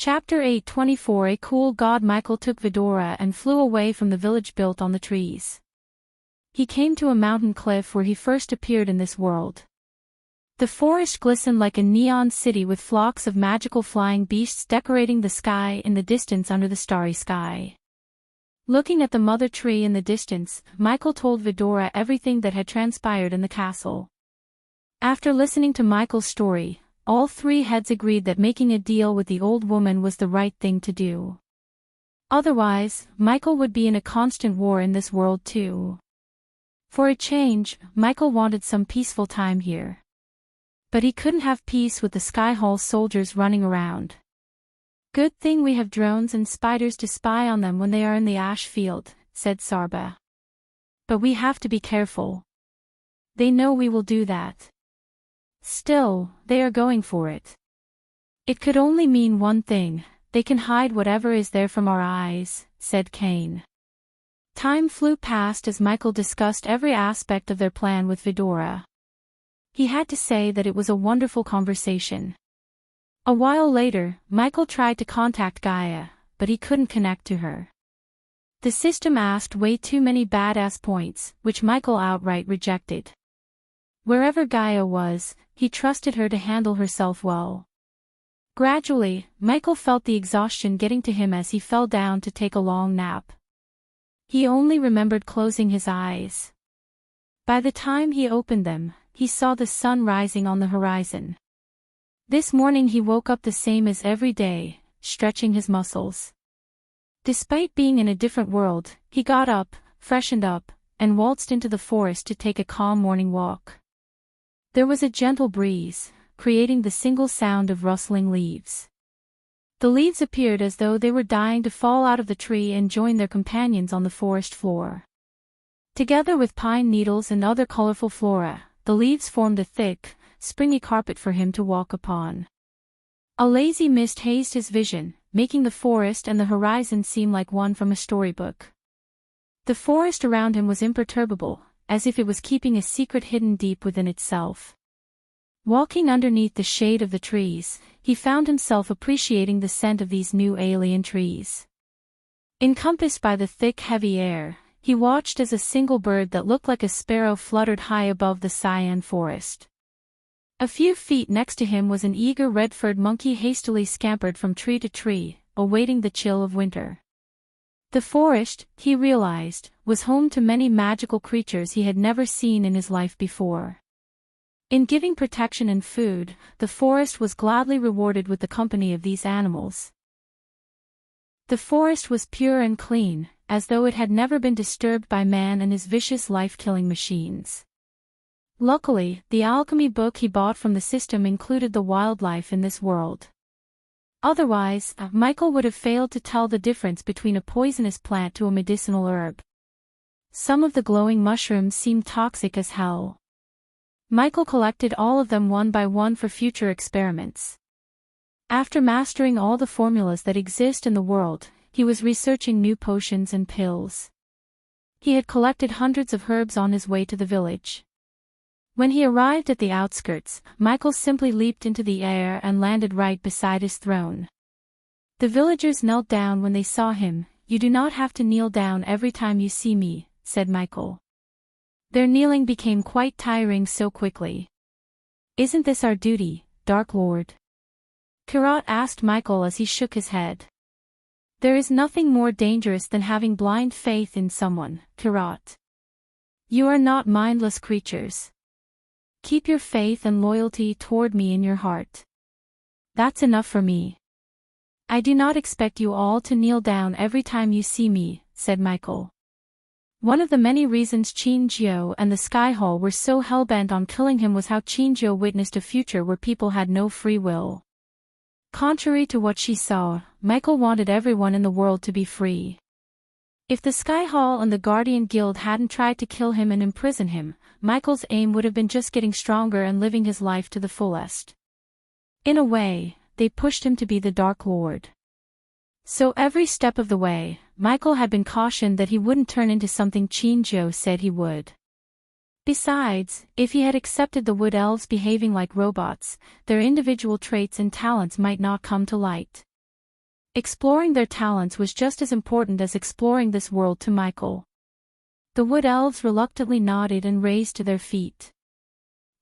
Chapter 824. A cool god. Michael took Vidora and flew away from the village built on the trees. He came to a mountain cliff where he first appeared in this world. The forest glistened like a neon city with flocks of magical flying beasts decorating the sky in the distance under the starry sky. Looking at the mother tree in the distance, Michael told Vidora everything that had transpired in the castle. After listening to Michael's story, all three heads agreed that making a deal with the old woman was the right thing to do. Otherwise, Michael would be in a constant war in this world too. For a change, Michael wanted some peaceful time here. But he couldn't have peace with the Sky Hall soldiers running around. Good thing we have drones and spiders to spy on them when they are in the ash field, said Sarba. But we have to be careful. They know we will do that. Still, they are going for it. It could only mean one thing: they can hide whatever is there from our eyes, said Kane. Time flew past as Michael discussed every aspect of their plan with Vidora. He had to say that it was a wonderful conversation. A while later, Michael tried to contact Gaia, but he couldn't connect to her. The system asked way too many badass points, which Michael outright rejected. Wherever Gaia was, he trusted her to handle herself well. Gradually, Michael felt the exhaustion getting to him as he fell down to take a long nap. He only remembered closing his eyes. By the time he opened them, he saw the sun rising on the horizon. This morning he woke up the same as every day, stretching his muscles. Despite being in a different world, he got up, freshened up, and waltzed into the forest to take a calm morning walk. There was a gentle breeze, creating the single sound of rustling leaves. The leaves appeared as though they were dying to fall out of the tree and join their companions on the forest floor. Together with pine needles and other colorful flora, the leaves formed a thick, springy carpet for him to walk upon. A lazy mist hazed his vision, making the forest and the horizon seem like one from a storybook. The forest around him was imperturbable, as if it was keeping a secret hidden deep within itself. Walking underneath the shade of the trees, he found himself appreciating the scent of these new alien trees. Encompassed by the thick, heavy air, he watched as a single bird that looked like a sparrow fluttered high above the cyan forest. A few feet next to him was an eager red-furred monkey hastily scampered from tree to tree, awaiting the chill of winter. The forest, he realized, was home to many magical creatures he had never seen in his life before. In giving protection and food, the forest was gladly rewarded with the company of these animals. The forest was pure and clean, as though it had never been disturbed by man and his vicious life-killing machines. Luckily, the alchemy book he bought from the system included the wildlife in this world. Otherwise, Michael would have failed to tell the difference between a poisonous plant to a medicinal herb. Some of the glowing mushrooms seemed toxic as hell. Michael collected all of them one by one for future experiments. After mastering all the formulas that exist in the world, he was researching new potions and pills. He had collected hundreds of herbs on his way to the village. When he arrived at the outskirts, Michael simply leaped into the air and landed right beside his throne. The villagers knelt down when they saw him. "You do not have to kneel down every time you see me," said Michael. Their kneeling became quite tiring so quickly. "Isn't this our duty, Dark Lord?" Kirat asked Michael as he shook his head. "There is nothing more dangerous than having blind faith in someone, Kirat. You are not mindless creatures. Keep your faith and loyalty toward me in your heart. That's enough for me. I do not expect you all to kneel down every time you see me," said Michael. One of the many reasons Qinjiu and the Sky Hall were so hell-bent on killing him was how Qinjiu witnessed a future where people had no free will. Contrary to what she saw, Michael wanted everyone in the world to be free. If the Sky Hall and the Guardian Guild hadn't tried to kill him and imprison him, Michael's aim would have been just getting stronger and living his life to the fullest. In a way, they pushed him to be the Dark Lord. So every step of the way, Michael had been cautioned that he wouldn't turn into something Qinjiu said he would. Besides, if he had accepted the wood elves behaving like robots, their individual traits and talents might not come to light. Exploring their talents was just as important as exploring this world to Michael. The wood elves reluctantly nodded and raised to their feet.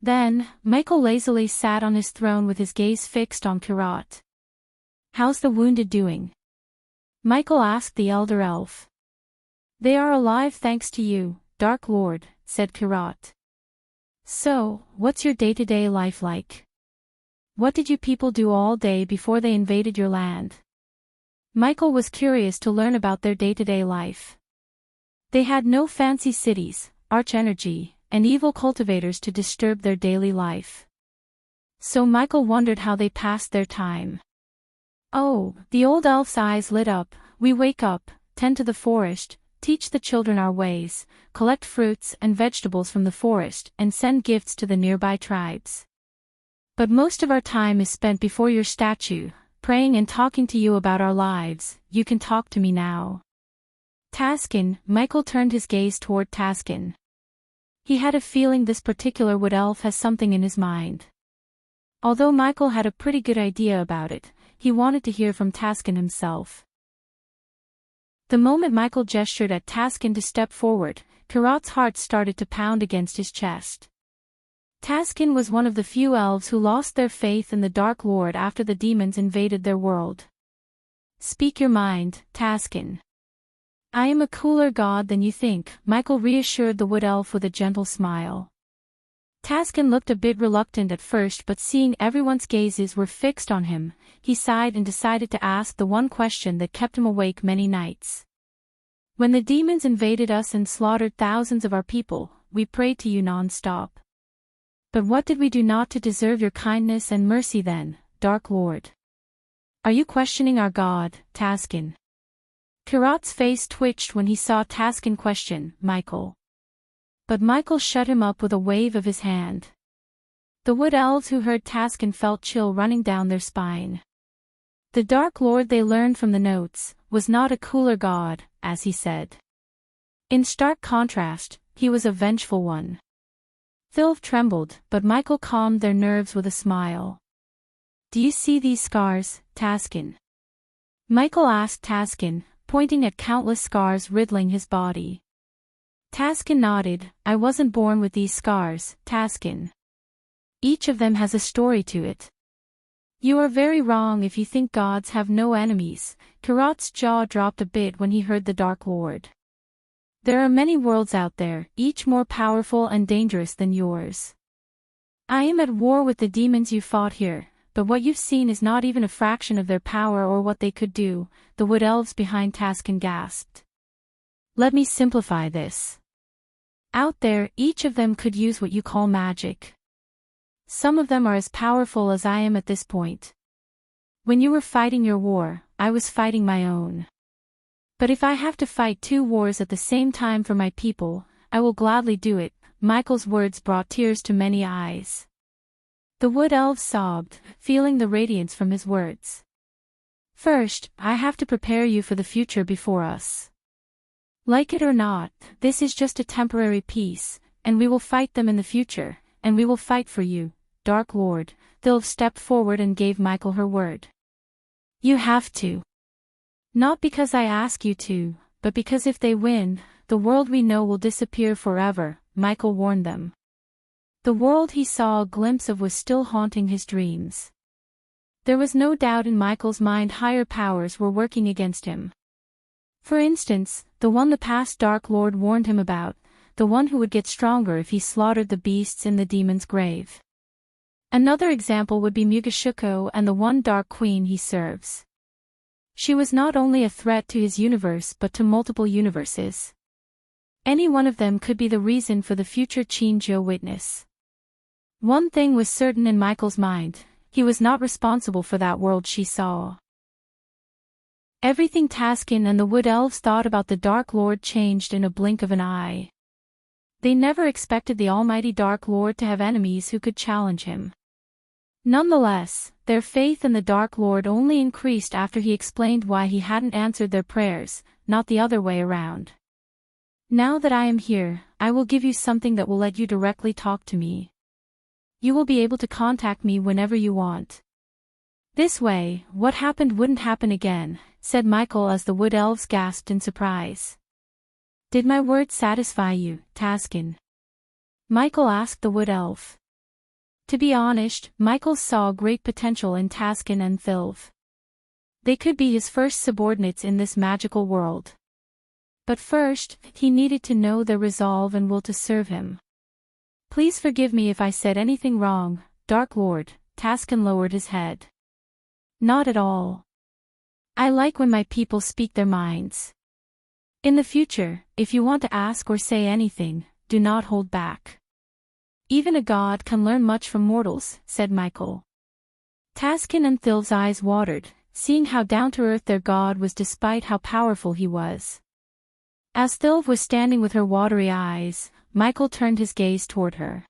Then, Michael lazily sat on his throne with his gaze fixed on Kirat. "How's the wounded doing?" Michael asked the elder elf. "They are alive thanks to you, Dark Lord," said Kirat. "So, what's your day-to-day life like? What did you people do all day before they invaded your land?" Michael was curious to learn about their day-to-day life. They had no fancy cities, arch-energy, and evil cultivators to disturb their daily life. So Michael wondered how they passed their time. "Oh," the old elf's eyes lit up, "we wake up, tend to the forest, teach the children our ways, collect fruits and vegetables from the forest and send gifts to the nearby tribes. But most of our time is spent before your statue, praying and talking to you about our lives. You can talk to me now." Taskin, Michael turned his gaze toward Taskin. He had a feeling this particular wood elf has something in his mind. Although Michael had a pretty good idea about it, he wanted to hear from Taskin himself. The moment Michael gestured at Taskin to step forward, Kirat's heart started to pound against his chest. Taskin was one of the few elves who lost their faith in the Dark Lord after the demons invaded their world. "Speak your mind, Taskin. I am a cooler god than you think," Michael reassured the wood elf with a gentle smile. Taskin looked a bit reluctant at first, but seeing everyone's gazes were fixed on him, he sighed and decided to ask the one question that kept him awake many nights. "When the demons invaded us and slaughtered thousands of our people, we prayed to you non-stop. But what did we do not to deserve your kindness and mercy then, Dark Lord? Are you questioning our God, Taskin?" Kirat's face twitched when he saw Taskin question Michael. But Michael shut him up with a wave of his hand. The wood elves who heard Taskin felt chill running down their spine. The Dark Lord, they learned from the notes, was not a cooler god, as he said. In stark contrast, he was a vengeful one. Thilv trembled, but Michael calmed their nerves with a smile. "Do you see these scars, Taskin?" Michael asked Taskin, pointing at countless scars riddling his body. Taskin nodded. "I wasn't born with these scars, Taskin. Each of them has a story to it." "You are very wrong if you think gods have no enemies." Kirat's jaw dropped a bit when he heard the Dark Lord. "There are many worlds out there, each more powerful and dangerous than yours. I am at war with the demons you fought here, but what you've seen is not even a fraction of their power or what they could do," the wood elves behind Taskin gasped. "Let me simplify this. Out there, each of them could use what you call magic. Some of them are as powerful as I am at this point. When you were fighting your war, I was fighting my own. But if I have to fight two wars at the same time for my people, I will gladly do it." Michael's words brought tears to many eyes. The wood elves sobbed, feeling the radiance from his words. "First, I have to prepare you for the future before us. Like it or not, this is just a temporary peace, and we will fight them in the future, and we will fight for you, Dark Lord." Thilv stepped forward and gave Michael her word. "You have to. Not because I ask you to, but because if they win, the world we know will disappear forever," Michael warned them. The world he saw a glimpse of was still haunting his dreams. There was no doubt in Michael's mind higher powers were working against him. For instance, the one the past Dark Lord warned him about, the one who would get stronger if he slaughtered the beasts in the demon's grave. Another example would be Mugashuko and the one Dark Queen he serves. She was not only a threat to his universe but to multiple universes. Any one of them could be the reason for the future Chinjo witness. One thing was certain in Michael's mind: he was not responsible for that world she saw. Everything Taskin and the Wood Elves thought about the Dark Lord changed in a blink of an eye. They never expected the almighty Dark Lord to have enemies who could challenge him. Nonetheless, their faith in the Dark Lord only increased after he explained why he hadn't answered their prayers, not the other way around. "Now that I am here, I will give you something that will let you directly talk to me. You will be able to contact me whenever you want. This way, what happened wouldn't happen again, said Michael as the wood elves gasped in surprise. Did my words satisfy you, Taskin? Michael asked the wood elf. To be honest, Michael saw great potential in Taskin and Thilv. They could be his first subordinates in this magical world. But first, he needed to know their resolve and will to serve him. Please forgive me if I said anything wrong, Dark Lord, Taskin lowered his head. Not at all. I like when my people speak their minds. In the future, if you want to ask or say anything, do not hold back. Even a god can learn much from mortals, said Michael. Taskin and Thilv's eyes watered, seeing how down-to-earth their god was despite how powerful he was. As Thilv was standing with her watery eyes, Michael turned his gaze toward her.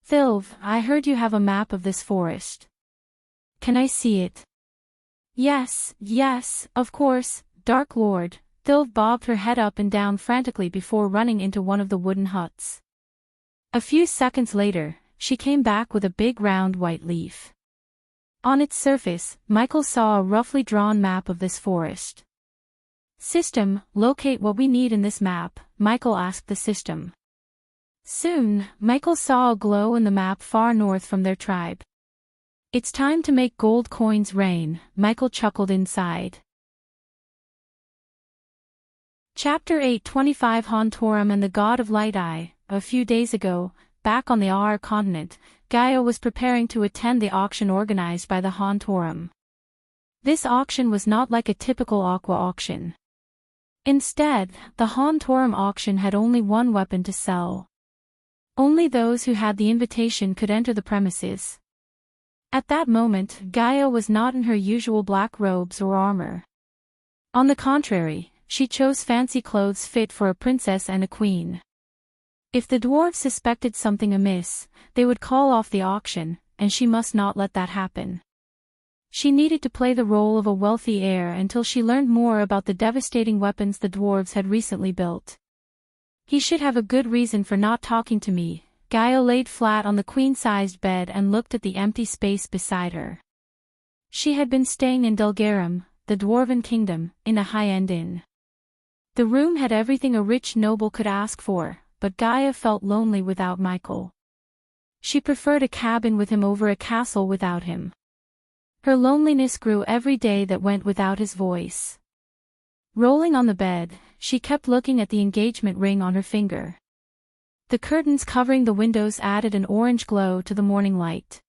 Thilv, I heard you have a map of this forest. Can I see it? Yes, of course, Dark Lord. Thilv bobbed her head up and down frantically before running into one of the wooden huts. A few seconds later, she came back with a big round white leaf. On its surface, Michael saw a roughly drawn map of this forest. System, locate what we need in this map, Michael asked the system. Soon, Michael saw a glow in the map far north from their tribe. It's time to make gold coins rain, Michael chuckled inside. Chapter 8:25 Hontorum and the God of Light-Eye. A few days ago, back on the Aar continent, Gaia was preparing to attend the auction organized by the Hontorum. This auction was not like a typical aqua auction. Instead, the Hontorum auction had only one weapon to sell. Only those who had the invitation could enter the premises. At that moment, Gaia was not in her usual black robes or armor. On the contrary, she chose fancy clothes fit for a princess and a queen. If the dwarves suspected something amiss, they would call off the auction, and she must not let that happen. She needed to play the role of a wealthy heir until she learned more about the devastating weapons the dwarves had recently built. He should have a good reason for not talking to me. Gaia laid flat on the queen-sized bed and looked at the empty space beside her. She had been staying in Dulgarum, the dwarven kingdom, in a high-end inn. The room had everything a rich noble could ask for, but Gaia felt lonely without Michael. She preferred a cabin with him over a castle without him. Her loneliness grew every day that went without his voice. Rolling on the bed, she kept looking at the engagement ring on her finger. The curtains covering the windows added an orange glow to the morning light.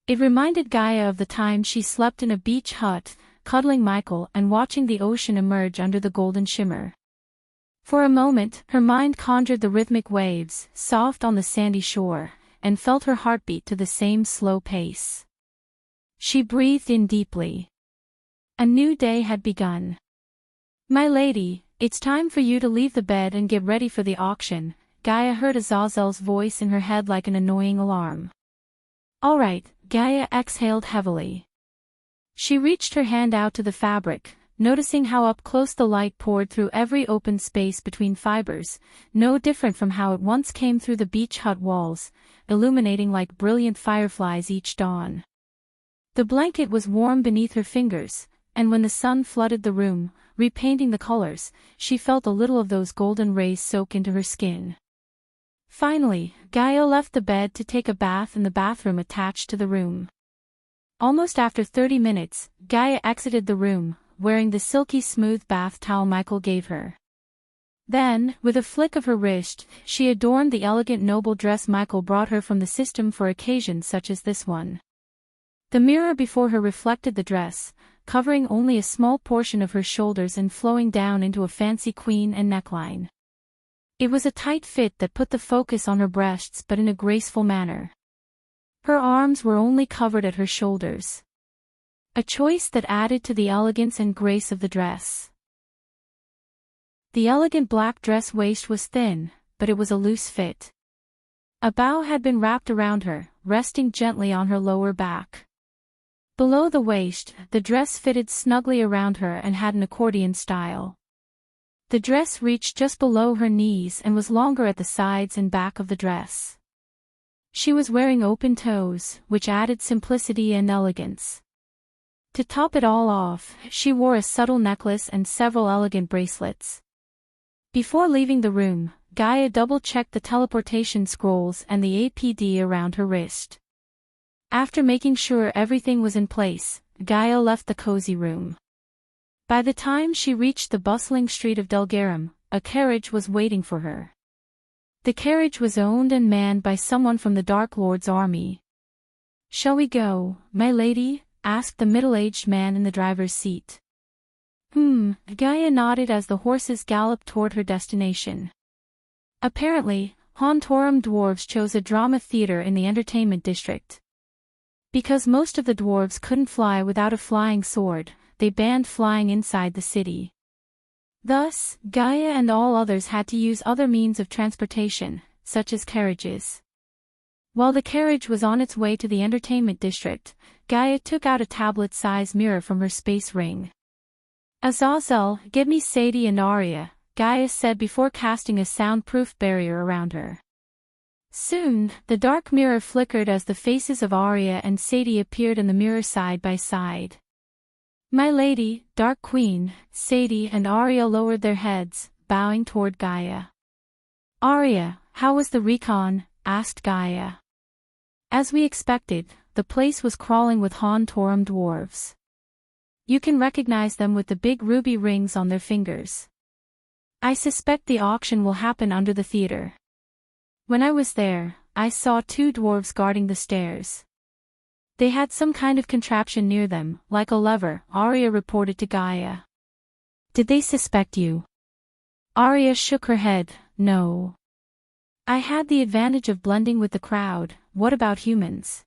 It reminded Gaia of the time she slept in a beach hut, cuddling Michael and watching the ocean emerge under the golden shimmer. For a moment, her mind conjured the rhythmic waves, soft on the sandy shore, and felt her heartbeat to the same slow pace. She breathed in deeply. A new day had begun. My lady, it's time for you to leave the bed and get ready for the auction, Gaia heard Azazel's voice in her head like an annoying alarm. All right, Gaia exhaled heavily. She reached her hand out to the fabric, noticing how up close the light poured through every open space between fibers, no different from how it once came through the beach hut walls, illuminating like brilliant fireflies each dawn. The blanket was warm beneath her fingers, and when the sun flooded the room, repainting the colors, she felt a little of those golden rays soak into her skin. Finally, Gaia left the bed to take a bath in the bathroom attached to the room. Almost after 30 minutes, Gaia exited the room, wearing the silky smooth bath towel Michael gave her. Then, with a flick of her wrist, she adorned the elegant noble dress Michael brought her from the system for occasions such as this one. The mirror before her reflected the dress, covering only a small portion of her shoulders and flowing down into a fancy queen and neckline. It was a tight fit that put the focus on her breasts but in a graceful manner. Her arms were only covered at her shoulders. A choice that added to the elegance and grace of the dress. The elegant black dress waist was thin, but it was a loose fit. A bow had been wrapped around her, resting gently on her lower back. Below the waist, the dress fitted snugly around her and had an accordion style. The dress reached just below her knees and was longer at the sides and back of the dress. She was wearing open toes, which added simplicity and elegance. To top it all off, she wore a subtle necklace and several elegant bracelets. Before leaving the room, Gaia double-checked the teleportation scrolls and the APD around her wrist. After making sure everything was in place, Gaia left the cozy room. By the time she reached the bustling street of Delgarum, a carriage was waiting for her. The carriage was owned and manned by someone from the Dark Lord's army. "Shall we go, my lady?" asked the middle-aged man in the driver's seat. Gaia nodded as the horses galloped toward her destination. Apparently, Hontorum dwarves chose a drama theater in the entertainment district. Because most of the dwarves couldn't fly without a flying sword, they banned flying inside the city. Thus, Gaia and all others had to use other means of transportation, such as carriages. While the carriage was on its way to the entertainment district, Gaia took out a tablet-sized mirror from her space ring. "Azazel, get me Sadie and Arya," Gaia said before casting a soundproof barrier around her. Soon, the dark mirror flickered as the faces of Arya and Sadie appeared in the mirror side by side. "My lady, Dark Queen," Sadie and Arya lowered their heads, bowing toward Gaia. "Arya, how was the recon?" asked Gaia. As we expected, the place was crawling with Hontorum dwarves. You can recognize them with the big ruby rings on their fingers. I suspect the auction will happen under the theater. When I was there, I saw 2 dwarves guarding the stairs. They had some kind of contraption near them, like a lever, Arya reported to Gaia. "Did they suspect you?" Arya shook her head, "No. I had the advantage of blending with the crowd. What about humans?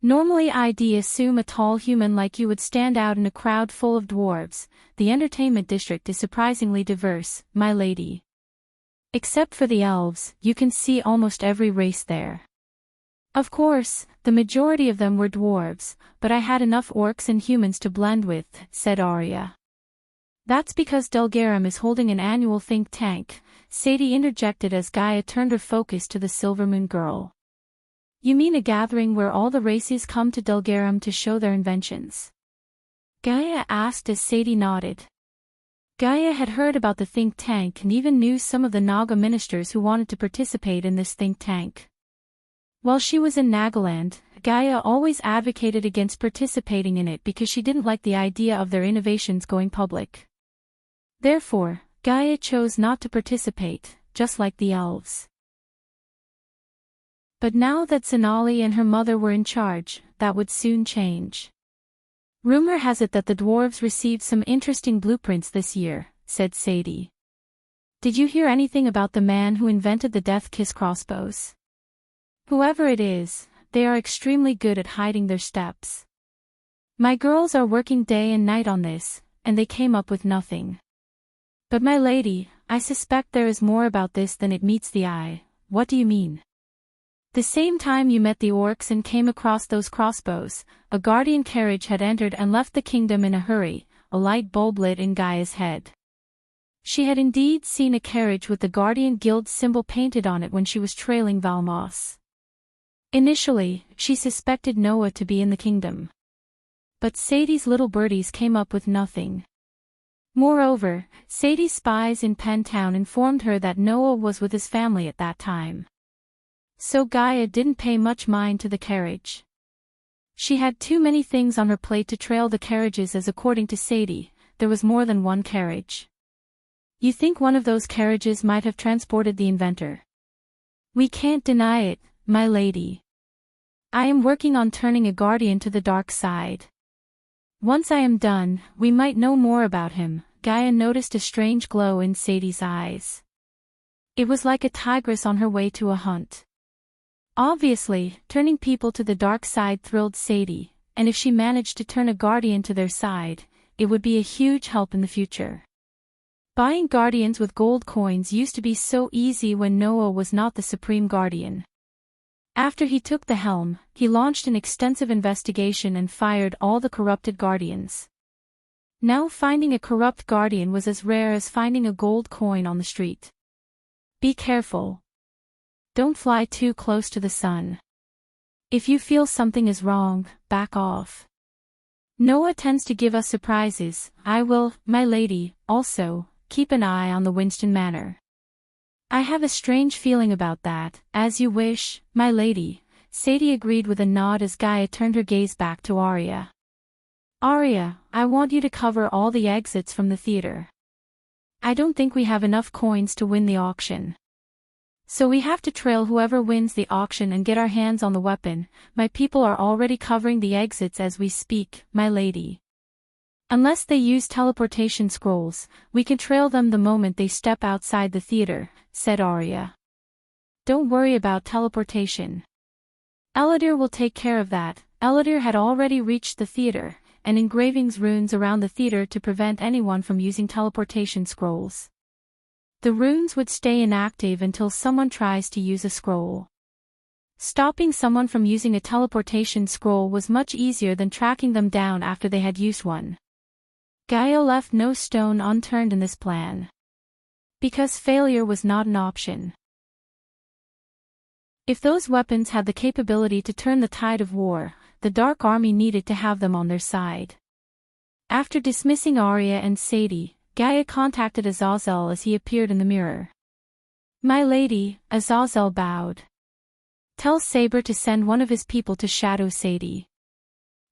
Normally I'd assume a tall human like you would stand out in a crowd full of dwarves. The entertainment district is surprisingly diverse, my lady. Except for the elves, you can see almost every race there. Of course, the majority of them were dwarves, but I had enough orcs and humans to blend with," said Arya. "That's because Delgarum is holding an annual think tank," Sadie interjected as Gaia turned her focus to the Silvermoon girl. "You mean a gathering where all the races come to Delgarum to show their inventions?" Gaia asked as Sadie nodded. Gaia had heard about the think tank and even knew some of the Naga ministers who wanted to participate in this think tank. While she was in Nagaland, Gaia always advocated against participating in it because she didn't like the idea of their innovations going public. Therefore, Gaia chose not to participate, just like the elves. But now that Sonali and her mother were in charge, that would soon change. "Rumor has it that the dwarves received some interesting blueprints this year," said Sadie. "Did you hear anything about the man who invented the Death Kiss crossbows? Whoever it is, they are extremely good at hiding their steps. My girls are working day and night on this, and they came up with nothing. But my lady, I suspect there is more about this than it meets the eye." "What do you mean?" "The same time you met the orcs and came across those crossbows, a guardian carriage had entered and left the kingdom in a hurry," a light bulb lit in Gaia's head. She had indeed seen a carriage with the Guardian Guild symbol painted on it when she was trailing Valmos. Initially, she suspected Noah to be in the kingdom. But Sadie's little birdies came up with nothing. Moreover, Sadie's spies in Pentown informed her that Noah was with his family at that time. So Gaia didn't pay much mind to the carriage. She had too many things on her plate to trail the carriages, as according to Sadie, there was more than one carriage. "You think one of those carriages might have transported the inventor?" "We can't deny it, my lady. I am working on turning a guardian to the dark side. Once I am done, we might know more about him." Gaia noticed a strange glow in Sadie's eyes. It was like a tigress on her way to a hunt. Obviously, turning people to the dark side thrilled Sadie, and if she managed to turn a guardian to their side, it would be a huge help in the future. Buying guardians with gold coins used to be so easy when Noah was not the supreme guardian. After he took the helm, he launched an extensive investigation and fired all the corrupted guardians. Now finding a corrupt guardian was as rare as finding a gold coin on the street. Be careful. Don't fly too close to the sun. If you feel something is wrong, back off. Noah tends to give us surprises. I will, my lady, also, keep an eye on the Winston Manor. I have a strange feeling about that. As you wish, my lady, Sadie agreed with a nod as Gaia turned her gaze back to Arya. Arya, I want you to cover all the exits from the theater. I don't think we have enough coins to win the auction. So we have to trail whoever wins the auction and get our hands on the weapon. My people are already covering the exits as we speak, my lady. Unless they use teleportation scrolls, we can trail them the moment they step outside the theater, said Arya. Don't worry about teleportation. Eladir will take care of that. Eladir had already reached the theater, and engravings runes around the theater to prevent anyone from using teleportation scrolls. The runes would stay inactive until someone tries to use a scroll. Stopping someone from using a teleportation scroll was much easier than tracking them down after they had used one. Gaia left no stone unturned in this plan. Because failure was not an option. If those weapons had the capability to turn the tide of war, the Dark Army needed to have them on their side. After dismissing Arya and Sadie, Gaia contacted Azazel as he appeared in the mirror. My lady, Azazel bowed. Tell Saber to send one of his people to shadow Sadie.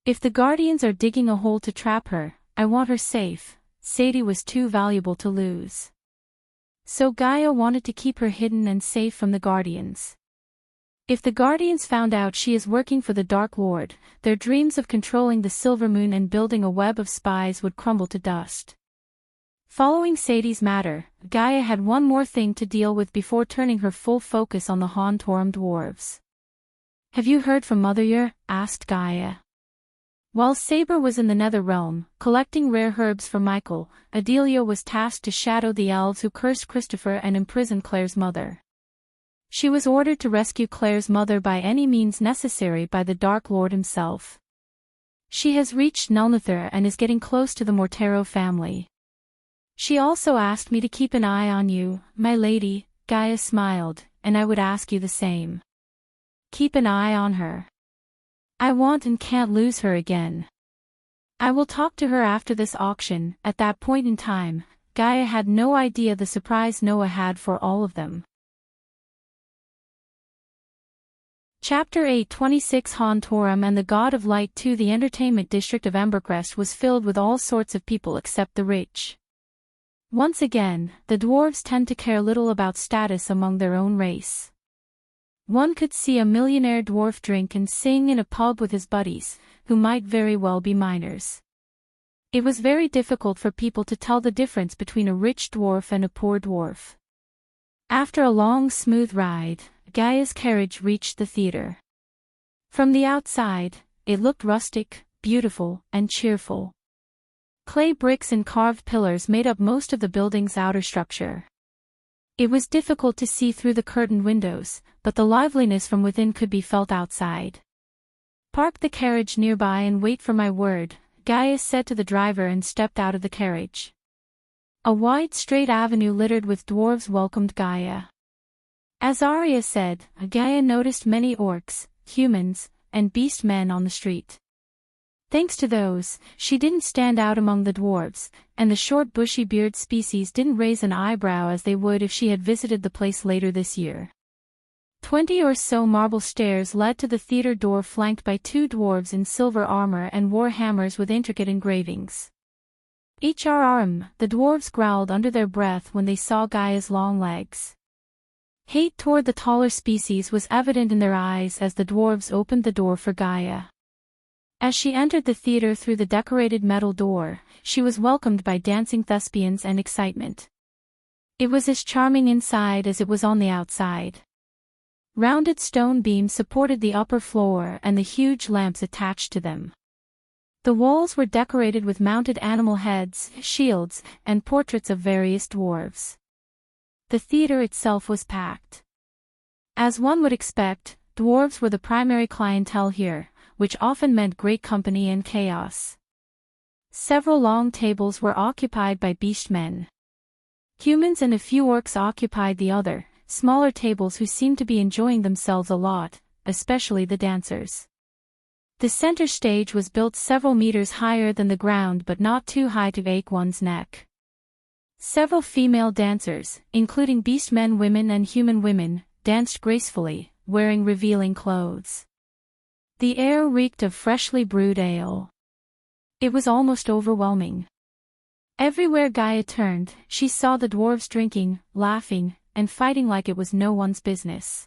If the Guardians are digging a hole to trap her, I want her safe. Sadie was too valuable to lose. So Gaia wanted to keep her hidden and safe from the Guardians. If the Guardians found out she is working for the Dark Lord, their dreams of controlling the Silver Moon and building a web of spies would crumble to dust. Following Sadie's matter, Gaia had one more thing to deal with before turning her full focus on the Hontorum dwarves. Have you heard from Mother Yer? Asked Gaia. While Saber was in the Nether Realm, collecting rare herbs for Michael, Adelia was tasked to shadow the elves who cursed Christopher and imprison Claire's mother. She was ordered to rescue Claire's mother by any means necessary by the Dark Lord himself. She has reached Nelnithir and is getting close to the Mortero family. She also asked me to keep an eye on you, my lady. Gaia smiled, and I would ask you the same. Keep an eye on her. I want and can't lose her again. I will talk to her after this auction. At that point in time, Gaia had no idea the surprise Noah had for all of them. Chapter 8:26 Hontorum and the God of Light 2. The entertainment district of Embercrest was filled with all sorts of people except the rich. Once again, the dwarves tend to care little about status among their own race. One could see a millionaire dwarf drink and sing in a pub with his buddies, who might very well be minors. It was very difficult for people to tell the difference between a rich dwarf and a poor dwarf. After a long smooth ride, Gaia's carriage reached the theater. From the outside, it looked rustic, beautiful, and cheerful. Clay bricks and carved pillars made up most of the building's outer structure. It was difficult to see through the curtained windows, but the liveliness from within could be felt outside. Park the carriage nearby and wait for my word, Gaia said to the driver and stepped out of the carriage. A wide straight avenue littered with dwarves welcomed Gaia. As Arya said, Gaia noticed many orcs, humans, and beast men on the street. Thanks to those, she didn't stand out among the dwarves, and the short bushy beard species didn't raise an eyebrow as they would if she had visited the place later this year. 20 or so marble stairs led to the theater door flanked by 2 dwarves in silver armor and war hammers with intricate engravings. HRRM, the dwarves growled under their breath when they saw Gaia's long legs. Hate toward the taller species was evident in their eyes as the dwarves opened the door for Gaia. As she entered the theater through the decorated metal door, she was welcomed by dancing thespians and excitement. It was as charming inside as it was on the outside. Rounded stone beams supported the upper floor and the huge lamps attached to them. The walls were decorated with mounted animal heads, shields, and portraits of various dwarves. The theater itself was packed. As one would expect, dwarves were the primary clientele here, which often meant great company and chaos. Several long tables were occupied by beastmen. Humans and a few orcs occupied the other, smaller tables who seemed to be enjoying themselves a lot, especially the dancers. The center stage was built several meters higher than the ground but not too high to ache one's neck. Several female dancers, including beast men, women and human women, danced gracefully, wearing revealing clothes. The air reeked of freshly brewed ale. It was almost overwhelming. Everywhere Gaia turned, she saw the dwarves drinking, laughing, and fighting like it was no one's business.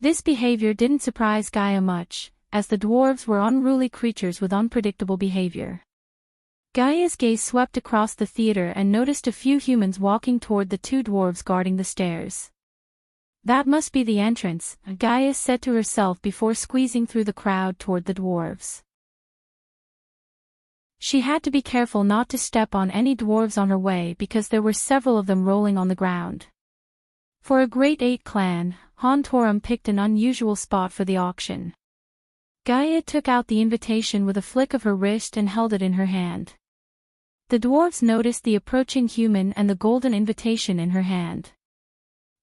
This behavior didn't surprise Gaia much, as the dwarves were unruly creatures with unpredictable behavior. Gaia's gaze swept across the theater and noticed a few humans walking toward the two dwarves guarding the stairs. That must be the entrance, Gaia said to herself before squeezing through the crowd toward the dwarves. She had to be careful not to step on any dwarves on her way because there were several of them rolling on the ground. For a Great Eight clan, Hontorum picked an unusual spot for the auction. Gaia took out the invitation with a flick of her wrist and held it in her hand. The dwarves noticed the approaching human and the golden invitation in her hand.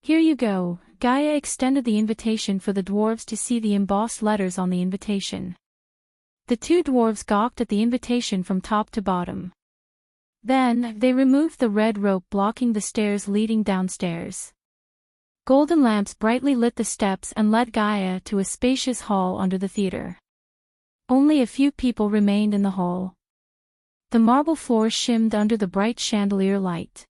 Here you go, Gaia extended the invitation for the dwarves to see the embossed letters on the invitation. The two dwarves gawked at the invitation from top to bottom. Then, they removed the red rope blocking the stairs leading downstairs. Golden lamps brightly lit the steps and led Gaia to a spacious hall under the theater. Only a few people remained in the hall. The marble floor shimmered under the bright chandelier light.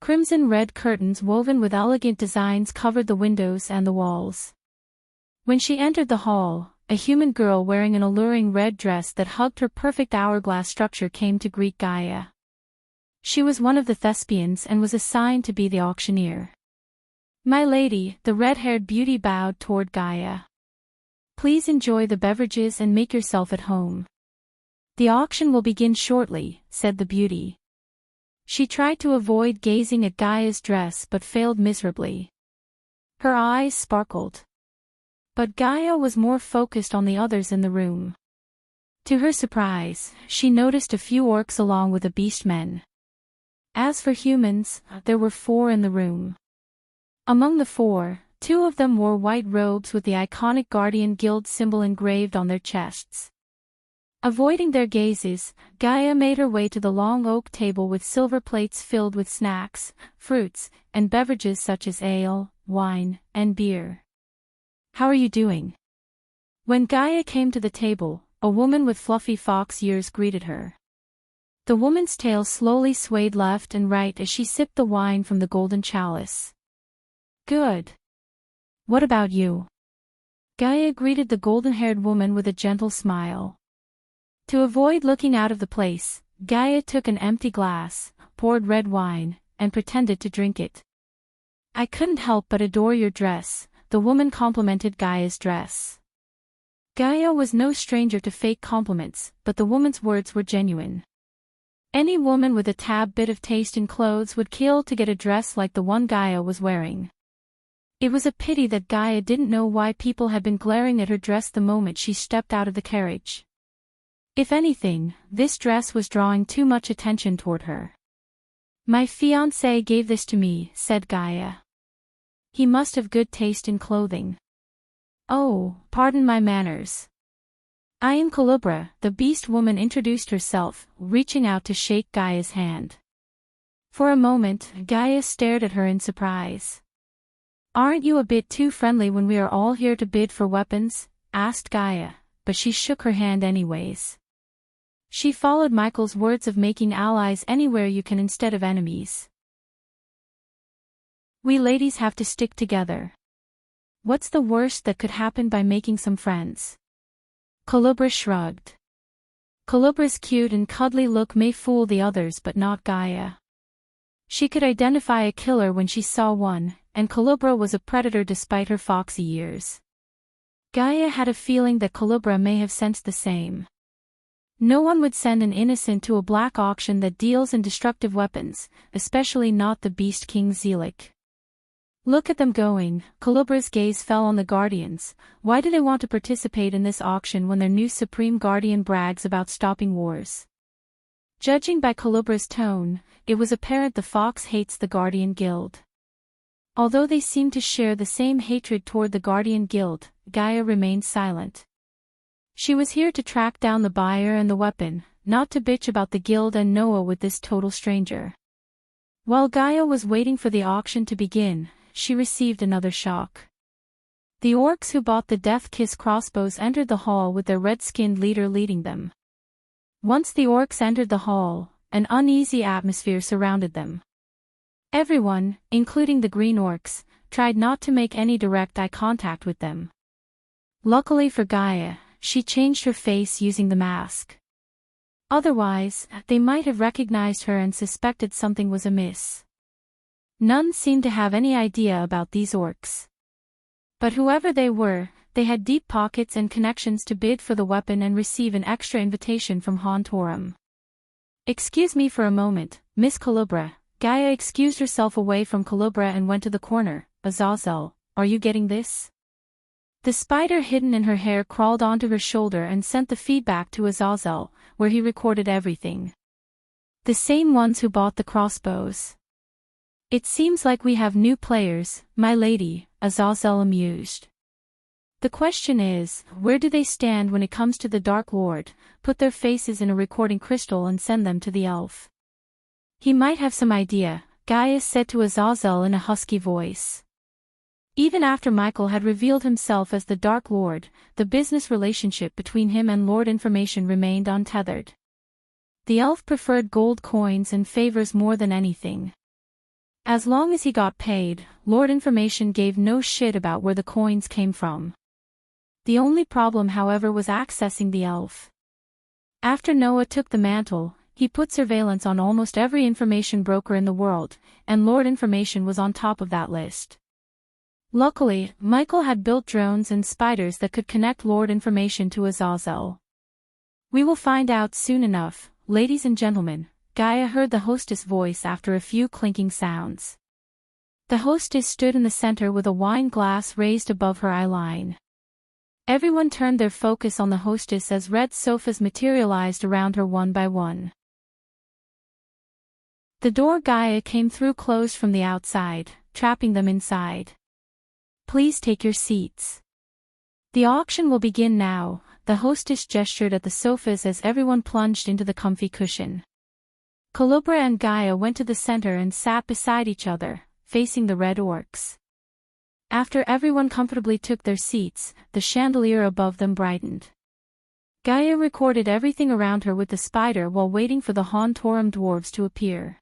Crimson-red curtains woven with elegant designs covered the windows and the walls. When she entered the hall, a human girl wearing an alluring red dress that hugged her perfect hourglass structure came to greet Gaia. She was one of the thespians and was assigned to be the auctioneer. My lady, the red-haired beauty bowed toward Gaia. Please enjoy the beverages and make yourself at home. The auction will begin shortly, said the beauty. She tried to avoid gazing at Gaia's dress but failed miserably. Her eyes sparkled. But Gaia was more focused on the others in the room. To her surprise, she noticed a few orcs along with the beast men. As for humans, there were 4 in the room. Among the 4, 2 of them wore white robes with the iconic Guardian Guild symbol engraved on their chests. Avoiding their gazes, Gaia made her way to the long oak table with silver plates filled with snacks, fruits, and beverages such as ale, wine, and beer. How are you doing? When Gaia came to the table, a woman with fluffy fox ears greeted her. The woman's tail slowly swayed left and right as she sipped the wine from the golden chalice. Good. What about you? Gaia greeted the golden-haired woman with a gentle smile. To avoid looking out of the place, Gaia took an empty glass, poured red wine, and pretended to drink it. I couldn't help but adore your dress, the woman complimented Gaia's dress. Gaia was no stranger to fake compliments, but the woman's words were genuine. Any woman with a tad bit of taste in clothes would kill to get a dress like the one Gaia was wearing. It was a pity that Gaia didn't know why people had been glaring at her dress the moment she stepped out of the carriage. If anything, this dress was drawing too much attention toward her. My fiancé gave this to me, said Gaia. He must have good taste in clothing. Oh, pardon my manners. I am Calibra, the beast woman introduced herself, reaching out to shake Gaia's hand. For a moment, Gaia stared at her in surprise. Aren't you a bit too friendly when we are all here to bid for weapons? Asked Gaia, but she shook her hand anyways. She followed Michael's words of making allies anywhere you can instead of enemies. We ladies have to stick together. What's the worst that could happen by making some friends? Calibra shrugged. Calibra's cute and cuddly look may fool the others but not Gaia. She could identify a killer when she saw one, and Calibra was a predator despite her foxy years. Gaia had a feeling that Calibra may have sensed the same. No one would send an innocent to a black auction that deals in destructive weapons, especially not the Beast King Zelik. Look at them going, Calibra's gaze fell on the Guardians. Why do they want to participate in this auction when their new Supreme Guardian brags about stopping wars? Judging by Calibra's tone, it was apparent the Fox hates the Guardian Guild. Although they seemed to share the same hatred toward the Guardian Guild, Gaia remained silent. She was here to track down the buyer and the weapon, not to bitch about the guild and Noah with this total stranger. While Gaia was waiting for the auction to begin, she received another shock. The orcs who bought the Death Kiss crossbows entered the hall with their red-skinned leader leading them. Once the orcs entered the hall, an uneasy atmosphere surrounded them. Everyone, including the green orcs, tried not to make any direct eye contact with them. Luckily for Gaia, she changed her face using the mask. Otherwise, they might have recognized her and suspected something was amiss. None seemed to have any idea about these orcs. But whoever they were, they had deep pockets and connections to bid for the weapon and receive an extra invitation from Hontorum. "Excuse me for a moment, Miss Calubra." Gaia excused herself away from Calubra and went to the corner. "Azazel, are you getting this?" The spider hidden in her hair crawled onto her shoulder and sent the feedback to Azazel, where he recorded everything. "The same ones who bought the crossbows." "It seems like we have new players, my lady," Azazel amused. "The question is, where do they stand when it comes to the Dark Lord? Put their faces in a recording crystal and send them to the elf. He might have some idea," Gaia said to Azazel in a husky voice. Even after Michael had revealed himself as the Dark Lord, the business relationship between him and Lord Information remained untethered. The elf preferred gold coins and favors more than anything. As long as he got paid, Lord Information gave no shit about where the coins came from. The only problem, however, was accessing the elf. After Noah took the mantle, he put surveillance on almost every information broker in the world, and Lord Information was on top of that list. Luckily, Michael had built drones and spiders that could connect Lord Information to Azazel. "We will find out soon enough, ladies and gentlemen," Gaia heard the hostess' voice after a few clinking sounds. The hostess stood in the center with a wine glass raised above her eyeline. Everyone turned their focus on the hostess as red sofas materialized around her one by one. The door Gaia came through closed from the outside, trapping them inside. "Please take your seats. The auction will begin now," the hostess gestured at the sofas as everyone plunged into the comfy cushion. Calubra and Gaia went to the center and sat beside each other, facing the red orcs. After everyone comfortably took their seats, the chandelier above them brightened. Gaia recorded everything around her with the spider while waiting for the Hontorum dwarves to appear.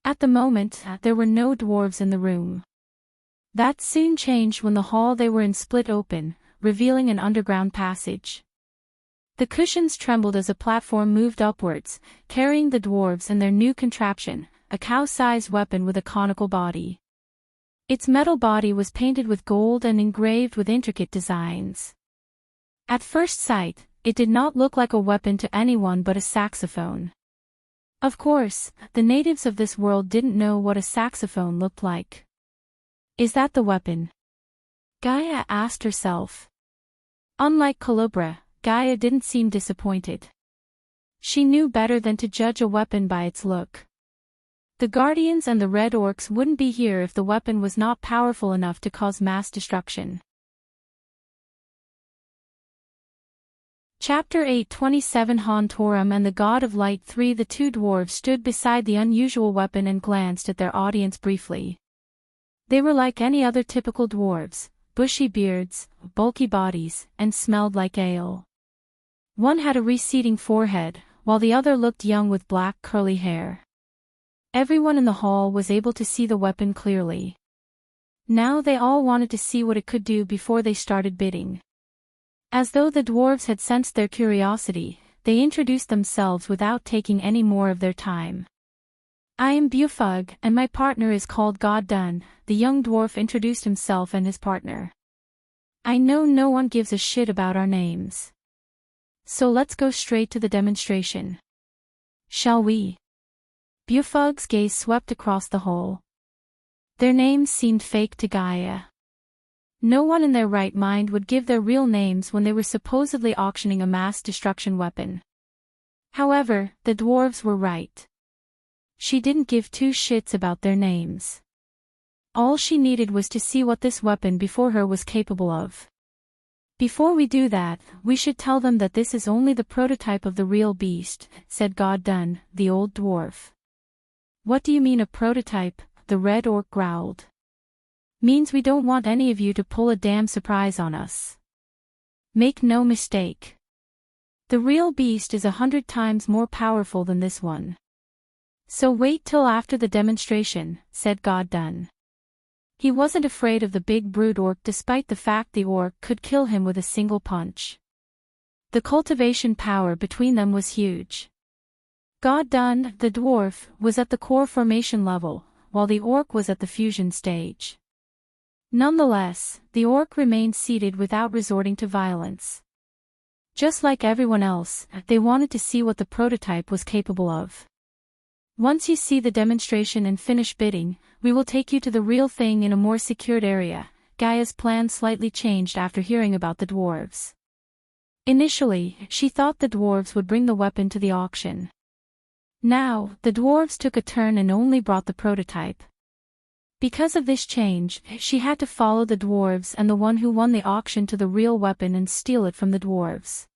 At the moment, there were no dwarves in the room. That soon changed when the hall they were in split open, revealing an underground passage. The cushions trembled as a platform moved upwards, carrying the dwarves and their new contraption, a cow-sized weapon with a conical body. Its metal body was painted with gold and engraved with intricate designs. At first sight, it did not look like a weapon to anyone but a saxophone. Of course, the natives of this world didn't know what a saxophone looked like. "Is that the weapon?" Gaia asked herself. Unlike Calubra, Gaia didn't seem disappointed. She knew better than to judge a weapon by its look. The Guardians and the Red Orcs wouldn't be here if the weapon was not powerful enough to cause mass destruction. Chapter 8:27 Hontorum and the God of Light 3. The two dwarves stood beside the unusual weapon and glanced at their audience briefly. They were like any other typical dwarves, bushy beards, bulky bodies, and smelled like ale. One had a receding forehead, while the other looked young with black curly hair. Everyone in the hall was able to see the weapon clearly. Now they all wanted to see what it could do before they started bidding. As though the dwarves had sensed their curiosity, they introduced themselves without taking any more of their time. "I am Bufug, and my partner is called God Dun," the young dwarf introduced himself and his partner. "I know no one gives a shit about our names. So let's go straight to the demonstration. Shall we?" Bufug's gaze swept across the hall. Their names seemed fake to Gaia. No one in their right mind would give their real names when they were supposedly auctioning a mass destruction weapon. However, the dwarves were right. She didn't give two shits about their names. All she needed was to see what this weapon before her was capable of. Before we do that, we should tell them that this is only the prototype of the real beast, said God Dun, the old dwarf. What do you mean a prototype? The red orc growled. Means we don't want any of you to pull a damn surprise on us. Make no mistake. The real beast is 100 times more powerful than this one. So wait till after the demonstration, said God Dun. He wasn't afraid of the big brute orc despite the fact the orc could kill him with a single punch. The cultivation power between them was huge. God Dun, the dwarf, was at the core formation level, while the orc was at the fusion stage. Nonetheless, the orc remained seated without resorting to violence. Just like everyone else, they wanted to see what the prototype was capable of. Once you see the demonstration and finish bidding, we will take you to the real thing in a more secured area. Gaia's plan slightly changed after hearing about the dwarves. Initially, she thought the dwarves would bring the weapon to the auction. Now, the dwarves took a turn and only brought the prototype. Because of this change, she had to follow the dwarves and the one who won the auction to the real weapon and steal it from the dwarves.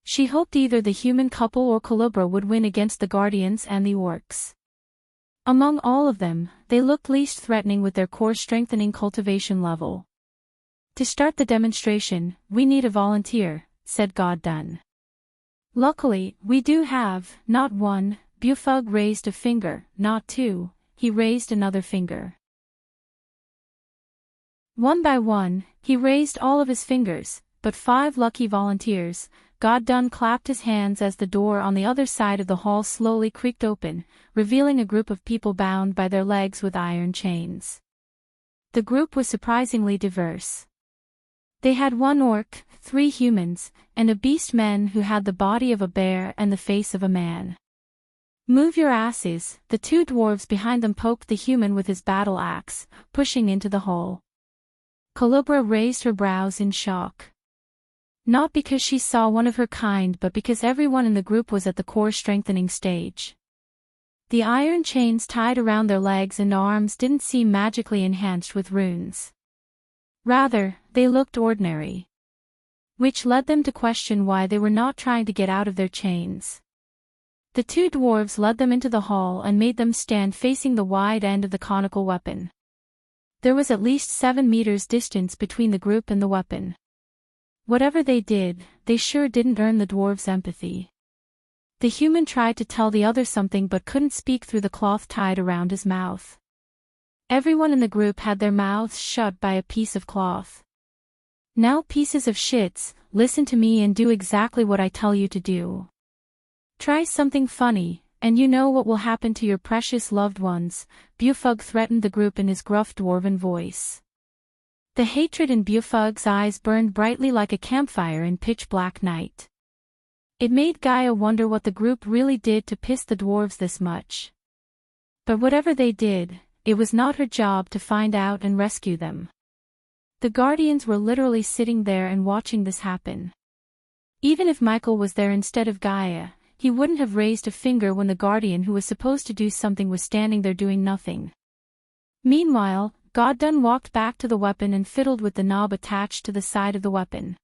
She hoped either the human couple or Calibra would win against the guardians and the orcs. Among all of them, they looked least threatening with their core strengthening cultivation level. To start the demonstration, we need a volunteer, said God Dun. Luckily, we do have, not one. Bufug raised a finger, not two, he raised another finger. One by one, he raised all of his fingers, but 5 lucky volunteers. God Dun clapped his hands as the door on the other side of the hall slowly creaked open, revealing a group of people bound by their legs with iron chains. The group was surprisingly diverse. They had 1 orc, 3 humans, and a beast man who had the body of a bear and the face of a man. Move your asses, the 2 dwarves behind them poked the human with his battle axe, pushing into the hole. Calibra raised her brows in shock. Not because she saw one of her kind but because everyone in the group was at the core strengthening stage. The iron chains tied around their legs and arms didn't seem magically enhanced with runes. Rather, they looked ordinary. Which led them to question why they were not trying to get out of their chains. The 2 dwarves led them into the hall and made them stand facing the wide end of the conical weapon. There was at least 7 meters distance between the group and the weapon. Whatever they did, they sure didn't earn the dwarves' empathy. The human tried to tell the other something but couldn't speak through the cloth tied around his mouth. Everyone in the group had their mouths shut by a piece of cloth. Now pieces of shits, listen to me and do exactly what I tell you to do. Try something funny, and you know what will happen to your precious loved ones, Bufug threatened the group in his gruff dwarven voice. The hatred in Bufug's eyes burned brightly like a campfire in pitch-black night. It made Gaia wonder what the group really did to piss the dwarves this much. But whatever they did, it was not her job to find out and rescue them. The guardians were literally sitting there and watching this happen. Even if Michael was there instead of Gaia, he wouldn't have raised a finger when the guardian who was supposed to do something was standing there doing nothing. Meanwhile, God Dun walked back to the weapon and fiddled with the knob attached to the side of the weapon.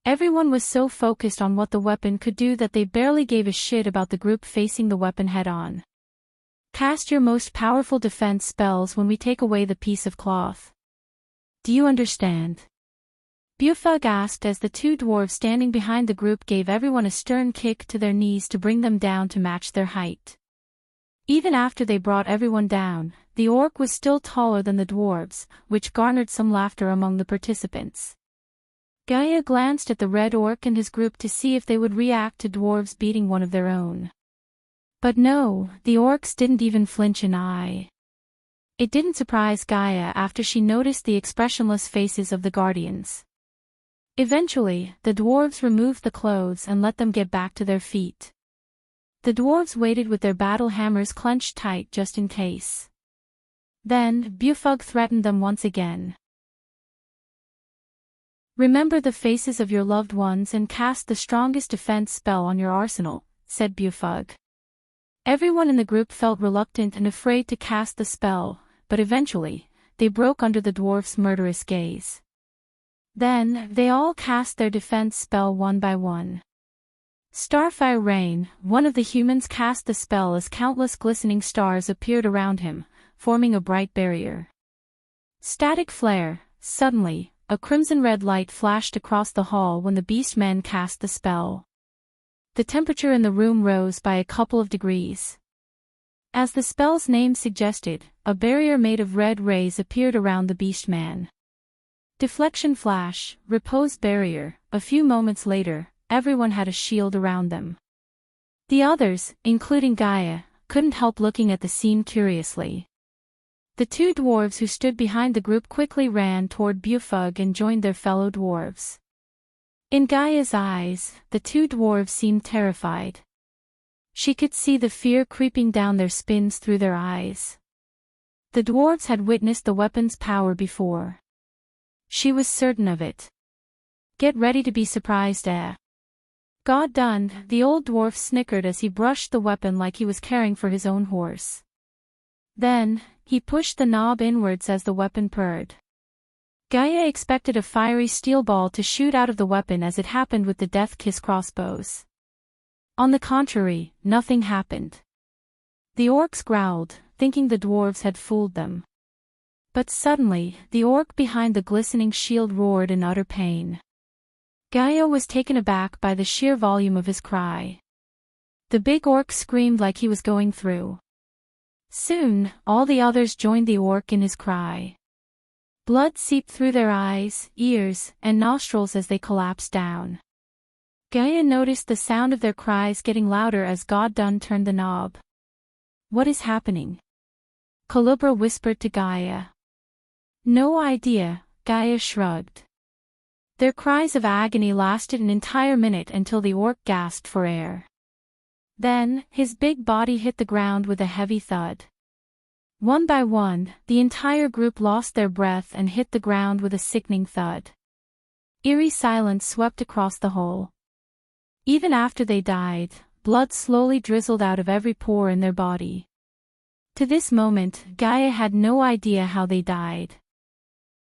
Everyone was so focused on what the weapon could do that they barely gave a shit about the group facing the weapon head-on. Cast your most powerful defense spells when we take away the piece of cloth. Do you understand? Bufug asked as the 2 dwarves standing behind the group gave everyone a stern kick to their knees to bring them down to match their height. Even after they brought everyone down, the orc was still taller than the dwarves, which garnered some laughter among the participants. Gaia glanced at the red orc and his group to see if they would react to dwarves beating one of their own. But no, the orcs didn't even flinch an eye. It didn't surprise Gaia after she noticed the expressionless faces of the guardians. Eventually, the dwarves removed the clothes and let them get back to their feet. The dwarves waited with their battle hammers clenched tight just in case. Then, Bufug threatened them once again. Remember the faces of your loved ones and cast the strongest defense spell on your arsenal, said Bufug. Everyone in the group felt reluctant and afraid to cast the spell, but eventually, they broke under the dwarf's murderous gaze. Then, they all cast their defense spell one by one. Starfire Rain, one of the humans cast the spell as countless glistening stars appeared around him, forming a bright barrier. Static Flare, suddenly, a crimson-red light flashed across the hall when the beastmen cast the spell. The temperature in the room rose by a couple of degrees. As the spell's name suggested, a barrier made of red rays appeared around the beastman. Deflection Flash, Repose Barrier, a few moments later, everyone had a shield around them. The others, including Gaia, couldn't help looking at the scene curiously. The two dwarves who stood behind the group quickly ran toward Bufug and joined their fellow dwarves. In Gaia's eyes, the two dwarves seemed terrified. She could see the fear creeping down their spines through their eyes. The dwarves had witnessed the weapon's power before. She was certain of it. Get ready to be surprised, eh? God done, the old dwarf snickered as he brushed the weapon like he was caring for his own horse. Then, he pushed the knob inwards as the weapon purred. Gaia expected a fiery steel ball to shoot out of the weapon as it happened with the Death Kiss crossbows. On the contrary, nothing happened. The orcs growled, thinking the dwarves had fooled them. But suddenly, the orc behind the glistening shield roared in utter pain. Gaia was taken aback by the sheer volume of his cry. The big orc screamed like he was going through. Soon, all the others joined the orc in his cry. Blood seeped through their eyes, ears, and nostrils as they collapsed down. Gaia noticed the sound of their cries getting louder as God done turned the knob. What is happening? Calibra whispered to Gaia. No idea, Gaia shrugged. Their cries of agony lasted an entire minute until the orc gasped for air. Then, his big body hit the ground with a heavy thud. One by one, the entire group lost their breath and hit the ground with a sickening thud. Eerie silence swept across the whole. Even after they died, blood slowly drizzled out of every pore in their body. To this moment, Gaia had no idea how they died.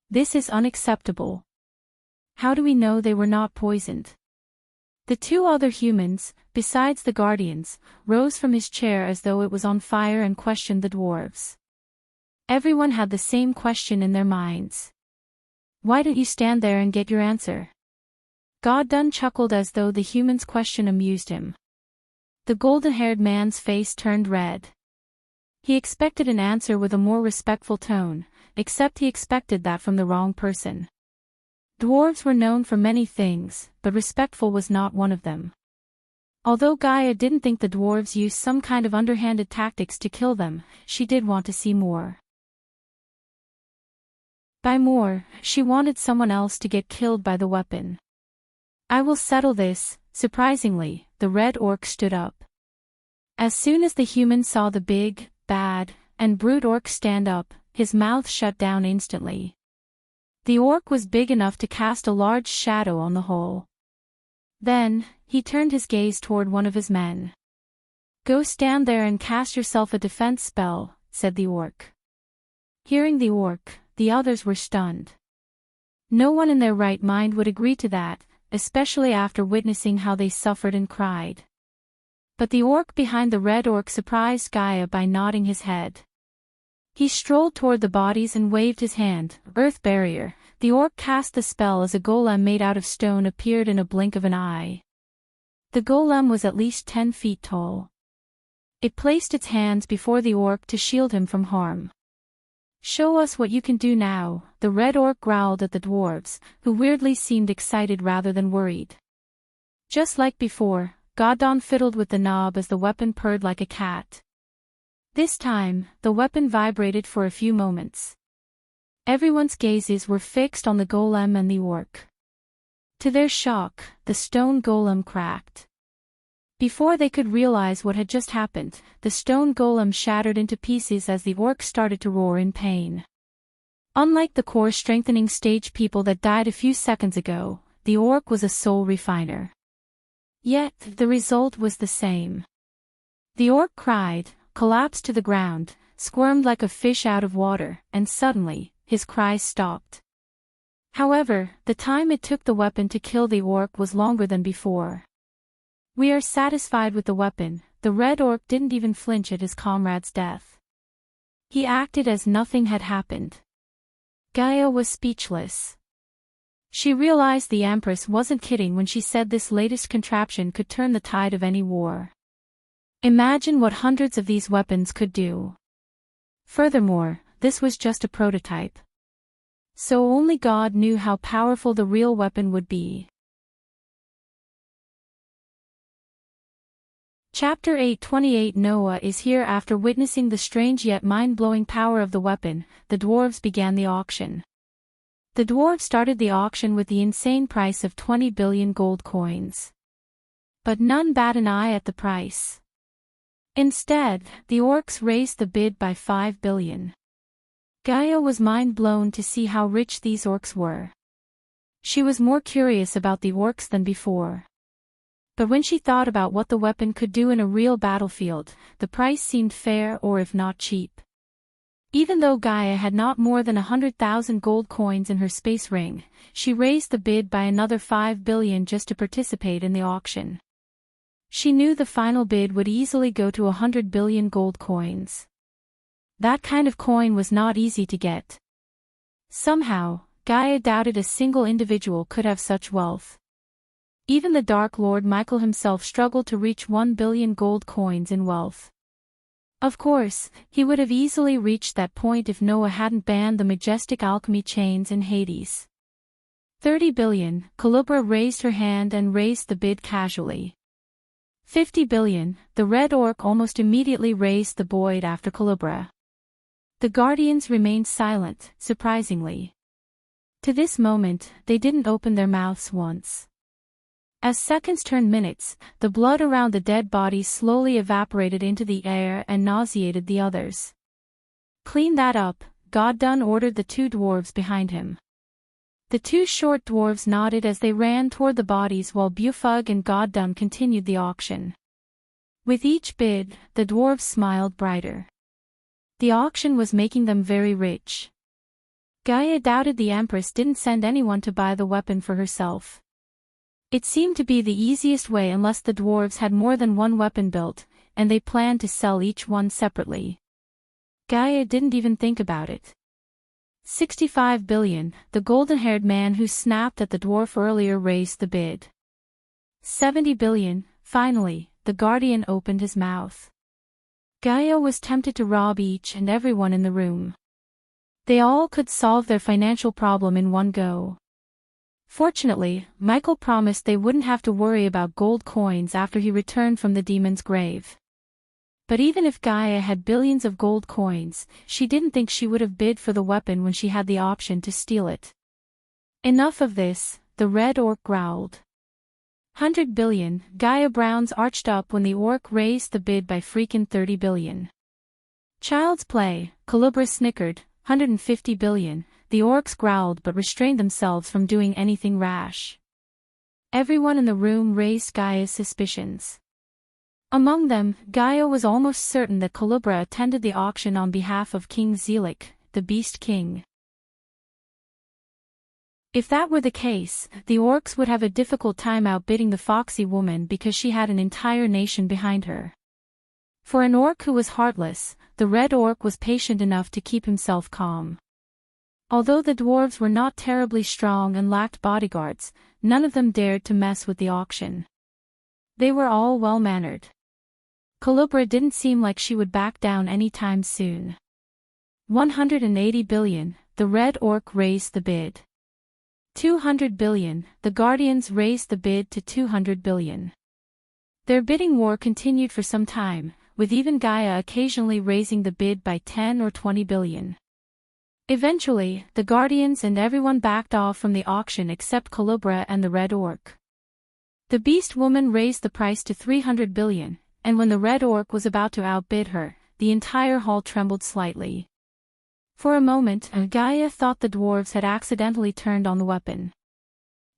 This is unacceptable. How do we know they were not poisoned? The two other humans, besides the guardians, rose from his chair as though it was on fire and questioned the dwarves. Everyone had the same question in their minds. Why don't you stand there and get your answer? God done chuckled as though the human's question amused him. The golden-haired man's face turned red. He expected an answer with a more respectful tone, except he expected that from the wrong person. Dwarves were known for many things, but respectful was not one of them. Although Gaia didn't think the dwarves used some kind of underhanded tactics to kill them, she did want to see more. By more, she wanted someone else to get killed by the weapon. I will settle this. Surprisingly, the red orc stood up. As soon as the human saw the big, bad, and brute orc stand up, his mouth shut down instantly. The orc was big enough to cast a large shadow on the hole. Then, he turned his gaze toward one of his men. Go stand there and cast yourself a defense spell, said the orc. Hearing the orc, the others were stunned. No one in their right mind would agree to that, especially after witnessing how they suffered and cried. But the orc behind the red orc surprised Gaia by nodding his head. He strolled toward the bodies and waved his hand. Earth Barrier. The orc cast the spell as a golem made out of stone appeared in a blink of an eye. The golem was at least 10 feet tall. It placed its hands before the orc to shield him from harm. Show us what you can do now, the red orc growled at the dwarves, who weirdly seemed excited rather than worried. Just like before, Godon fiddled with the knob as the weapon purred like a cat. This time, the weapon vibrated for a few moments. Everyone's gazes were fixed on the golem and the orc. To their shock, the stone golem cracked. Before they could realize what had just happened, the stone golem shattered into pieces as the orc started to roar in pain. Unlike the core-strengthening stage people that died a few seconds ago, the orc was a soul refiner. Yet, the result was the same. The orc cried, collapsed to the ground, squirmed like a fish out of water, and suddenly, his cries stopped. However, the time it took the weapon to kill the orc was longer than before. "We are satisfied with the weapon." The red orc didn't even flinch at his comrade's death. He acted as nothing had happened. Gaia was speechless. She realized the Empress wasn't kidding when she said this latest contraption could turn the tide of any war. Imagine what hundreds of these weapons could do. Furthermore, this was just a prototype. So only God knew how powerful the real weapon would be. Chapter 8:28 Noah is here. After witnessing the strange yet mind-blowing power of the weapon, the dwarves began the auction. The dwarves started the auction with the insane price of 20 billion gold coins. But none bat an eye at the price. Instead, the orcs raised the bid by 5 billion. Gaia was mind-blown to see how rich these orcs were. She was more curious about the orcs than before. But when she thought about what the weapon could do in a real battlefield, the price seemed fair, or if not cheap. Even though Gaia had not more than 100,000 gold coins in her space ring, she raised the bid by another 5 billion just to participate in the auction. She knew the final bid would easily go to 100 billion gold coins. That kind of coin was not easy to get. Somehow, Gaia doubted a single individual could have such wealth. Even the Dark Lord Michael himself struggled to reach 1 billion gold coins in wealth. Of course, he would have easily reached that point if Noah hadn't banned the majestic alchemy chains in Hades. 30 billion, Culubra raised her hand and raised the bid casually. 50 billion, the red orc almost immediately raised the bid after Culubra. The guardians remained silent, surprisingly. To this moment, they didn't open their mouths once. As seconds turned minutes, the blood around the dead bodies slowly evaporated into the air and nauseated the others. "Clean that up," Goddun ordered the two dwarves behind him. The two short dwarves nodded as they ran toward the bodies while Bufug and Goddun continued the auction. With each bid, the dwarves smiled brighter. The auction was making them very rich. Gaia doubted the Empress didn't send anyone to buy the weapon for herself. It seemed to be the easiest way unless the dwarves had more than one weapon built, and they planned to sell each one separately. Gaia didn't even think about it. 65 billion, the golden-haired man who snapped at the dwarf earlier raised the bid. 70 billion, finally, the guardian opened his mouth. Gaia was tempted to rob each and everyone in the room. They all could solve their financial problem in one go. Fortunately, Michael promised they wouldn't have to worry about gold coins after he returned from the demon's grave. But even if Gaia had billions of gold coins, she didn't think she would have bid for the weapon when she had the option to steal it. "Enough of this," the red orc growled. 100 billion, Gaia Brown's arched up when the orc raised the bid by freaking 30 billion. "Child's play," Culubra snickered. 150 billion. The orcs growled but restrained themselves from doing anything rash. Everyone in the room raised Gaia's suspicions. Among them, Gaia was almost certain that Culubra attended the auction on behalf of King Zelik, the Beast King. If that were the case, the orcs would have a difficult time outbidding the foxy woman because she had an entire nation behind her. For an orc who was heartless, the red orc was patient enough to keep himself calm. Although the dwarves were not terribly strong and lacked bodyguards, none of them dared to mess with the auction. They were all well-mannered. Culubra didn't seem like she would back down anytime soon. 180 billion, the red orc raised the bid. 200 billion, the guardians raised the bid to 200 billion. Their bidding war continued for some time, with even Gaia occasionally raising the bid by 10 or 20 billion. Eventually, the guardians and everyone backed off from the auction except Culubra and the red orc. The beast woman raised the price to 300 billion, and when the red orc was about to outbid her, the entire hall trembled slightly. For a moment, Gaia thought the dwarves had accidentally turned on the weapon.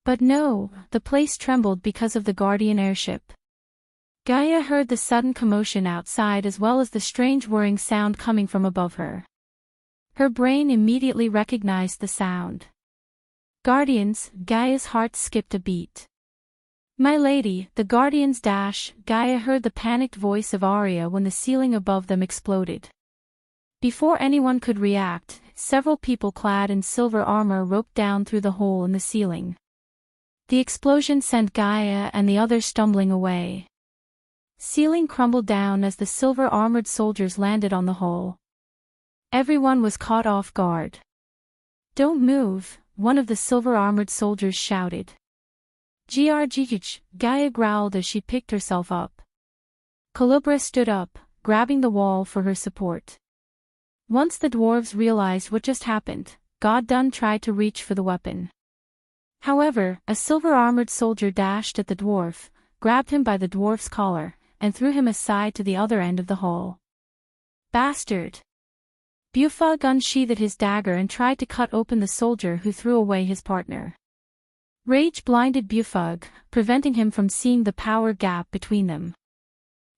But no, the place trembled because of the guardian airship. Gaia heard the sudden commotion outside as well as the strange whirring sound coming from above her. Her brain immediately recognized the sound. Guardians, Gaia's heart skipped a beat. My lady, the Guardians dash, Gaia heard the panicked voice of Arya when the ceiling above them exploded. Before anyone could react, several people clad in silver armor roped down through the hole in the ceiling. The explosion sent Gaia and the others stumbling away. Ceiling crumbled down as the silver-armored soldiers landed on the hole. Everyone was caught off guard. Don't move, one of the silver-armored soldiers shouted. Grgh, Gaia growled as she picked herself up. Calubra stood up, grabbing the wall for her support. Once the dwarves realized what just happened, Goddun tried to reach for the weapon. However, a silver-armored soldier dashed at the dwarf, grabbed him by the dwarf's collar, and threw him aside to the other end of the hole. Bastard! Bufug unsheathed his dagger and tried to cut open the soldier who threw away his partner. Rage blinded Bufug, preventing him from seeing the power gap between them.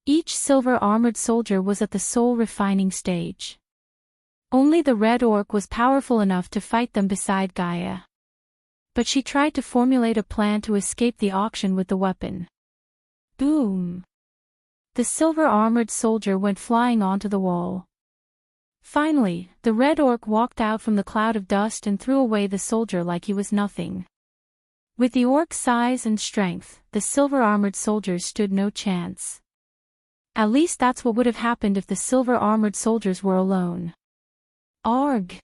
Each silver-armored soldier was at the soul-refining stage. Only the Red Orc was powerful enough to fight them beside Gaia. But she tried to formulate a plan to escape the auction with the weapon. Boom! The silver-armored soldier went flying onto the wall. Finally, the Red Orc walked out from the cloud of dust and threw away the soldier like he was nothing. With the orc's size and strength, the silver-armored soldiers stood no chance. At least that's what would have happened if the silver-armored soldiers were alone. Arg!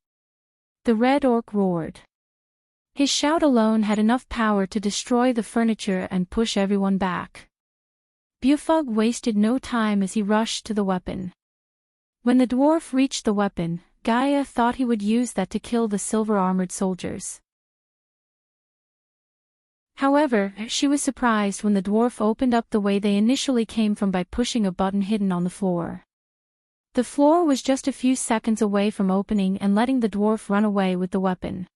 The Red Orc roared. His shout alone had enough power to destroy the furniture and push everyone back. Bufug wasted no time as he rushed to the weapon. When the dwarf reached the weapon, Gaia thought he would use that to kill the silver-armored soldiers. However, she was surprised when the dwarf opened up the way they initially came from by pushing a button hidden on the floor. The floor was just a few seconds away from opening and letting the dwarf run away with the weapon.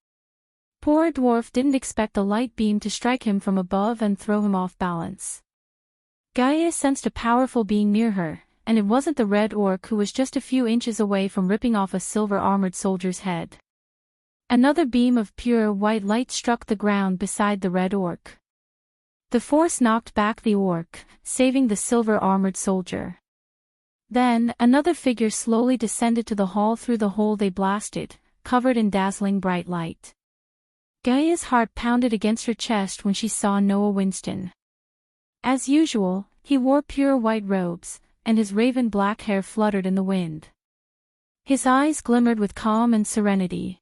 Poor dwarf didn't expect the light beam to strike him from above and throw him off balance. Gaia sensed a powerful being near her, and it wasn't the Red Orc who was just a few inches away from ripping off a silver-armored soldier's head. Another beam of pure white light struck the ground beside the Red Orc. The force knocked back the orc, saving the silver-armored soldier. Then, another figure slowly descended to the hall through the hole they blasted, covered in dazzling bright light. Gaia's heart pounded against her chest when she saw Noah Winston. As usual, he wore pure white robes, and his raven black hair fluttered in the wind. His eyes glimmered with calm and serenity.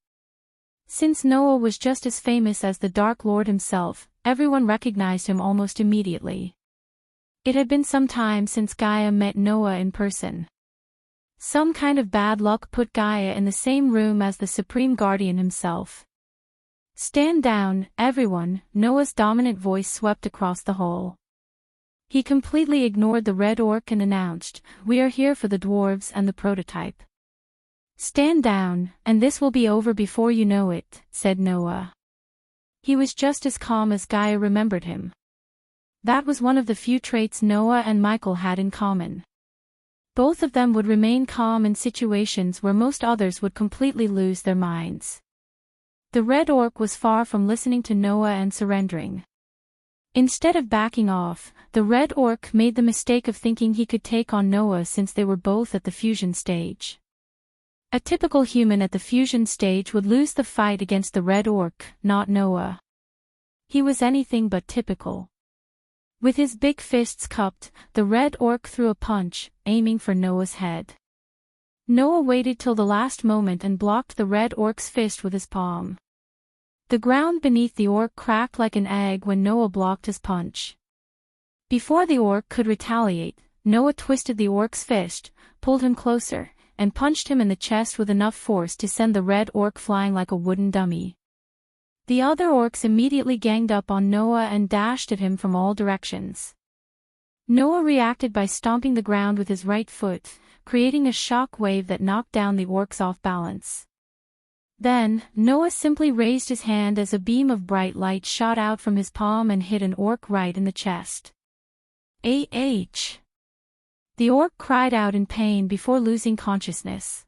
Since Noah was just as famous as the Dark Lord himself, everyone recognized him almost immediately. It had been some time since Gaia met Noah in person. Some kind of bad luck put Gaia in the same room as the Supreme Guardian himself. Stand down, everyone, Noah's dominant voice swept across the hall. He completely ignored the Red Orc and announced, "We are here for the dwarves and the prototype." "Stand down, and this will be over before you know it," said Noah. He was just as calm as Gaia remembered him. That was one of the few traits Noah and Michael had in common. Both of them would remain calm in situations where most others would completely lose their minds. The Red Orc was far from listening to Noah and surrendering. Instead of backing off, the Red Orc made the mistake of thinking he could take on Noah since they were both at the fusion stage. A typical human at the fusion stage would lose the fight against the Red Orc, not Noah. He was anything but typical. With his big fists cupped, the Red Orc threw a punch, aiming for Noah's head. Noah waited till the last moment and blocked the Red Orc's fist with his palm. The ground beneath the orc cracked like an egg when Noah blocked his punch. Before the orc could retaliate, Noah twisted the orc's fist, pulled him closer, and punched him in the chest with enough force to send the Red Orc flying like a wooden dummy. The other orcs immediately ganged up on Noah and dashed at him from all directions. Noah reacted by stomping the ground with his right foot, creating a shock wave that knocked down the orcs off balance. Then, Noah simply raised his hand as a beam of bright light shot out from his palm and hit an orc right in the chest. The orc cried out in pain before losing consciousness.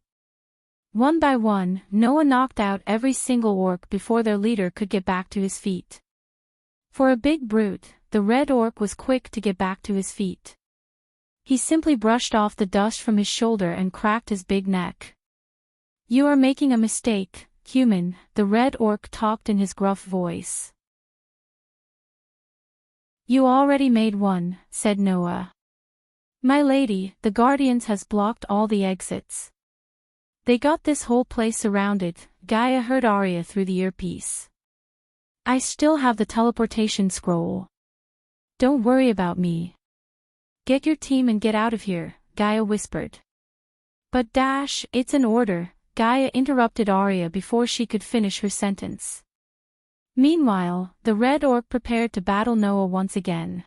One by one, Noah knocked out every single orc before their leader could get back to his feet. For a big brute, the red orc was quick to get back to his feet. He simply brushed off the dust from his shoulder and cracked his big neck. "You are making a mistake, human," the red orc talked in his gruff voice. "You already made one," said Noah. "My lady, the Guardians has blocked all the exits. They got this whole place surrounded," Gaia heard Arya through the earpiece. "I still have the teleportation scroll. Don't worry about me. Get your team and get out of here," Gaia whispered. "But it's an order," Gaia interrupted Arya before she could finish her sentence. Meanwhile, the red orc prepared to battle Noah once again.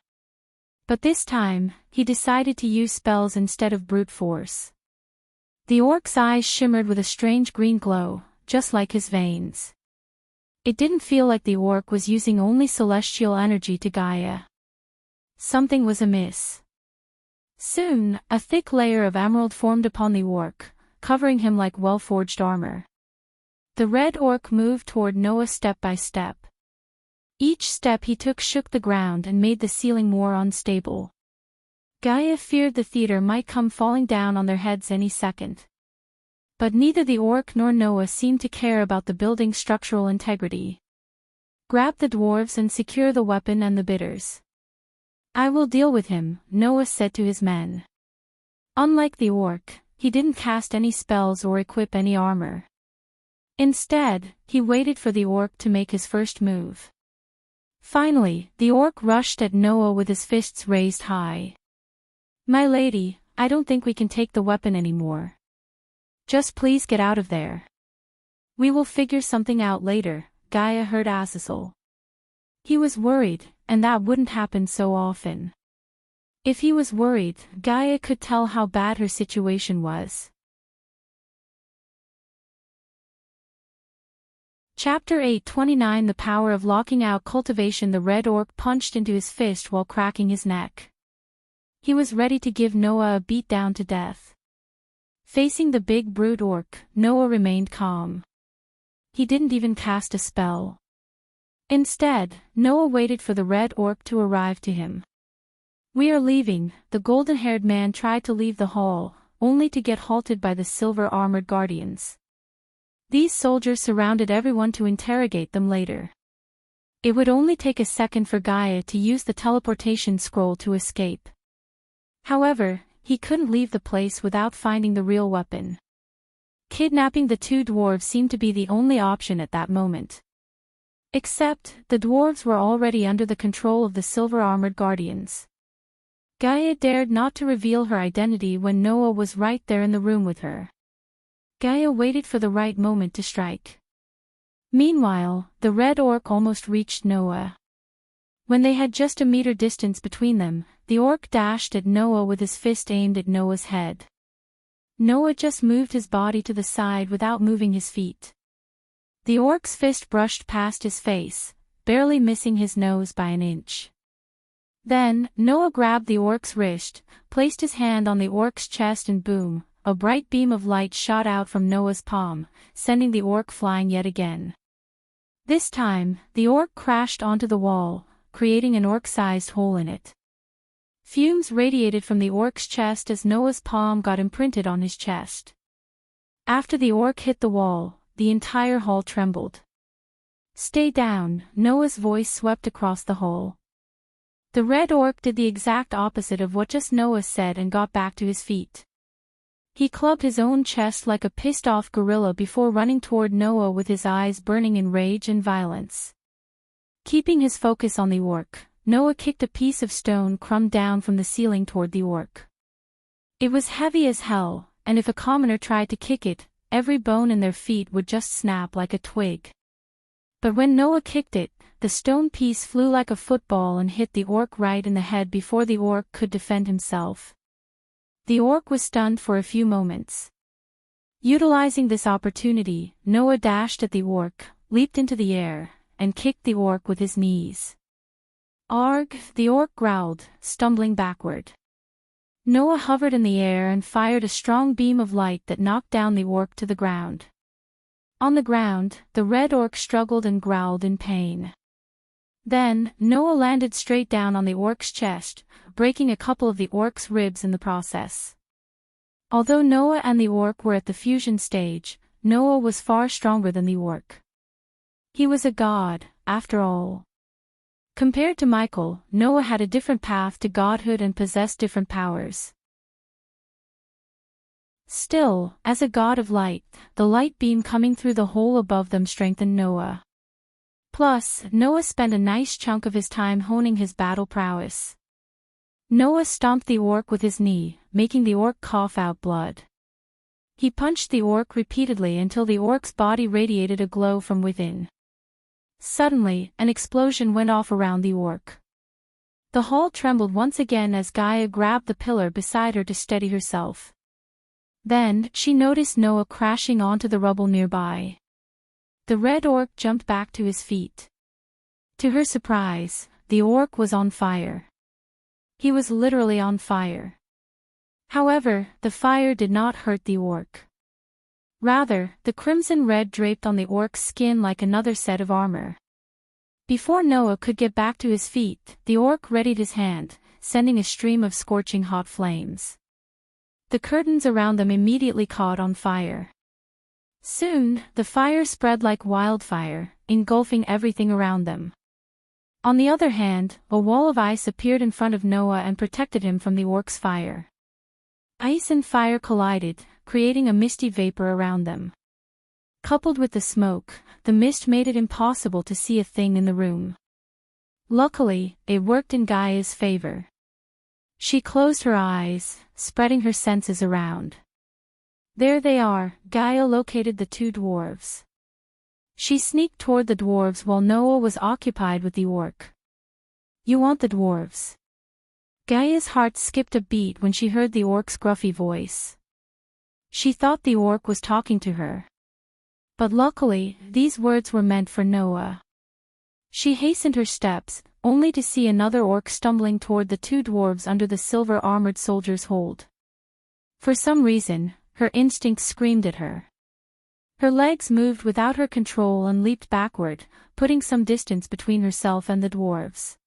But this time, he decided to use spells instead of brute force. The orc's eyes shimmered with a strange green glow, just like his veins. It didn't feel like the orc was using only celestial energy to Gaia. Something was amiss. Soon, a thick layer of emerald formed upon the orc, covering him like well-forged armor. The red orc moved toward Noah step by step. Each step he took shook the ground and made the ceiling more unstable. Gaia feared the theater might come falling down on their heads any second. But neither the orc nor Noah seemed to care about the building's structural integrity. "Grab the dwarves and secure the weapon and the bitters. I will deal with him," Noah said to his men. Unlike the orc, he didn't cast any spells or equip any armor. Instead, he waited for the orc to make his first move. Finally, the orc rushed at Noah with his fists raised high. "My lady, I don't think we can take the weapon anymore. Just please get out of there. We will figure something out later," Gaia heard Azazel. He was worried, and that wouldn't happen so often. If he was worried, Gaia could tell how bad her situation was. Chapter 8:29 The power of locking out cultivation. The red orc punched into his fist while cracking his neck. He was ready to give Noah a beatdown to death. Facing the big brute orc, Noah remained calm. He didn't even cast a spell. Instead, Noah waited for the red orc to arrive to him. "We are leaving," the golden-haired man tried to leave the hall, only to get halted by the silver-armored guardians. These soldiers surrounded everyone to interrogate them later. It would only take a second for Gaia to use the teleportation scroll to escape. However, he couldn't leave the place without finding the real weapon. Kidnapping the two dwarves seemed to be the only option at that moment. Except, the dwarves were already under the control of the silver-armored guardians. Gaia dared not to reveal her identity when Noah was right there in the room with her. Gaia waited for the right moment to strike. Meanwhile, the red orc almost reached Noah. When they had just a meter distance between them, the orc dashed at Noah with his fist aimed at Noah's head. Noah just moved his body to the side without moving his feet. The orc's fist brushed past his face, barely missing his nose by an inch. Then, Noah grabbed the orc's wrist, placed his hand on the orc's chest and boom, a bright beam of light shot out from Noah's palm, sending the orc flying yet again. This time, the orc crashed onto the wall, creating an orc-sized hole in it. Fumes radiated from the orc's chest as Noah's palm got imprinted on his chest. After the orc hit the wall, the entire hall trembled. "Stay down," Noah's voice swept across the hall. The red orc did the exact opposite of what just Noah said and got back to his feet. He clubbed his own chest like a pissed-off gorilla before running toward Noah with his eyes burning in rage and violence. Keeping his focus on the orc, Noah kicked a piece of stone crumbed down from the ceiling toward the orc. It was heavy as hell, and if a commoner tried to kick it, every bone in their feet would just snap like a twig. But when Noah kicked it, the stone piece flew like a football and hit the orc right in the head before the orc could defend himself. The orc was stunned for a few moments. Utilizing this opportunity, Noah dashed at the orc, leaped into the air, and kicked the orc with his knees. "Arg!" the orc growled, stumbling backward. Noah hovered in the air and fired a strong beam of light that knocked down the orc to the ground. On the ground, the red orc struggled and growled in pain. Then, Noah landed straight down on the orc's chest, breaking a couple of the orc's ribs in the process. Although Noah and the orc were at the fusion stage, Noah was far stronger than the orc. He was a god, after all. Compared to Michael, Noah had a different path to godhood and possessed different powers. Still, as a god of light, the light beam coming through the hole above them strengthened Noah. Plus, Noah spent a nice chunk of his time honing his battle prowess. Noah stomped the orc with his knee, making the orc cough out blood. He punched the orc repeatedly until the orc's body radiated a glow from within. Suddenly, an explosion went off around the orc. The hall trembled once again as Gaia grabbed the pillar beside her to steady herself. Then, she noticed Noah crashing onto the rubble nearby. The red orc jumped back to his feet. To her surprise, the orc was on fire. He was literally on fire. However, the fire did not hurt the orc. Rather, the crimson red draped on the orc's skin like another set of armor. Before Noah could get back to his feet, the orc readied his hand, sending a stream of scorching hot flames. The curtains around them immediately caught on fire. Soon, the fire spread like wildfire, engulfing everything around them. On the other hand, a wall of ice appeared in front of Noah and protected him from the orc's fire. Ice and fire collided, creating a misty vapor around them. Coupled with the smoke, the mist made it impossible to see a thing in the room. Luckily, it worked in Gaia's favor. She closed her eyes, spreading her senses around. There they are, Gaia located the two dwarves. She sneaked toward the dwarves while Noah was occupied with the orc. "You want the dwarves?" Gaia's heart skipped a beat when she heard the orc's gruffy voice. She thought the orc was talking to her. But luckily, these words were meant for Noah. She hastened her steps, only to see another orc stumbling toward the two dwarves under the silver-armored soldier's hold. For some reason, her instincts screamed at her. Her legs moved without her control and leaped backward, putting some distance between herself and the dwarves.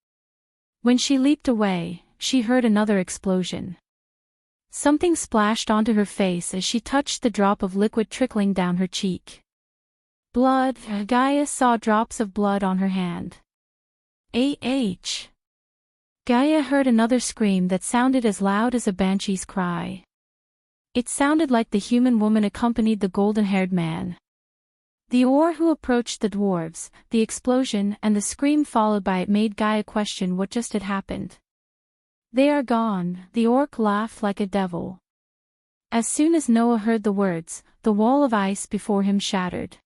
When she leaped away, she heard another explosion. Something splashed onto her face as she touched the drop of liquid trickling down her cheek. Blood. Gaia saw drops of blood on her hand. Ah! Gaia heard another scream that sounded as loud as a banshee's cry. It sounded like the human woman accompanied the golden-haired man. The orc who approached the dwarves, the explosion and the scream followed by it made Gaia question what just had happened. "They are gone," the orc laughed like a devil. As soon as Noah heard the words, the wall of ice before him shattered.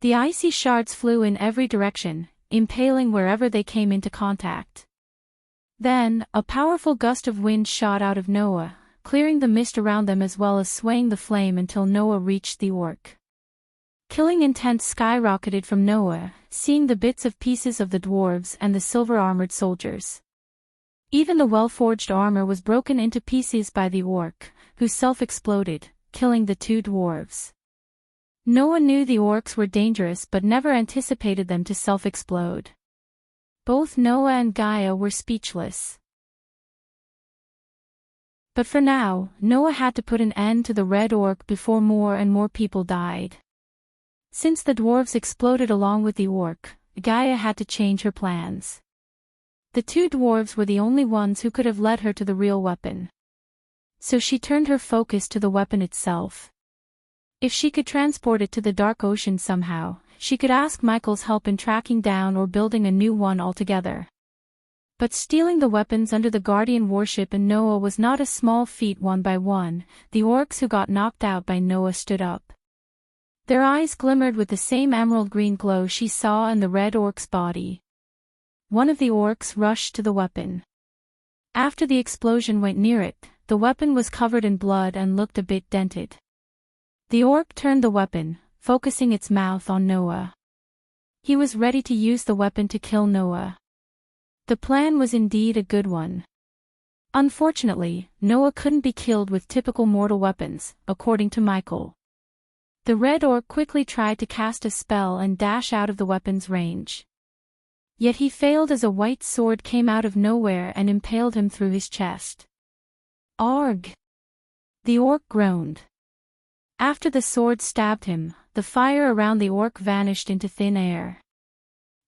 The icy shards flew in every direction, impaling wherever they came into contact. Then, a powerful gust of wind shot out of Noah, clearing the mist around them as well as swaying the flame until Noah reached the orc. Killing intent skyrocketed from Noah, seeing the bits of pieces of the dwarves and the silver-armored soldiers. Even the well-forged armor was broken into pieces by the orc, who self-exploded, killing the two dwarves. Noah knew the orcs were dangerous but never anticipated them to self-explode. Both Noah and Gaia were speechless. But for now, Noah had to put an end to the red orc before more and more people died. Since the dwarves exploded along with the orc, Gaia had to change her plans. The two dwarves were the only ones who could have led her to the real weapon. So she turned her focus to the weapon itself. If she could transport it to the dark ocean somehow, she could ask Michael's help in tracking down or building a new one altogether. But stealing the weapons under the Guardian warship in Noah was not a small feat. One by one, the orcs who got knocked out by Noah stood up. Their eyes glimmered with the same emerald green glow she saw in the red orc's body. One of the orcs rushed to the weapon. After the explosion went near it, the weapon was covered in blood and looked a bit dented. The orc turned the weapon, focusing its mouth on Noah. He was ready to use the weapon to kill Noah. The plan was indeed a good one. Unfortunately, Noah couldn't be killed with typical mortal weapons, according to Michael. The red orc quickly tried to cast a spell and dash out of the weapon's range. Yet he failed as a white sword came out of nowhere and impaled him through his chest. Arg! The orc groaned. After the sword stabbed him, the fire around the orc vanished into thin air.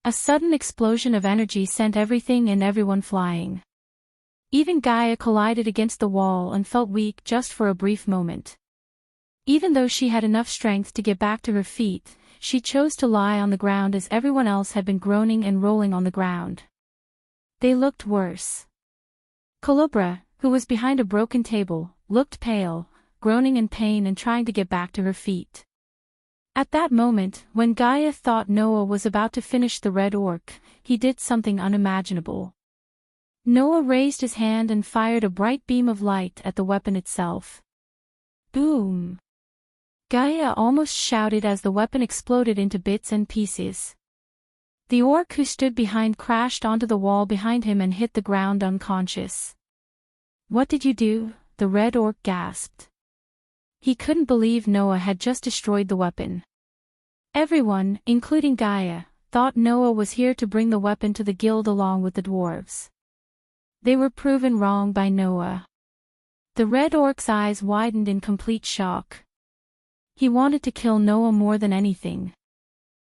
A sudden explosion of energy sent everything and everyone flying. Even Gaia collided against the wall and felt weak just for a brief moment. Even though she had enough strength to get back to her feet, she chose to lie on the ground as everyone else had been groaning and rolling on the ground. They looked worse. Colubra, who was behind a broken table, looked pale, groaning in pain and trying to get back to her feet. At that moment, when Gaia thought Noah was about to finish the red orc, he did something unimaginable. Noah raised his hand and fired a bright beam of light at the weapon itself. Boom! Gaia almost shouted as the weapon exploded into bits and pieces. The orc who stood behind crashed onto the wall behind him and hit the ground unconscious. "What did you do?" the red orc gasped. He couldn't believe Noah had just destroyed the weapon. Everyone, including Gaia, thought Noah was here to bring the weapon to the guild along with the dwarves. They were proven wrong by Noah. The red orc's eyes widened in complete shock. He wanted to kill Noah more than anything.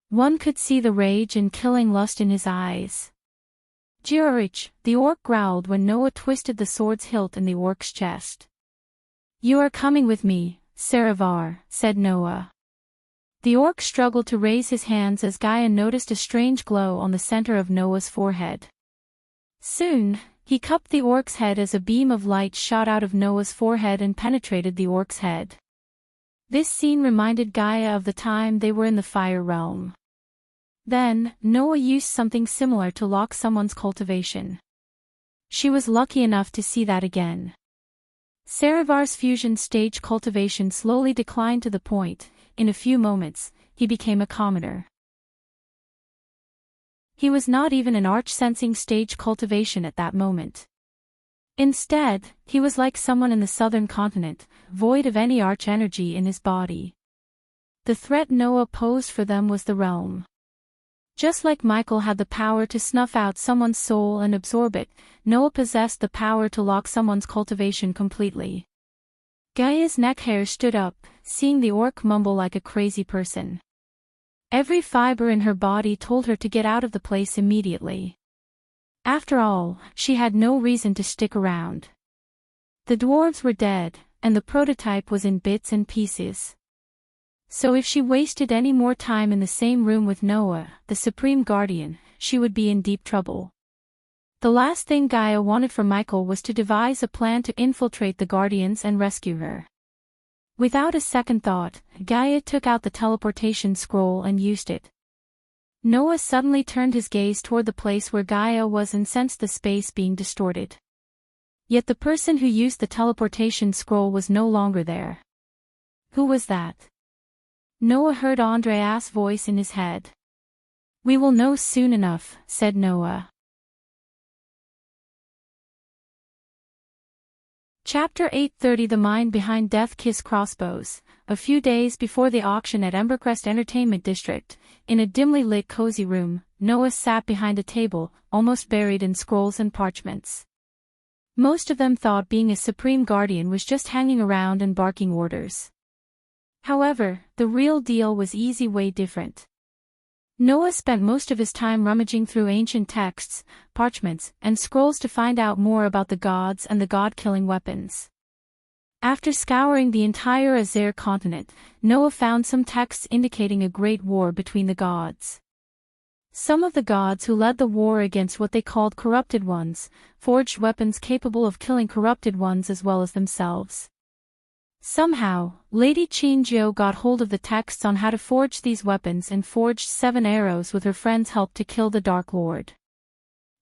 One could see the rage and killing lust in his eyes. "Jirich," the orc growled when Noah twisted the sword's hilt in the orc's chest. "You are coming with me, Saravar," said Noah. The orc struggled to raise his hands as Gaia noticed a strange glow on the center of Noah's forehead. Soon, he cupped the orc's head as a beam of light shot out of Noah's forehead and penetrated the orc's head. This scene reminded Gaia of the time they were in the fire realm. Then, Noah used something similar to lock someone's cultivation. She was lucky enough to see that again. Saravar's fusion stage cultivation slowly declined to the point, in a few moments, he became a commoner. He was not even an arch-sensing stage cultivation at that moment. Instead, he was like someone in the southern continent, void of any arch-energy in his body. The threat Noah posed for them was the realm. Just like Michael had the power to snuff out someone's soul and absorb it, Noah possessed the power to lock someone's cultivation completely. Gaia's neck hair stood up, seeing the orc mumble like a crazy person. Every fiber in her body told her to get out of the place immediately. After all, she had no reason to stick around. The dwarves were dead, and the prototype was in bits and pieces. So if she wasted any more time in the same room with Noah, the Supreme Guardian, she would be in deep trouble. The last thing Gaia wanted from Michael was to devise a plan to infiltrate the Guardians and rescue her. Without a second thought, Gaia took out the teleportation scroll and used it. Noah suddenly turned his gaze toward the place where Gaia was and sensed the space being distorted. Yet the person who used the teleportation scroll was no longer there. Who was that? Noah heard Andreas' voice in his head. "We will know soon enough," said Noah. Chapter 830 The Mind Behind Death Kiss Crossbows. A few days before the auction at Embercrest Entertainment District, in a dimly lit cozy room, Noah sat behind a table, almost buried in scrolls and parchments. Most of them thought being a Supreme Guardian was just hanging around and barking orders. However, the real deal was way different. Noah spent most of his time rummaging through ancient texts, parchments, and scrolls to find out more about the gods and the god-killing weapons. After scouring the entire Azer continent, Noah found some texts indicating a great war between the gods. Some of the gods who led the war against what they called corrupted ones, forged weapons capable of killing corrupted ones as well as themselves. Somehow, Lady Qinjiu got hold of the texts on how to forge these weapons and forged 7 arrows with her friend's help to kill the Dark Lord.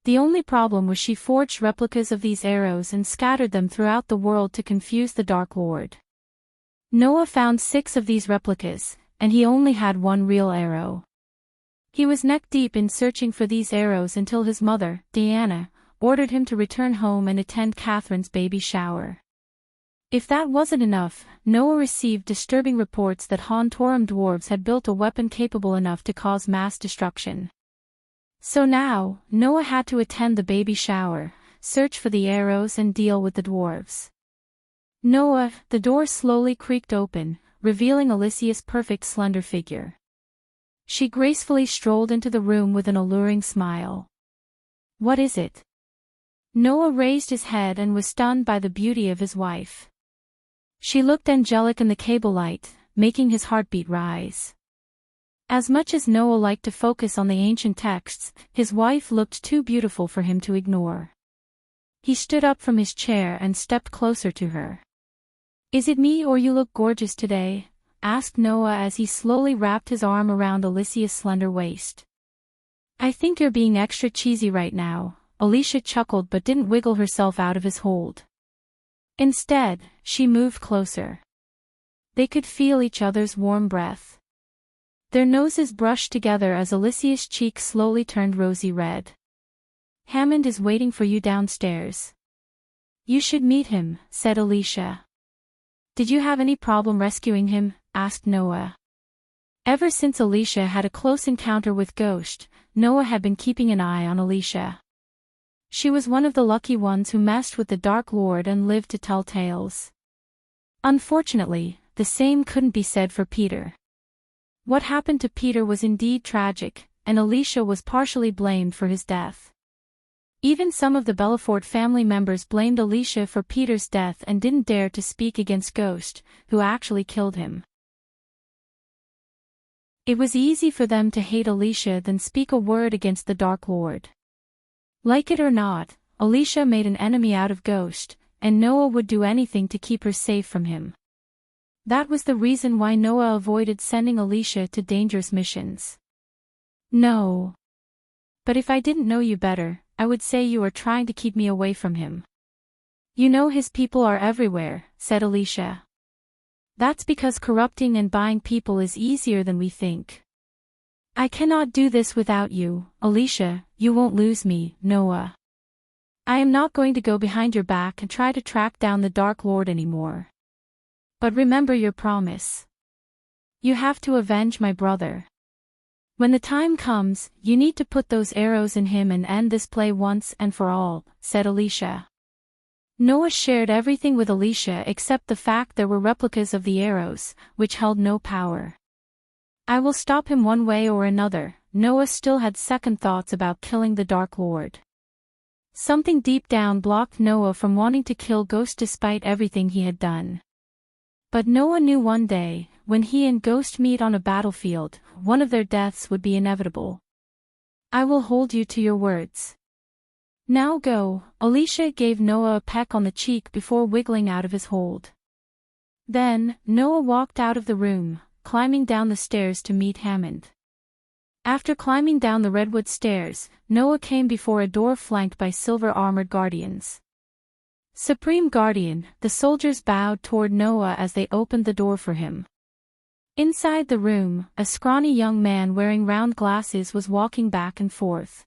The only problem was she forged replicas of these arrows and scattered them throughout the world to confuse the Dark Lord. Noah found 6 of these replicas, and he only had 1 real arrow. He was neck-deep in searching for these arrows until his mother, Diana, ordered him to return home and attend Catherine's baby shower. If that wasn't enough, Noah received disturbing reports that Hontorum dwarves had built a weapon capable enough to cause mass destruction. So now, Noah had to attend the baby shower, search for the arrows and deal with the dwarves. Noah, the door slowly creaked open, revealing Alicia's perfect slender figure. She gracefully strolled into the room with an alluring smile. "What is it?" Noah raised his head and was stunned by the beauty of his wife. She looked angelic in the cable light, making his heartbeat rise. As much as Noah liked to focus on the ancient texts, his wife looked too beautiful for him to ignore. He stood up from his chair and stepped closer to her. "Is it me or you look gorgeous today?" asked Noah as he slowly wrapped his arm around Alicia's slender waist. "I think you're being extra cheesy right now," Alicia chuckled but didn't wiggle herself out of his hold. Instead, she moved closer. They could feel each other's warm breath. Their noses brushed together as Alicia's cheek slowly turned rosy red. "Hammond is waiting for you downstairs. You should meet him," said Alicia. "Did you have any problem rescuing him?" asked Noah. Ever since Alicia had a close encounter with Ghost, Noah had been keeping an eye on Alicia. She was one of the lucky ones who messed with the Dark Lord and lived to tell tales. Unfortunately, the same couldn't be said for Peter. What happened to Peter was indeed tragic, and Alicia was partially blamed for his death. Even some of the Belafort family members blamed Alicia for Peter's death and didn't dare to speak against Ghost, who actually killed him. It was easy for them to hate Alicia than speak a word against the Dark Lord. Like it or not, Alicia made an enemy out of Ghost, and Noah would do anything to keep her safe from him. That was the reason why Noah avoided sending Alicia to dangerous missions. "No. But if I didn't know you better, I would say you are trying to keep me away from him." "You know his people are everywhere," said Alicia. "That's because corrupting and buying people is easier than we think." "I cannot do this without you, Alicia. You won't lose me, Noah. I am not going to go behind your back and try to track down the Dark Lord anymore. But remember your promise. You have to avenge my brother. When the time comes, you need to put those arrows in him and end this play once and for all," said Alicia. Noah shared everything with Alicia except the fact there were replicas of the arrows, which held no power. "I will stop him one way or another." Noah still had second thoughts about killing the Dark Lord. Something deep down blocked Noah from wanting to kill Ghost despite everything he had done. But Noah knew one day, when he and Ghost meet on a battlefield, one of their deaths would be inevitable. "I will hold you to your words. Now go." Alicia gave Noah a peck on the cheek before wiggling out of his hold. Then, Noah walked out of the room, climbing down the stairs to meet Hammond. After climbing down the redwood stairs, Noah came before a door flanked by silver-armored guardians. "Supreme Guardian," the soldiers bowed toward Noah as they opened the door for him. Inside the room, a scrawny young man wearing round glasses was walking back and forth.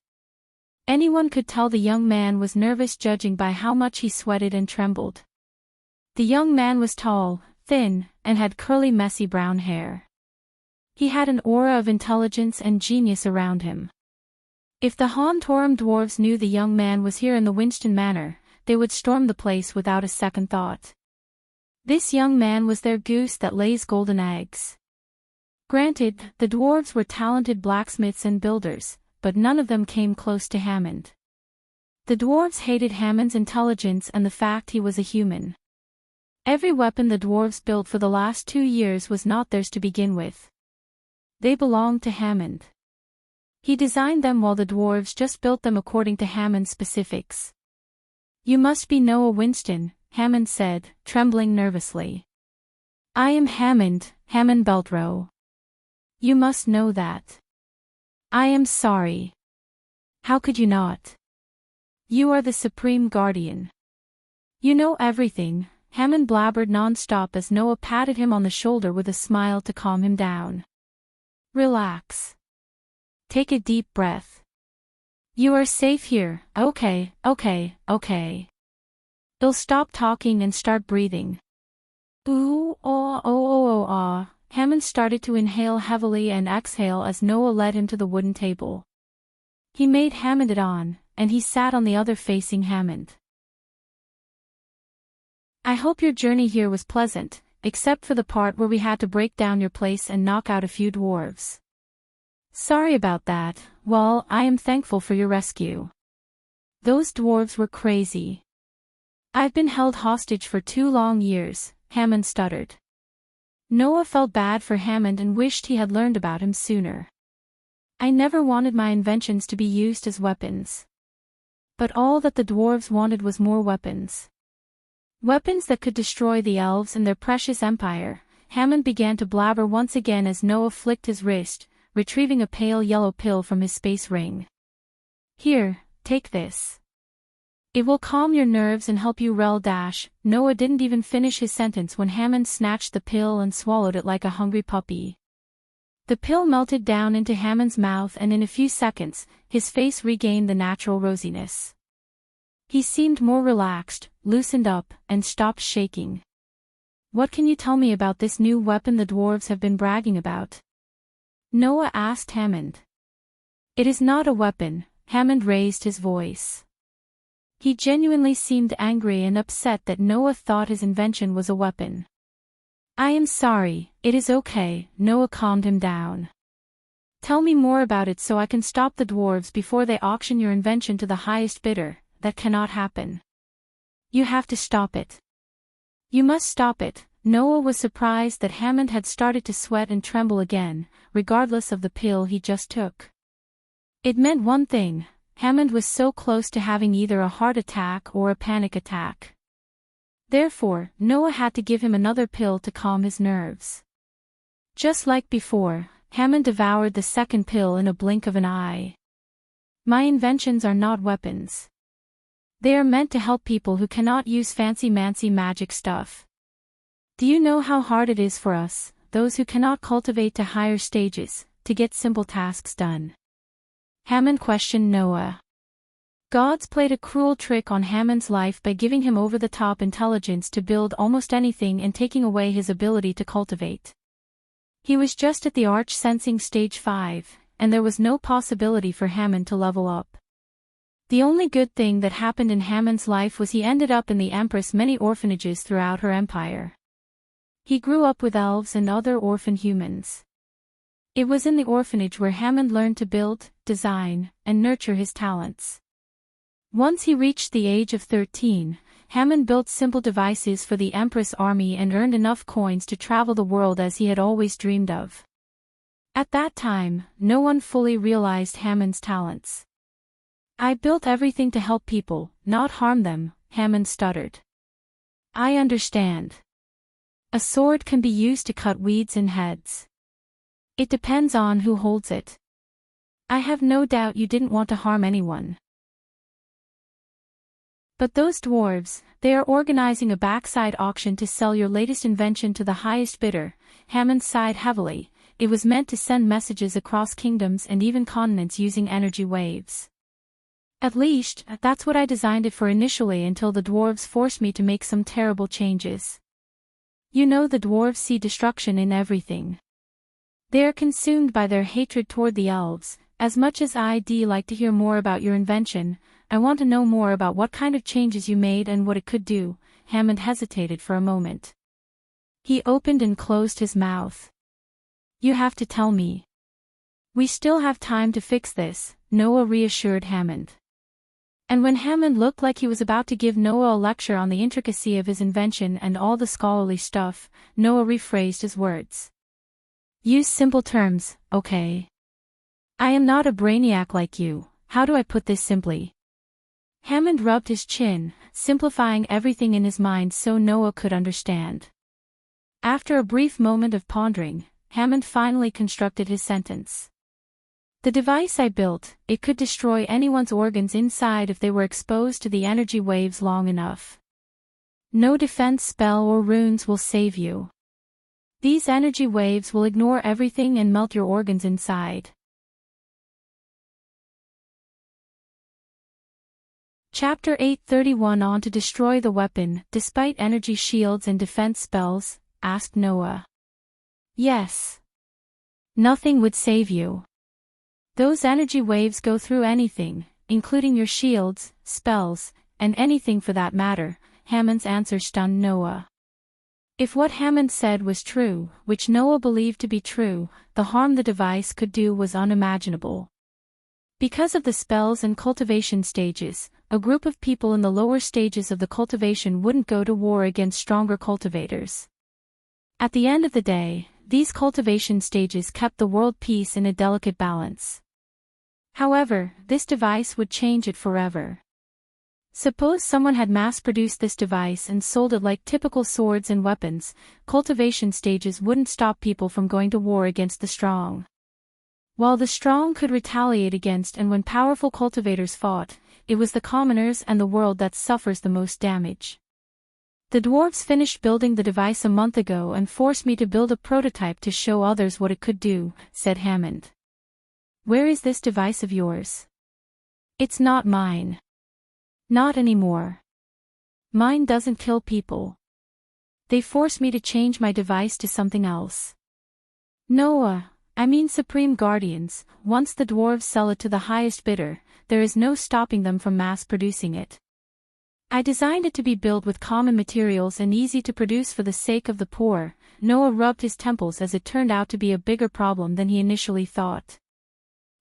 Anyone could tell the young man was nervous judging by how much he sweated and trembled. The young man was tall, thin, and had curly messy brown hair. He had an aura of intelligence and genius around him. If the Hontorum dwarves knew the young man was here in the Winston Manor, they would storm the place without a second thought. This young man was their goose that lays golden eggs. Granted, the dwarves were talented blacksmiths and builders, but none of them came close to Hammond. The dwarves hated Hammond's intelligence and the fact he was a human. Every weapon the dwarves built for the last 2 years was not theirs to begin with. They belonged to Hammond. He designed them while the dwarves just built them according to Hammond's specifics. "You must be Noah Winston," Hammond said, trembling nervously. "I am Hammond Beltrow. You must know that." "I am sorry." "How could you not? You are the Supreme Guardian. You know everything," Hammond blabbered non-stop as Noah patted him on the shoulder with a smile to calm him down. "Relax. Take a deep breath. You are safe here. Okay, okay, okay. I'll stop talking and start breathing. Ooh, oh, oh, oh, oh, ah. Hammond started to inhale heavily and exhale as Noah led him to the wooden table. He made Hammond it on, and he sat on the other facing Hammond. I hope your journey here was pleasant, except for the part where we had to break down your place and knock out a few dwarves. Sorry about that. Well, I am thankful for your rescue. Those dwarves were crazy. I've been held hostage for 2 long years, Hammond stuttered. Noah felt bad for Hammond and wished he had learned about him sooner. I never wanted my inventions to be used as weapons. But all that the dwarves wanted was more weapons. Weapons that could destroy the elves and their precious empire. Hammond began to blabber once again as Noah flicked his wrist, retrieving a pale yellow pill from his space ring. Here, take this. It will calm your nerves and help you dash. Noah didn't even finish his sentence when Hammond snatched the pill and swallowed it like a hungry puppy. The pill melted down into Hammond's mouth and in a few seconds, his face regained the natural rosiness. He seemed more relaxed, loosened up, and stopped shaking. What can you tell me about this new weapon the dwarves have been bragging about? Noah asked Hammond. It is not a weapon, Hammond raised his voice. He genuinely seemed angry and upset that Noah thought his invention was a weapon. I am sorry, it is okay, Noah calmed him down. Tell me more about it so I can stop the dwarves before they auction your invention to the highest bidder. That cannot happen. You have to stop it. You must stop it. Noah was surprised that Hammond had started to sweat and tremble again, regardless of the pill he just took. It meant one thing, Hammond was so close to having either a heart attack or a panic attack. Therefore, Noah had to give him another pill to calm his nerves. Just like before, Hammond devoured the second pill in a blink of an eye. My inventions are not weapons. They are meant to help people who cannot use fancy-mancy magic stuff. Do you know how hard it is for us, those who cannot cultivate to higher stages, to get simple tasks done? Hammond questioned Noah. Gods played a cruel trick on Hammond's life by giving him over-the-top intelligence to build almost anything and taking away his ability to cultivate. He was just at the arch-sensing stage 5, and there was no possibility for Hammond to level up. The only good thing that happened in Hammond's life was he ended up in the Empress' many orphanages throughout her empire. He grew up with elves and other orphan humans. It was in the orphanage where Hammond learned to build, design, and nurture his talents. Once he reached the age of 13, Hammond built simple devices for the Empress army and earned enough coins to travel the world as he had always dreamed of. At that time, no one fully realized Hammond's talents. I built everything to help people, not harm them, Hammond stuttered. I understand. A sword can be used to cut weeds and heads. It depends on who holds it. I have no doubt you didn't want to harm anyone. But those dwarves, they are organizing a backside auction to sell your latest invention to the highest bidder. Hammond sighed heavily. It was meant to send messages across kingdoms and even continents using energy waves. At least, that's what I designed it for initially until the dwarves forced me to make some terrible changes. You know the dwarves see destruction in everything. They are consumed by their hatred toward the elves. As much as I'd like to hear more about your invention, I want to know more about what kind of changes you made and what it could do. Hammond hesitated for a moment. He opened and closed his mouth. You have to tell me. We still have time to fix this, Noah reassured Hammond. And when Hammond looked like he was about to give Noah a lecture on the intricacy of his invention and all the scholarly stuff, Noah rephrased his words. Use simple terms, okay? I am not a brainiac like you. How do I put this simply? Hammond rubbed his chin, simplifying everything in his mind so Noah could understand. After a brief moment of pondering, Hammond finally constructed his sentence. The device I built, it could destroy anyone's organs inside if they were exposed to the energy waves long enough. No defense spell or runes will save you. These energy waves will ignore everything and melt your organs inside. Chapter 831 On to destroy the weapon, despite energy shields and defense spells, asked Noah. Yes. Nothing would save you. Those energy waves go through anything, including your shields, spells, and anything for that matter. Hammond's answer stunned Noah. If what Hammond said was true, which Noah believed to be true, the harm the device could do was unimaginable. Because of the spells and cultivation stages, a group of people in the lower stages of the cultivation wouldn't go to war against stronger cultivators. At the end of the day, these cultivation stages kept the world peace in a delicate balance. However, this device would change it forever. Suppose someone had mass-produced this device and sold it like typical swords and weapons, cultivation stages wouldn't stop people from going to war against the strong. While the strong could retaliate against and when powerful cultivators fought, it was the commoners and the world that suffers the most damage. The dwarves finished building the device a month ago and forced me to build a prototype to show others what it could do, said Hammond. Where is this device of yours? It's not mine. Not anymore. Mine doesn't kill people. They forced me to change my device to something else. Noah, Supreme Guardians, once the dwarves sell it to the highest bidder, there is no stopping them from mass-producing it. I designed it to be built with common materials and easy to produce for the sake of the poor. Noah rubbed his temples as it turned out to be a bigger problem than he initially thought.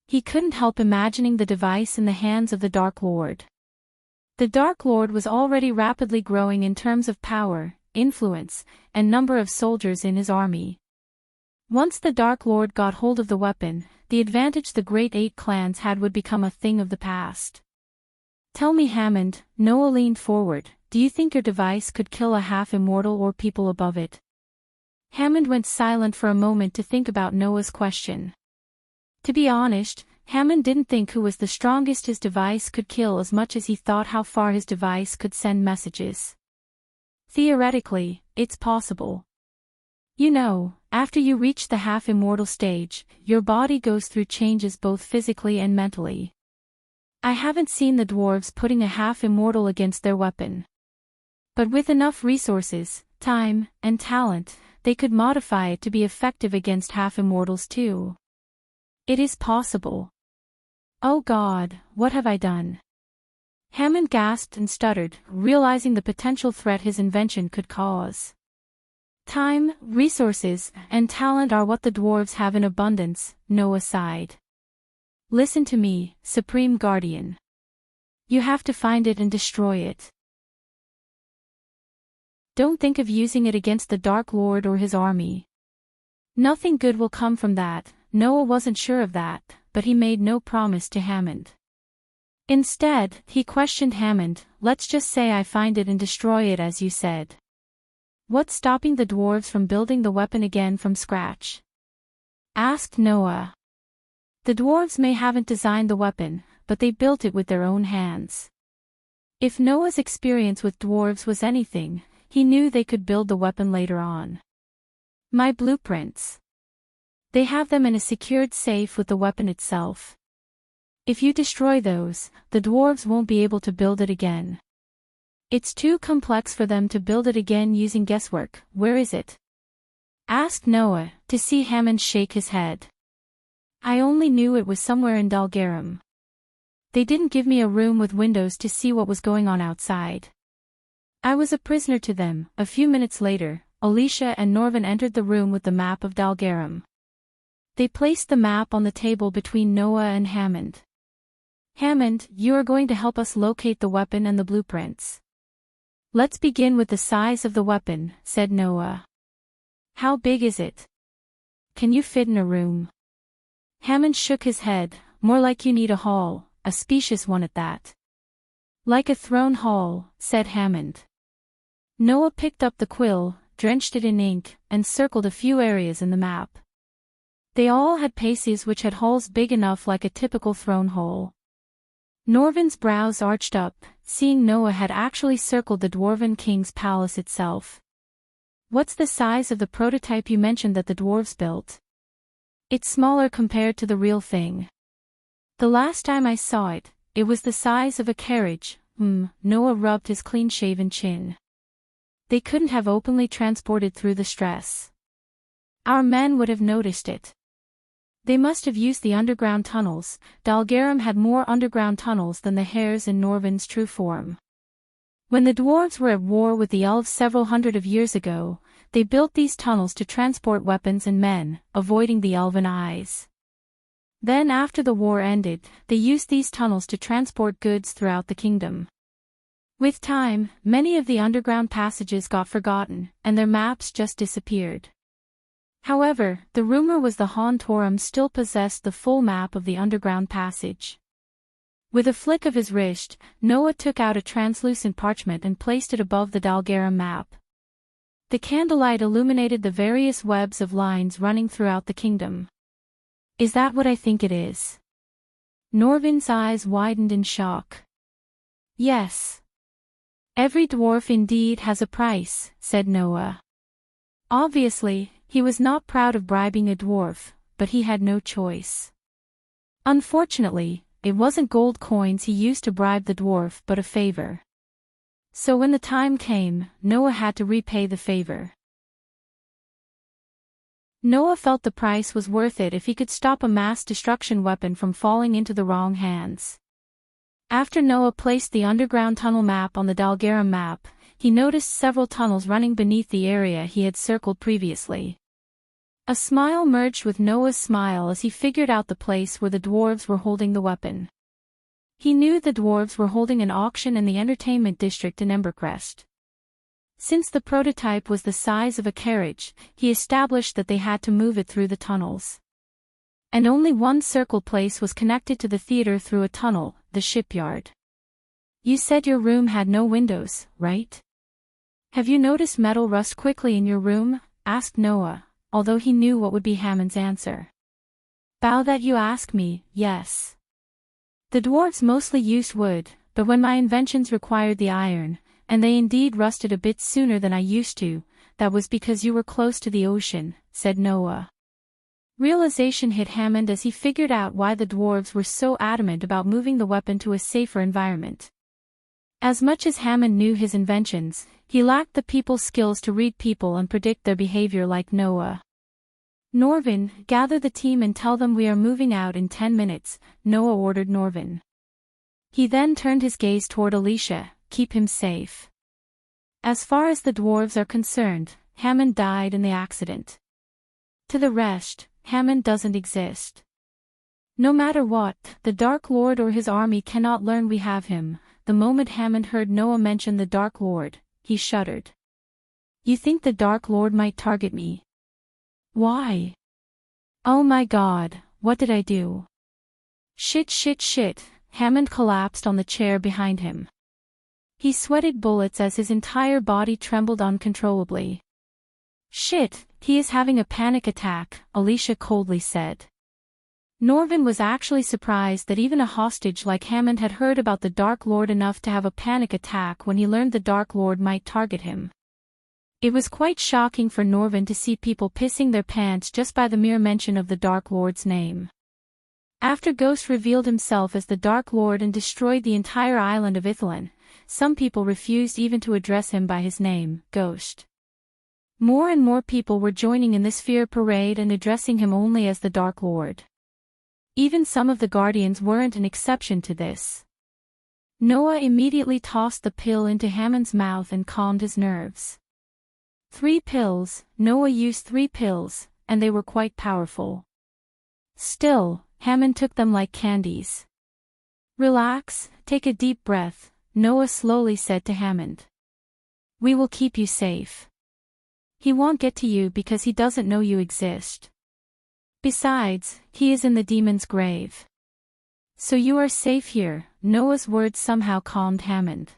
He couldn't help imagining the device in the hands of the Dark Lord. The Dark Lord was already rapidly growing in terms of power, influence, and number of soldiers in his army. Once the Dark Lord got hold of the weapon, the advantage the Great Eight clans had would become a thing of the past. Tell me, Hammond, Noah leaned forward, do you think your device could kill a half-immortal or people above it? Hammond went silent for a moment to think about Noah's question. To be honest, Hammond didn't think who was the strongest his device could kill as much as he thought how far his device could send messages. Theoretically, it's possible. You know, after you reach the half-immortal stage, your body goes through changes both physically and mentally. I haven't seen the dwarves putting a half-immortal against their weapon. But with enough resources, time, and talent, they could modify it to be effective against half-immortals too. It is possible. Oh God, what have I done? Hammond gasped and stuttered, realizing the potential threat his invention could cause. Time, resources, and talent are what the dwarves have in abundance, Noah sighed. Listen to me, Supreme Guardian. You have to find it and destroy it. Don't think of using it against the Dark Lord or his army. Nothing good will come from that. Noah wasn't sure of that, but he made no promise to Hammond. Instead, he questioned Hammond, let's just say I find it and destroy it as you said. What's stopping the dwarves from building the weapon again from scratch? Asked Noah. The dwarves may haven't designed the weapon, but they built it with their own hands. If Noah's experience with dwarves was anything, he knew they could build the weapon later on. My blueprints. They have them in a secured safe with the weapon itself. If you destroy those, the dwarves won't be able to build it again. It's too complex for them to build it again using guesswork. Where is it? Asked Noah, to see Hammond shake his head. I only knew it was somewhere in Dalgarum. They didn't give me a room with windows to see what was going on outside. I was a prisoner to them. A few minutes later, Alicia and Norvin entered the room with the map of Dalgarum. They placed the map on the table between Noah and Hammond. Hammond, you are going to help us locate the weapon and the blueprints. Let's begin with the size of the weapon, said Noah. How big is it? Can you fit in a room? Hammond shook his head, more like you need a hall, a spacious one at that. Like a throne hall, said Hammond. Noah picked up the quill, drenched it in ink, and circled a few areas in the map. They all had places which had halls big enough like a typical throne hall. Norvin's brows arched up, seeing Noah had actually circled the Dwarven King's palace itself. What's the size of the prototype you mentioned that the dwarves built? It's smaller compared to the real thing. The last time I saw it, it was the size of a carriage, Noah rubbed his clean-shaven chin. They couldn't have openly transported through the stress. Our men would have noticed it. They must have used the underground tunnels. Dalgaram had more underground tunnels than the hares in Norvin's true form. When the dwarves were at war with the elves several hundred of years ago, they built these tunnels to transport weapons and men, avoiding the elven eyes. Then after the war ended, they used these tunnels to transport goods throughout the kingdom. With time, many of the underground passages got forgotten, and their maps just disappeared. However, the rumor was the Han Torum still possessed the full map of the underground passage. With a flick of his wrist, Noah took out a translucent parchment and placed it above the Dalgaram map. The candlelight illuminated the various webs of lines running throughout the kingdom. Is that what I think it is? Norvin's eyes widened in shock. Yes. Every dwarf indeed has a price, said Noah. Obviously, he was not proud of bribing a dwarf, but he had no choice. Unfortunately, it wasn't gold coins he used to bribe the dwarf but a favor. So when the time came, Noah had to repay the favor. Noah felt the price was worth it if he could stop a mass destruction weapon from falling into the wrong hands. After Noah placed the underground tunnel map on the Dalgaram map, he noticed several tunnels running beneath the area he had circled previously. A smile merged with Noah's smile as he figured out the place where the dwarves were holding the weapon. He knew the dwarves were holding an auction in the entertainment district in Embark. Since the prototype was the size of a carriage, he established that they had to move it through the tunnels. And only one circle place was connected to the theater through a tunnel, the shipyard. You said your room had no windows, right? Have you noticed metal rust quickly in your room? Asked Noah, although he knew what would be Hammond's answer. Bow that you ask me, yes. The dwarves mostly used wood, but when my inventions required the iron, and they indeed rusted a bit sooner than I used to, that was because you were close to the ocean, said Noah. Realization hit Hammond as he figured out why the dwarves were so adamant about moving the weapon to a safer environment. As much as Hammond knew his inventions, he lacked the people skills to read people and predict their behavior like Noah. Norvin, gather the team and tell them we are moving out in 10 minutes, Noah ordered Norvin. He then turned his gaze toward Alicia. Keep him safe. As far as the dwarves are concerned, Hammond died in the accident. To the rest, Hammond doesn't exist. No matter what, the Dark Lord or his army cannot learn we have him. The moment Hammond heard Noah mention the Dark Lord, he shuddered. You think the Dark Lord might target me? Why? Oh my God, what did I do? Shit, Hammond collapsed on the chair behind him. He sweated bullets as his entire body trembled uncontrollably. Shit, he is having a panic attack, Alicia coldly said. Norvin was actually surprised that even a hostage like Hammond had heard about the Dark Lord enough to have a panic attack when he learned the Dark Lord might target him. It was quite shocking for Norvin to see people pissing their pants just by the mere mention of the Dark Lord's name. After Ghost revealed himself as the Dark Lord and destroyed the entire island of Ithilien, some people refused even to address him by his name, Ghost. More and more people were joining in this fear parade and addressing him only as the Dark Lord. Even some of the Guardians weren't an exception to this. Noah immediately tossed the pill into Hammond's mouth and calmed his nerves. 3 pills, Noah used 3 pills, and they were quite powerful. Still, Hammond took them like candies. Relax, take a deep breath, Noah slowly said to Hammond. We will keep you safe. He won't get to you because he doesn't know you exist. Besides, he is in the demon's grave. So you are safe here, Noah's words somehow calmed Hammond.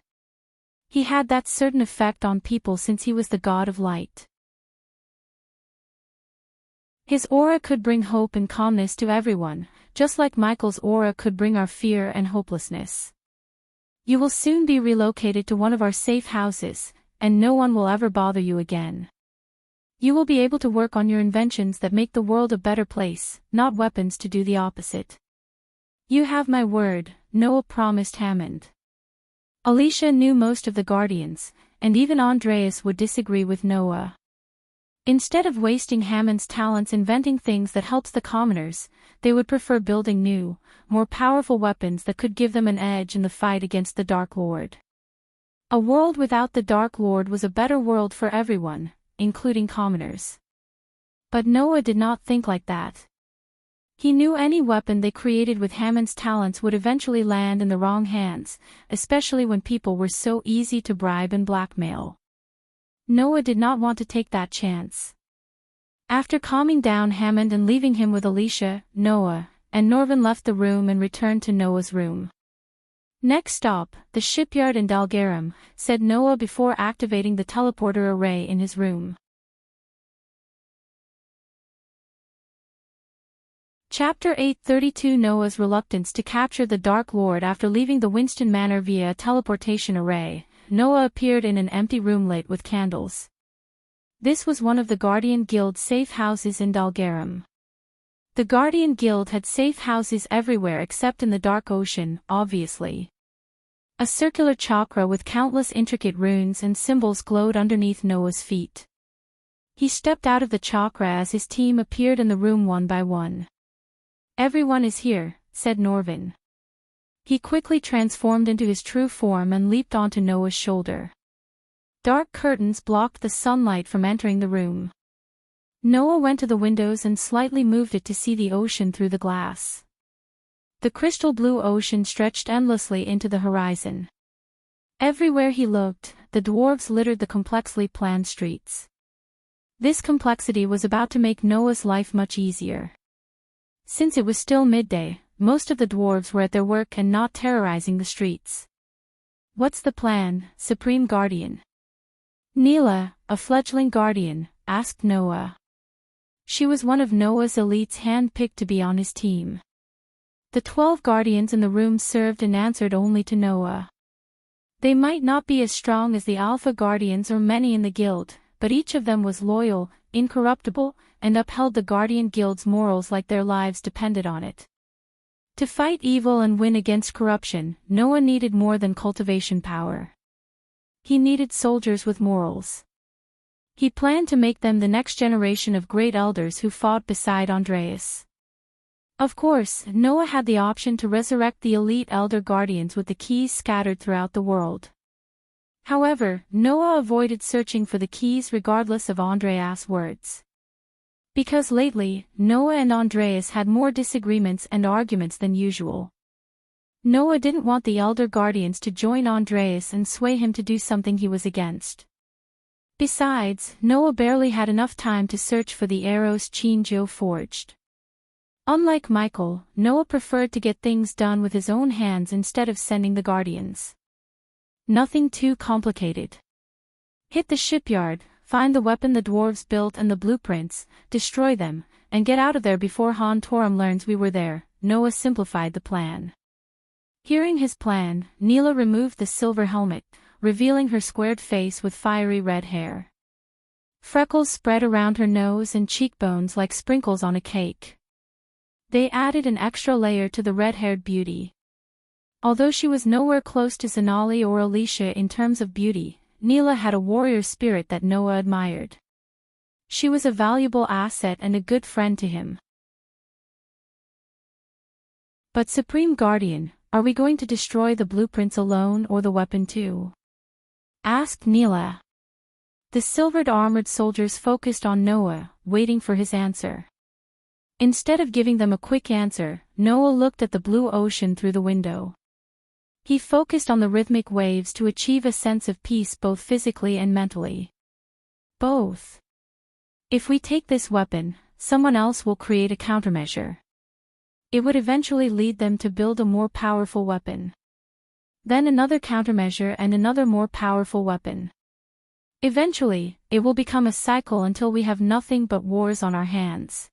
He had that certain effect on people since he was the god of light. His aura could bring hope and calmness to everyone, just like Michael's aura could bring our fear and hopelessness. You will soon be relocated to one of our safe houses, and no one will ever bother you again. You will be able to work on your inventions that make the world a better place, not weapons to do the opposite. You have my word, Noah promised Hammond. Alicia knew most of the Guardians, and even Andreas would disagree with Noah. Instead of wasting Hammond's talents inventing things that helps the commoners, they would prefer building new, more powerful weapons that could give them an edge in the fight against the Dark Lord. A world without the Dark Lord was a better world for everyone, including commoners. But Noah did not think like that. He knew any weapon they created with Hammond's talents would eventually land in the wrong hands, especially when people were so easy to bribe and blackmail. Noah did not want to take that chance. After calming down Hammond and leaving him with Alicia, Noah, and Norvin left the room and returned to Noah's room. "Next stop, the shipyard in Dalgarum," said Noah before activating the teleporter array in his room. Chapter 832 Noah's reluctance to capture the Dark Lord. After leaving the Winston Manor via a teleportation array, Noah appeared in an empty room lit with candles. This was one of the Guardian Guild's safe houses in Dalgarum. The Guardian Guild had safe houses everywhere except in the Dark Ocean, obviously. A circular chakra with countless intricate runes and symbols glowed underneath Noah's feet. He stepped out of the chakra as his team appeared in the room one by one. "Everyone is here," said Norvin. He quickly transformed into his true form and leaped onto Noah's shoulder. Dark curtains blocked the sunlight from entering the room. Noah went to the windows and slightly moved it to see the ocean through the glass. The crystal blue ocean stretched endlessly into the horizon. Everywhere he looked, the dwarves littered the complexly planned streets. This complexity was about to make Noah's life much easier. Since it was still midday, most of the dwarves were at their work and not terrorizing the streets. "What's the plan, Supreme Guardian?" Neela, a fledgling guardian, asked Noah. She was one of Noah's elites hand-picked to be on his team. The 12 guardians in the room served and answered only to Noah. They might not be as strong as the Alpha Guardians or many in the guild, but each of them was loyal, incorruptible, and upheld the Guardian Guild's morals like their lives depended on it. To fight evil and win against corruption, Noah needed more than cultivation power. He needed soldiers with morals. He planned to make them the next generation of great elders who fought beside Andreas. Of course, Noah had the option to resurrect the elite elder guardians with the keys scattered throughout the world. However, Noah avoided searching for the keys regardless of Andreas' words. Because lately, Noah and Andreas had more disagreements and arguments than usual. Noah didn't want the elder guardians to join Andreas and sway him to do something he was against. Besides, Noah barely had enough time to search for the arrows Chinjo forged. Unlike Michael, Noah preferred to get things done with his own hands instead of sending the guardians. Nothing too complicated. Hit the shipyard, find the weapon the dwarves built and the blueprints, destroy them, and get out of there before Han Torum learns we were there. Noah simplified the plan. Hearing his plan, Neela removed the silver helmet, revealing her squared face with fiery red hair. Freckles spread around her nose and cheekbones like sprinkles on a cake. They added an extra layer to the red-haired beauty. Although she was nowhere close to Zanali or Alicia in terms of beauty, Neela had a warrior spirit that Noah admired. She was a valuable asset and a good friend to him. "But Supreme Guardian, are we going to destroy the blueprints alone or the weapon too?" asked Neela. The silvered armored soldiers focused on Noah, waiting for his answer. Instead of giving them a quick answer, Noah looked at the blue ocean through the window. He focused on the rhythmic waves to achieve a sense of peace both physically and mentally. "Both. If we take this weapon, someone else will create a countermeasure. It would eventually lead them to build a more powerful weapon. Then another countermeasure and another more powerful weapon. Eventually, it will become a cycle until we have nothing but wars on our hands.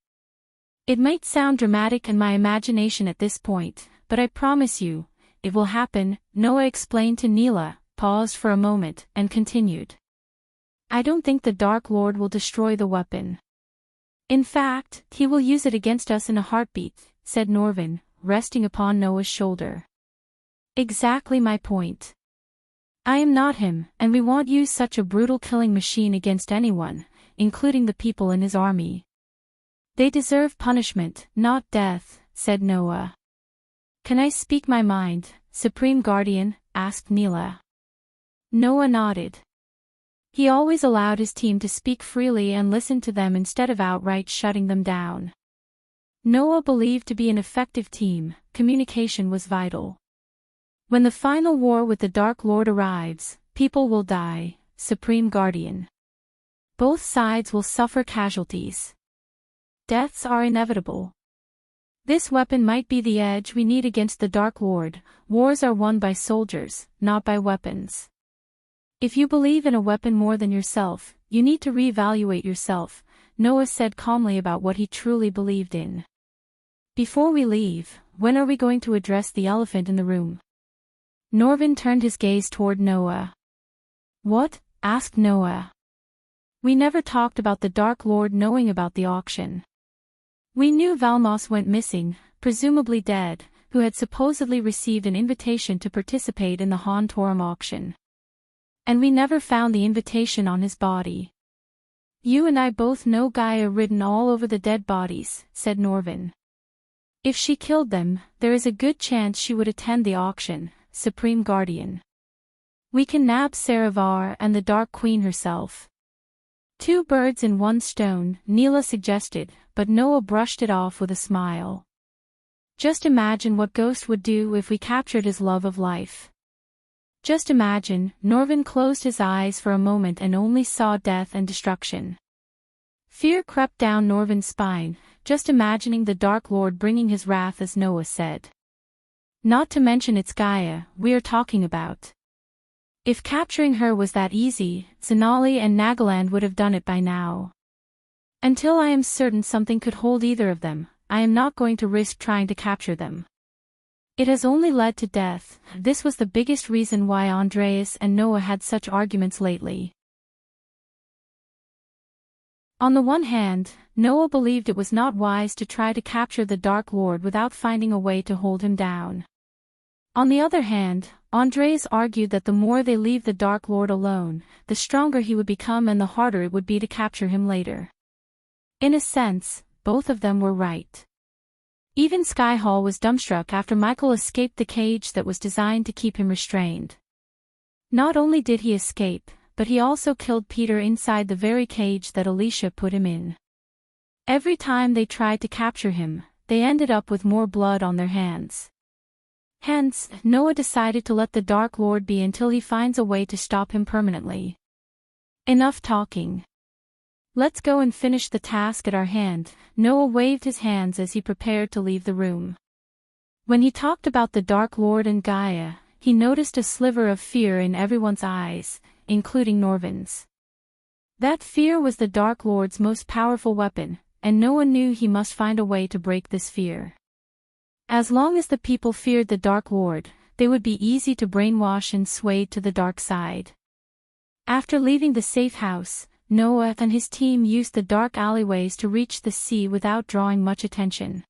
It might sound dramatic in my imagination at this point, but I promise you, it will happen," Noah explained to Neela, paused for a moment, and continued. "I don't think the Dark Lord will destroy the weapon. In fact, he will use it against us in a heartbeat," said Norvin, resting upon Noah's shoulder. "Exactly my point. I am not him, and we won't use such a brutal killing machine against anyone, including the people in his army. They deserve punishment, not death, said Noah. Can I speak my mind, Supreme Guardian? Asked Neela. Noah nodded. He always allowed his team to speak freely and listened to them instead of outright shutting them down. Noah believed to be an effective team, communication was vital. When the final war with the Dark Lord arrives, people will die, Supreme Guardian. Both sides will suffer casualties. Deaths are inevitable. This weapon might be the edge we need against the Dark Lord. Wars are won by soldiers, not by weapons. If you believe in a weapon more than yourself, you need to reevaluate yourself, Noah said calmly about what he truly believed in. Before we leave, when are we going to address the elephant in the room? Norvin turned his gaze toward Noah. What? Asked Noah. We never talked about the Dark Lord knowing about the auction. We knew Valmos went missing, presumably dead, who had supposedly received an invitation to participate in the Han Torum auction. And we never found the invitation on his body. You and I both know Gaia written all over the dead bodies, said Norvin. If she killed them, there is a good chance she would attend the auction, Supreme Guardian. We can nab Saravar and the Dark Queen herself. Two birds in one stone, Neela suggested, but Noah brushed it off with a smile. Just imagine what Ghost would do if we captured his love of life. Just imagine, Norvin closed his eyes for a moment and only saw death and destruction. Fear crept down Norvin's spine, just imagining the Dark Lord bringing his wrath as Noah said. Not to mention it's Gaia we are talking about. If capturing her was that easy, Zenali and Nagaland would have done it by now. Until I am certain something could hold either of them, I am not going to risk trying to capture them. It has only led to death. This was the biggest reason why Andreas and Noah had such arguments lately. On the one hand, Noah believed it was not wise to try to capture the Dark Lord without finding a way to hold him down. On the other hand, Andreas argued that the more they leave the Dark Lord alone, the stronger he would become and the harder it would be to capture him later. In a sense, both of them were right. Even Skyhall was dumbstruck after Michael escaped the cage that was designed to keep him restrained. Not only did he escape, but he also killed Peter inside the very cage that Alicia put him in. Every time they tried to capture him, they ended up with more blood on their hands. Hence, Noah decided to let the Dark Lord be until he finds a way to stop him permanently. Enough talking. Let's go and finish the task at our hand. Noah waved his hands as he prepared to leave the room. When he talked about the Dark Lord and Gaia, he noticed a sliver of fear in everyone's eyes, including Norvin's. That fear was the Dark Lord's most powerful weapon, and Noah knew he must find a way to break this fear. As long as the people feared the Dark Lord, they would be easy to brainwash and swayed to the dark side. After leaving the safe house, Noah and his team used the dark alleyways to reach the sea without drawing much attention.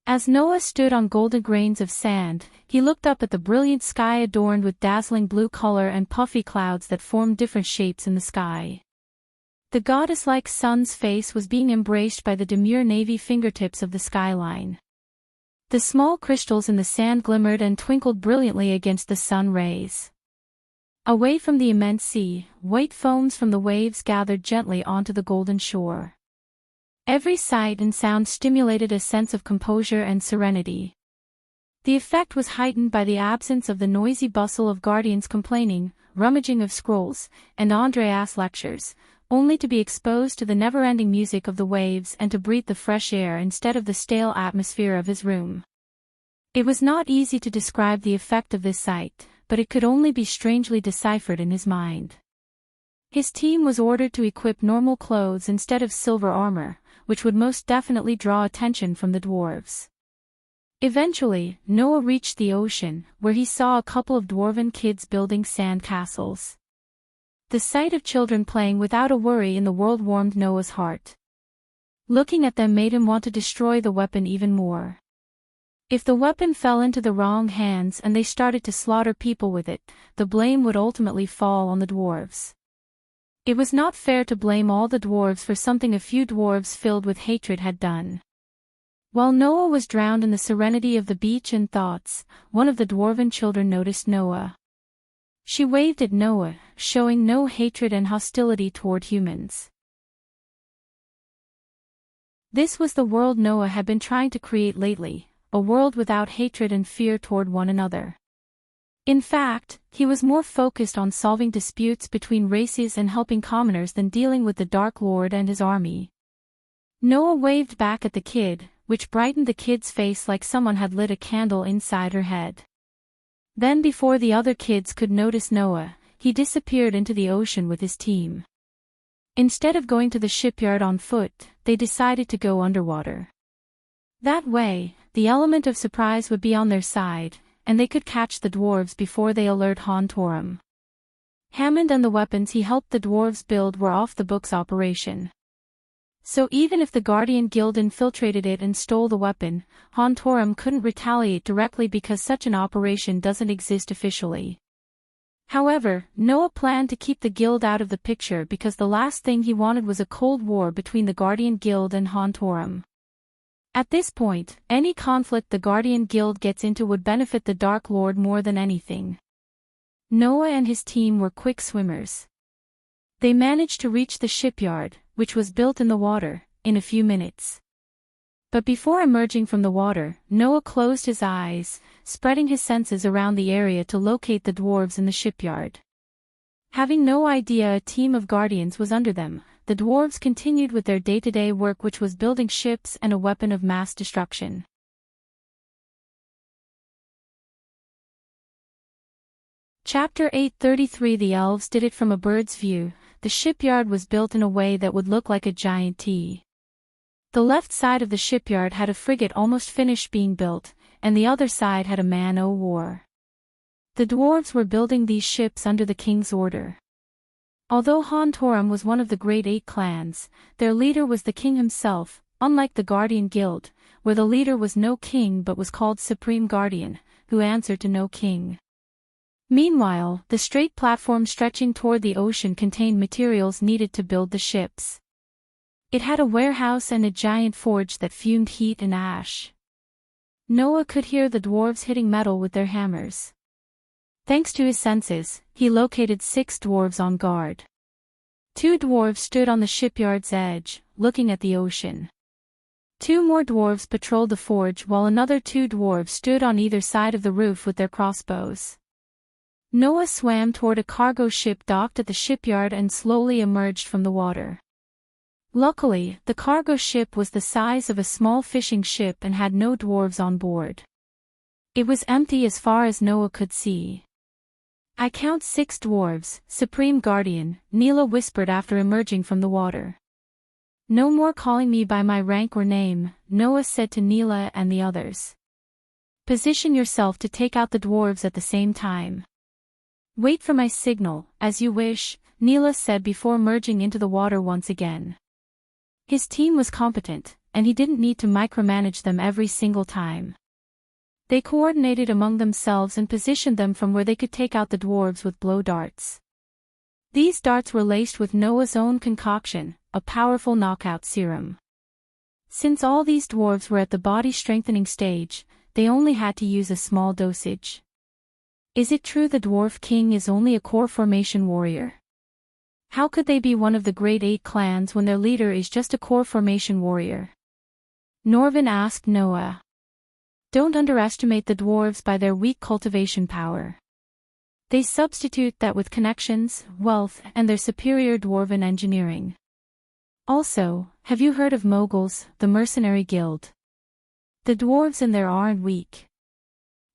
As Noah stood on golden grains of sand, he looked up at the brilliant sky adorned with dazzling blue color and puffy clouds that formed different shapes in the sky. The goddess-like sun's face was being embraced by the demure navy fingertips of the skyline. The small crystals in the sand glimmered and twinkled brilliantly against the sun rays. Away from the immense sea, white foams from the waves gathered gently onto the golden shore. Every sight and sound stimulated a sense of composure and serenity. The effect was heightened by the absence of the noisy bustle of guardians complaining, rummaging of scrolls, and Andreas lectures, only to be exposed to the never-ending music of the waves and to breathe the fresh air instead of the stale atmosphere of his room. It was not easy to describe the effect of this sight, but it could only be strangely deciphered in his mind. His team was ordered to equip normal clothes instead of silver armor, which would most definitely draw attention from the dwarves. Eventually, Noah reached the ocean, where he saw a couple of dwarven kids building sand castles. The sight of children playing without a worry in the world warmed Noah's heart. Looking at them made him want to destroy the weapon even more. If the weapon fell into the wrong hands and they started to slaughter people with it, the blame would ultimately fall on the dwarves. It was not fair to blame all the dwarves for something a few dwarves filled with hatred had done. While Noah was drowned in the serenity of the beach in thoughts, one of the dwarven children noticed Noah. She waved at Noah, showing no hatred and hostility toward humans. This was the world Noah had been trying to create lately, a world without hatred and fear toward one another. In fact, he was more focused on solving disputes between races and helping commoners than dealing with the Dark Lord and his army. Noah waved back at the kid, which brightened the kid's face like someone had lit a candle inside her head. Then before the other kids could notice Noah, he disappeared into the ocean with his team. Instead of going to the shipyard on foot, they decided to go underwater. That way, the element of surprise would be on their side, and they could catch the dwarves before they alert Hontorum. Hammond and the weapons he helped the dwarves build were off-the-books operation. So even if the Guardian Guild infiltrated it and stole the weapon, Hontorum couldn't retaliate directly because such an operation doesn't exist officially. However, Noah planned to keep the guild out of the picture because the last thing he wanted was a cold war between the Guardian Guild and Hontorum. At this point, any conflict the Guardian Guild gets into would benefit the Dark Lord more than anything. Noah and his team were quick swimmers. They managed to reach the shipyard, which was built in the water, in a few minutes. But before emerging from the water, Noah closed his eyes, spreading his senses around the area to locate the dwarves in the shipyard. Having no idea a team of guardians was under them, the dwarves continued with their day-to-day work, which was building ships and a weapon of mass destruction. Chapter 833 The elves did it from a bird's view. The shipyard was built in a way that would look like a giant T. The left side of the shipyard had a frigate almost finished being built, and the other side had a man-o' war. The dwarves were building these ships under the king's order. Although Hontorum was one of the great 8 clans, their leader was the king himself, unlike the Guardian Guild, where the leader was no king but was called Supreme Guardian, who answered to no king. Meanwhile, the straight platform stretching toward the ocean contained materials needed to build the ships. It had a warehouse and a giant forge that fumed heat and ash. Noah could hear the dwarves hitting metal with their hammers. Thanks to his senses, he located 6 dwarves on guard. 2 dwarves stood on the shipyard's edge, looking at the ocean. 2 more dwarves patrolled the forge while another 2 dwarves stood on either side of the roof with their crossbows. Noah swam toward a cargo ship docked at the shipyard and slowly emerged from the water. Luckily, the cargo ship was the size of a small fishing ship and had no dwarves on board. It was empty as far as Noah could see. "I count 6 dwarves, Supreme Guardian," Neela whispered after emerging from the water. "No more calling me by my rank or name," Noah said to Neela and the others. "Position yourself to take out the dwarves at the same time." "Wait for my signal, as you wish," Neela said before merging into the water once again. His team was competent, and he didn't need to micromanage them every single time. They coordinated among themselves and positioned them from where they could take out the dwarves with blow darts. These darts were laced with Noah's own concoction, a powerful knockout serum. Since all these dwarves were at the body-strengthening stage, they only had to use a small dosage. Is it true the Dwarf King is only a core formation warrior? How could they be one of the great 8 clans when their leader is just a core formation warrior? Norvin asked Noah. Don't underestimate the dwarves by their weak cultivation power. They substitute that with connections, wealth, and their superior dwarven engineering. Also, have you heard of Moguls, the mercenary guild? The dwarves in there aren't weak.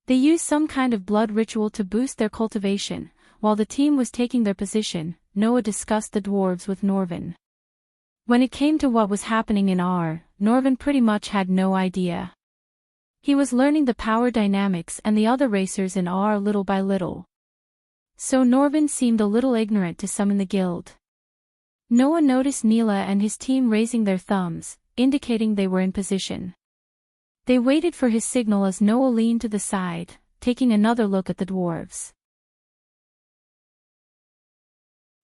They use some kind of blood ritual to boost their cultivation. While the team was taking their position, Noah discussed the dwarves with Norvin. When it came to what was happening in R, Norvin pretty much had no idea. He was learning the power dynamics and the other racers in R little by little. So Norvin seemed a little ignorant to some in the guild. Noah noticed Neela and his team raising their thumbs, indicating they were in position. They waited for his signal as Noah leaned to the side, taking another look at the dwarves.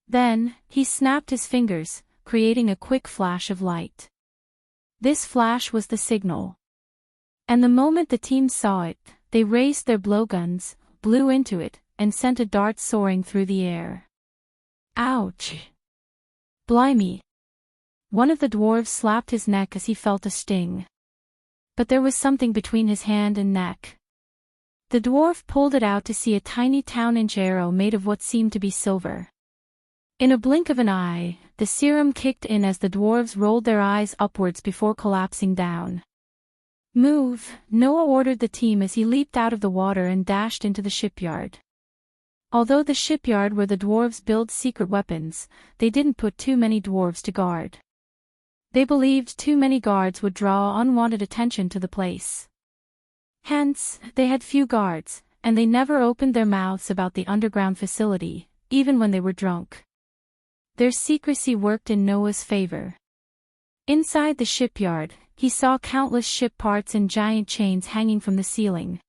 Then, he snapped his fingers, creating a quick flash of light. This flash was the signal. And the moment the team saw it, they raised their blowguns, blew into it, and sent a dart soaring through the air. Ouch! Blimey! One of the dwarves slapped his neck as he felt a sting. But there was something between his hand and neck. The dwarf pulled it out to see a tiny 10-inch arrow made of what seemed to be silver. In a blink of an eye, the serum kicked in as the dwarves rolled their eyes upwards before collapsing down. Move, Noah ordered the team as he leaped out of the water and dashed into the shipyard. Although the shipyard where the dwarves build secret weapons, they didn't put too many dwarves to guard. They believed too many guards would draw unwanted attention to the place. Hence, they had few guards, and they never opened their mouths about the underground facility, even when they were drunk. Their secrecy worked in Noah's favor. Inside the shipyard, he saw countless ship parts and giant chains hanging from the ceiling.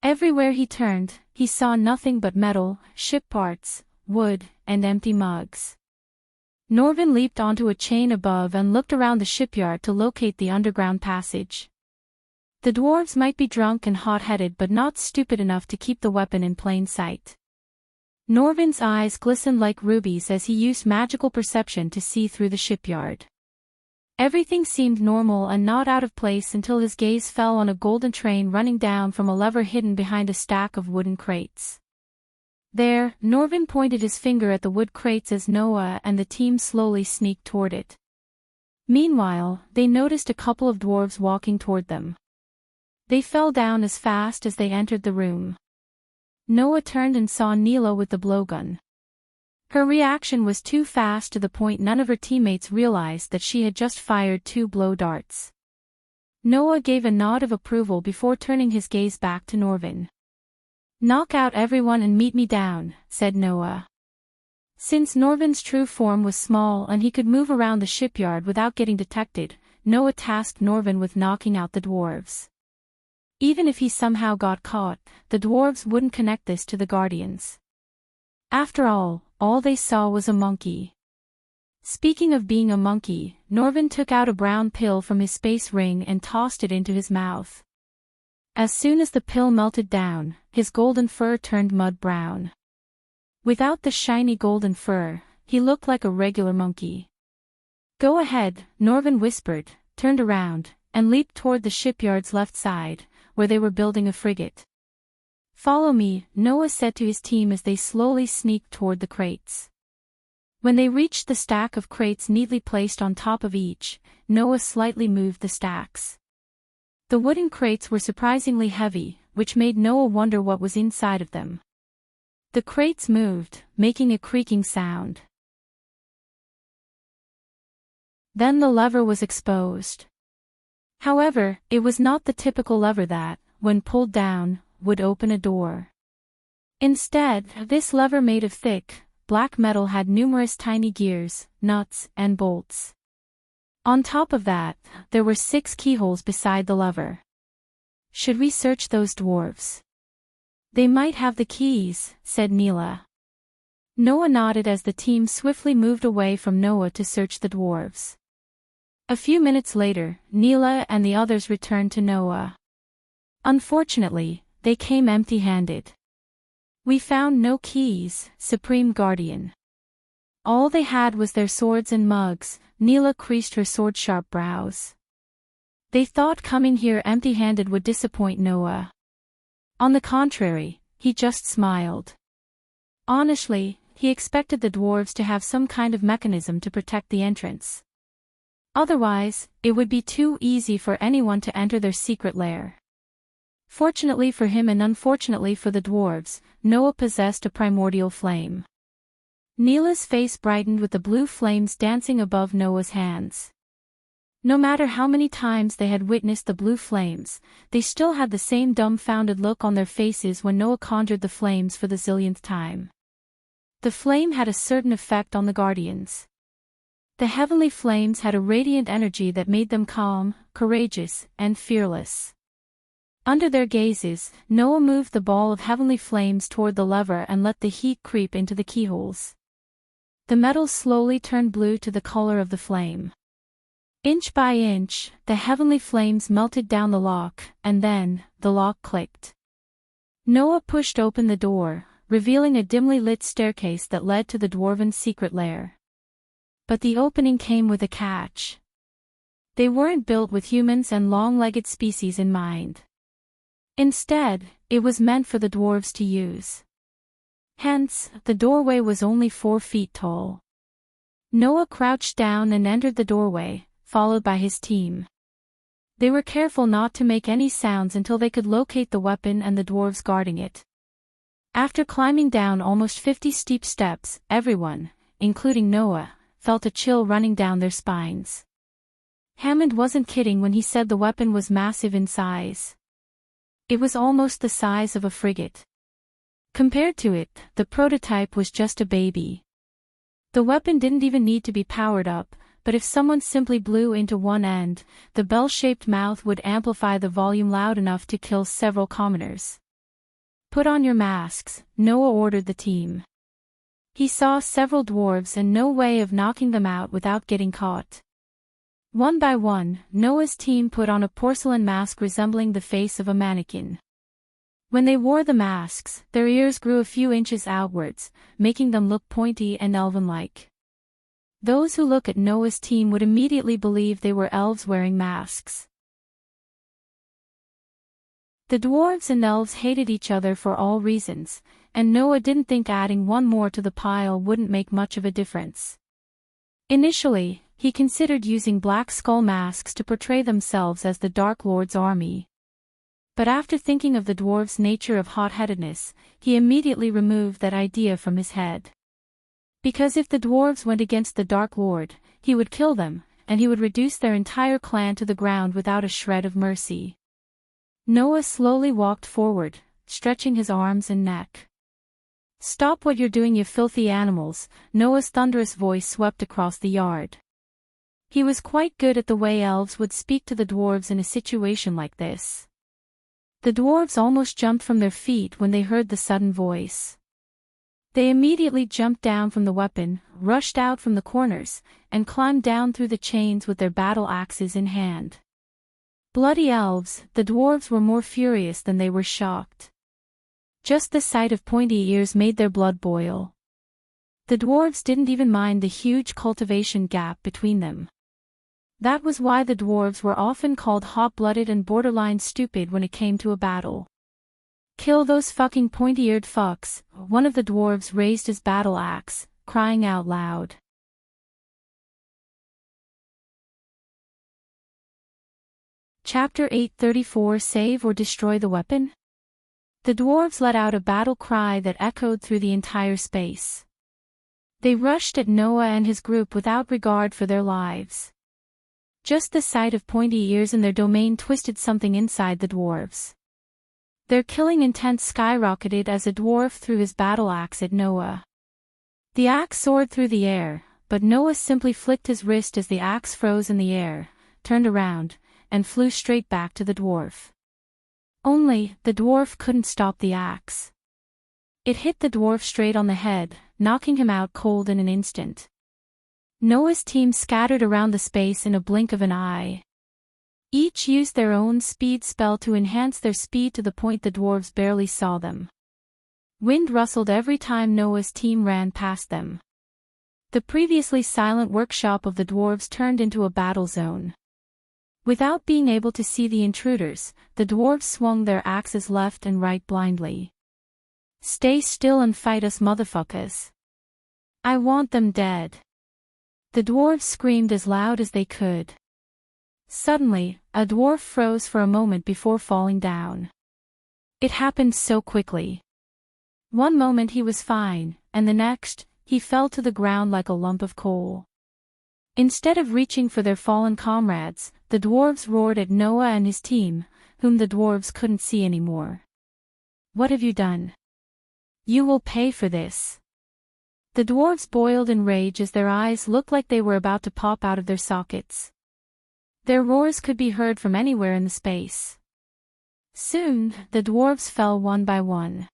Everywhere he turned, he saw nothing but metal, ship parts, wood, and empty mugs. Norvin leaped onto a chain above and looked around the shipyard to locate the underground passage. The dwarves might be drunk and hot-headed but not stupid enough to keep the weapon in plain sight. Norvin's eyes glistened like rubies as he used magical perception to see through the shipyard. Everything seemed normal and not out of place until his gaze fell on a golden train running down from a lever hidden behind a stack of wooden crates. There, Norvin pointed his finger at the wood crates as Noah and the team slowly sneaked toward it. Meanwhile, they noticed a couple of dwarves walking toward them. They fell down as fast as they entered the room. Noah turned and saw Neela with the blowgun. Her reaction was too fast to the point none of her teammates realized that she had just fired 2 blow darts. Noah gave a nod of approval before turning his gaze back to Norvin. "Knock out everyone and meet me down," said Noah. Since Norvin's true form was small and he could move around the shipyard without getting detected, Noah tasked Norvin with knocking out the dwarves. Even if he somehow got caught, the dwarves wouldn't connect this to the Guardians. After all they saw was a monkey. Speaking of being a monkey, Norvin took out a brown pill from his space ring and tossed it into his mouth. As soon as the pill melted down, his golden fur turned mud brown. Without the shiny golden fur, he looked like a regular monkey. "Go ahead," Norvin whispered, turned around, and leaped toward the shipyard's left side, where they were building a frigate. "Follow me," Noah said to his team as they slowly sneaked toward the crates. When they reached the stack of crates neatly placed on top of each, Noah slightly moved the stacks. The wooden crates were surprisingly heavy, which made Noah wonder what was inside of them. The crates moved, making a creaking sound. Then the lever was exposed. However, it was not the typical lever that, when pulled down, would open a door. Instead, this lever made of thick, black metal had numerous tiny gears, nuts, and bolts. On top of that, there were 6 keyholes beside the lever. "Should we search those dwarves? They might have the keys," said Neela. Noah nodded as the team swiftly moved away from Noah to search the dwarves. A few minutes later, Neela and the others returned to Noah. Unfortunately, they came empty-handed. "We found no keys, Supreme Guardian." All they had was their swords and mugs. Neela creased her sword-sharp brows. They thought coming here empty-handed would disappoint Noah. On the contrary, he just smiled. Honestly, he expected the dwarves to have some kind of mechanism to protect the entrance. Otherwise, it would be too easy for anyone to enter their secret lair. Fortunately for him and unfortunately for the dwarves, Noah possessed a primordial flame. Neela's face brightened with the blue flames dancing above Noah's hands. No matter how many times they had witnessed the blue flames, they still had the same dumbfounded look on their faces when Noah conjured the flames for the zillionth time. The flame had a certain effect on the Guardians. The heavenly flames had a radiant energy that made them calm, courageous, and fearless. Under their gazes, Noah moved the ball of heavenly flames toward the lever and let the heat creep into the keyholes. The metal slowly turned blue to the color of the flame. Inch by inch, the heavenly flames melted down the lock, and then, the lock clicked. Noah pushed open the door, revealing a dimly lit staircase that led to the dwarven secret lair. But the opening came with a catch. They weren't built with humans and long-legged species in mind. Instead, it was meant for the dwarves to use. Hence, the doorway was only 4 feet tall. Noah crouched down and entered the doorway, followed by his team. They were careful not to make any sounds until they could locate the weapon and the dwarves guarding it. After climbing down almost 50 steep steps, everyone, including Noah, felt a chill running down their spines. Hammond wasn't kidding when he said the weapon was massive in size. It was almost the size of a frigate. Compared to it, the prototype was just a baby. The weapon didn't even need to be powered up, but if someone simply blew into one end, the bell-shaped mouth would amplify the volume loud enough to kill several commoners. "Put on your masks," Noah ordered the team. He saw several dwarves and no way of knocking them out without getting caught. One by one, Noah's team put on a porcelain mask resembling the face of a mannequin. When they wore the masks, their ears grew a few inches outwards, making them look pointy and elven-like. Those who look at Noah's team would immediately believe they were elves wearing masks. The dwarves and elves hated each other for all reasons, and Noah didn't think adding one more to the pile wouldn't make much of a difference. Initially, he considered using black skull masks to portray themselves as the Dark Lord's army. But after thinking of the dwarves' nature of hot-headedness, he immediately removed that idea from his head. Because if the dwarves went against the Dark Lord, he would kill them, and he would reduce their entire clan to the ground without a shred of mercy. Noah slowly walked forward, stretching his arms and neck. "Stop what you're doing, you filthy animals," Noah's thunderous voice swept across the yard. He was quite good at the way elves would speak to the dwarves in a situation like this. The dwarves almost jumped from their feet when they heard the sudden voice. They immediately jumped down from the weapon, rushed out from the corners, and climbed down through the chains with their battle axes in hand. Bloody elves, the dwarves were more furious than they were shocked. Just the sight of pointy ears made their blood boil. The dwarves didn't even mind the huge cultivation gap between them. That was why the dwarves were often called hot-blooded and borderline stupid when it came to a battle. "Kill those fucking pointy-eared fucks," one of the dwarves raised his battle axe, crying out loud. Chapter 834 Save or Destroy the Weapon? The dwarves let out a battle cry that echoed through the entire space. They rushed at Noah and his group without regard for their lives. Just the sight of pointy ears in their domain twisted something inside the dwarves. Their killing intent skyrocketed as a dwarf threw his battle axe at Noah. The axe soared through the air, but Noah simply flicked his wrist as the axe froze in the air, turned around, and flew straight back to the dwarf. Only, the dwarf couldn't stop the axe. It hit the dwarf straight on the head, knocking him out cold in an instant. Noah's team scattered around the space in a blink of an eye. Each used their own speed spell to enhance their speed to the point the dwarves barely saw them. Wind rustled every time Noah's team ran past them. The previously silent workshop of the dwarves turned into a battle zone. Without being able to see the intruders, the dwarves swung their axes left and right blindly. "Stay still and fight us, motherfuckers. I want them dead." The dwarves screamed as loud as they could. Suddenly, a dwarf froze for a moment before falling down. It happened so quickly. One moment he was fine, and the next, he fell to the ground like a lump of coal. Instead of reaching for their fallen comrades, the dwarves roared at Noah and his team, whom the dwarves couldn't see anymore. "What have you done? You will pay for this." The dwarves boiled in rage as their eyes looked like they were about to pop out of their sockets. Their roars could be heard from anywhere in the space. Soon, the dwarves fell one by one.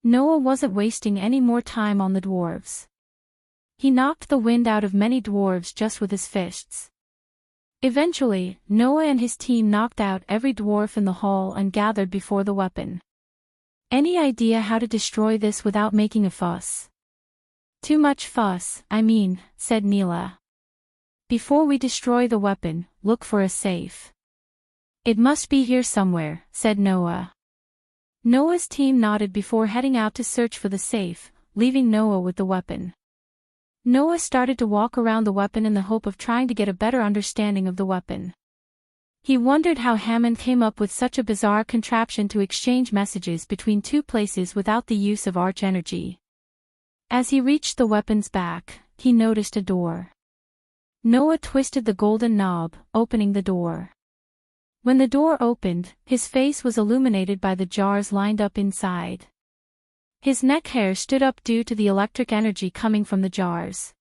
Noah wasn't wasting any more time on the dwarves. He knocked the wind out of many dwarves just with his fists. Eventually, Noah and his team knocked out every dwarf in the hall and gathered before the weapon. Any idea how to destroy this without making a fuss? Too much fuss, I mean, said Neela. Before we destroy the weapon, look for a safe. It must be here somewhere, said Noah. Noah's team nodded before heading out to search for the safe, leaving Noah with the weapon. Noah started to walk around the weapon in the hope of trying to get a better understanding of the weapon. He wondered how Hammond came up with such a bizarre contraption to exchange messages between two places without the use of arch energy. As he reached the weapon's back, he noticed a door. Noah twisted the golden knob, opening the door. When the door opened, his face was illuminated by the jars lined up inside. His neck hair stood up due to the electric energy coming from the jars.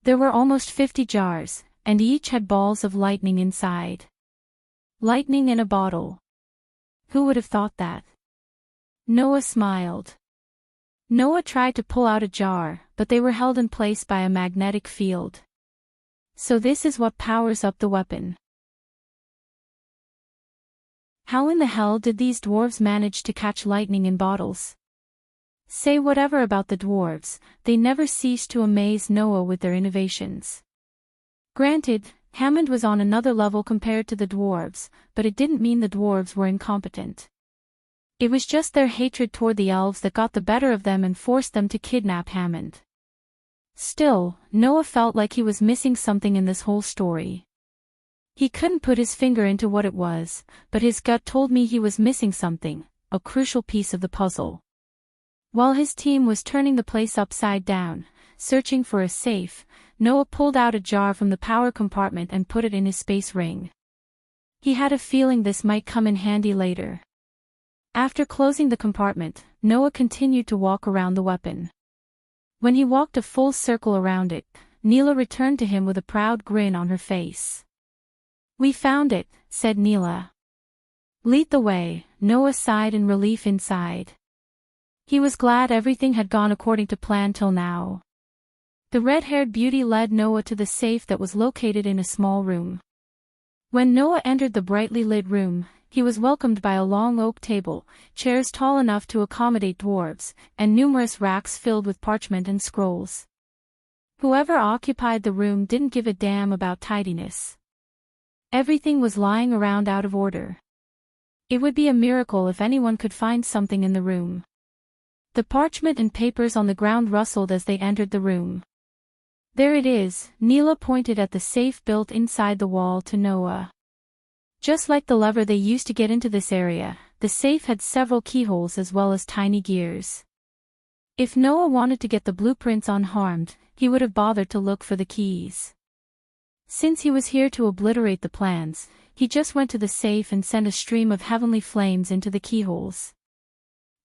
There were almost 50 jars, and each had balls of lightning inside. Lightning in a bottle. Who would have thought that? Noah smiled. Noah tried to pull out a jar, but they were held in place by a magnetic field. So this is what powers up the weapon. How in the hell did these dwarves manage to catch lightning in bottles? Say whatever about the dwarves, they never ceased to amaze Noah with their innovations. Granted, Hammond was on another level compared to the dwarves, but it didn't mean the dwarves were incompetent. It was just their hatred toward the elves that got the better of them and forced them to kidnap Hammond. Still, Noah felt like he was missing something in this whole story. He couldn't put his finger into what it was, but his gut told me he was missing something, a crucial piece of the puzzle. While his team was turning the place upside down, searching for a safe, Noah pulled out a jar from the power compartment and put it in his space ring. He had a feeling this might come in handy later. After closing the compartment, Noah continued to walk around the weapon. When he walked a full circle around it, Neela returned to him with a proud grin on her face. "We found it," said Neela. "Lead the way," Noah sighed in relief inside. He was glad everything had gone according to plan till now. The red-haired beauty led Noah to the safe that was located in a small room. When Noah entered the brightly lit room, he was welcomed by a long oak table, chairs tall enough to accommodate dwarves, and numerous racks filled with parchment and scrolls. Whoever occupied the room didn't give a damn about tidiness. Everything was lying around out of order. It would be a miracle if anyone could find something in the room. The parchment and papers on the ground rustled as they entered the room. "There it is," Neela pointed at the safe built inside the wall to Noah. Just like the lever they used to get into this area, the safe had several keyholes as well as tiny gears. If Noah wanted to get the blueprints unharmed, he would have bothered to look for the keys. Since he was here to obliterate the plans, he just went to the safe and sent a stream of heavenly flames into the keyholes.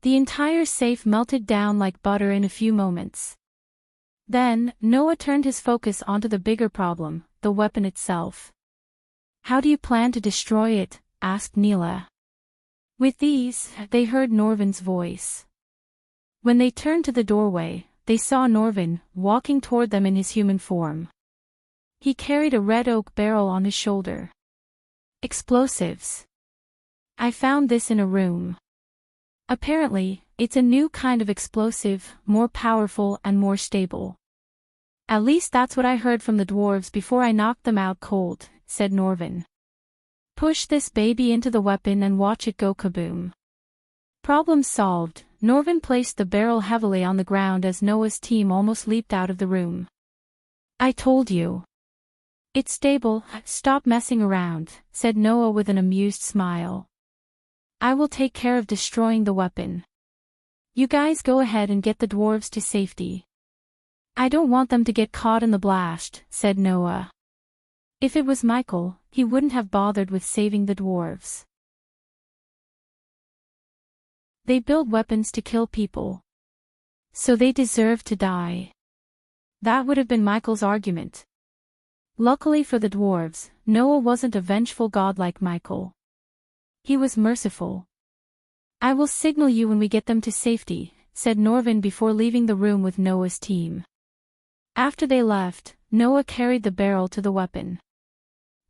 The entire safe melted down like butter in a few moments. Then, Noah turned his focus onto the bigger problem, the weapon itself. "How do you plan to destroy it?" asked Neela. With these, they heard Norvin's voice. When they turned to the doorway, they saw Norvin, walking toward them in his human form. He carried a red oak barrel on his shoulder. "Explosives. I found this in a room. Apparently, it's a new kind of explosive, more powerful and more stable. At least that's what I heard from the dwarves before I knocked them out cold," said Norvin. "Push this baby into the weapon and watch it go kaboom." Problem solved. Norvin placed the barrel heavily on the ground as Noah's team almost leaped out of the room. "I told you. It's stable, stop messing around," said Noah with an amused smile. "I will take care of destroying the weapon. You guys go ahead and get the dwarves to safety." "I don't want them to get caught in the blast," said Noah. If it was Michael, he wouldn't have bothered with saving the dwarves. They build weapons to kill people. So they deserve to die. That would have been Michael's argument. Luckily for the dwarves, Noah wasn't a vengeful god like Michael. He was merciful. I will signal you when we get them to safety, said Norvin before leaving the room with Noah's team. After they left, Noah carried the barrel to the weapon.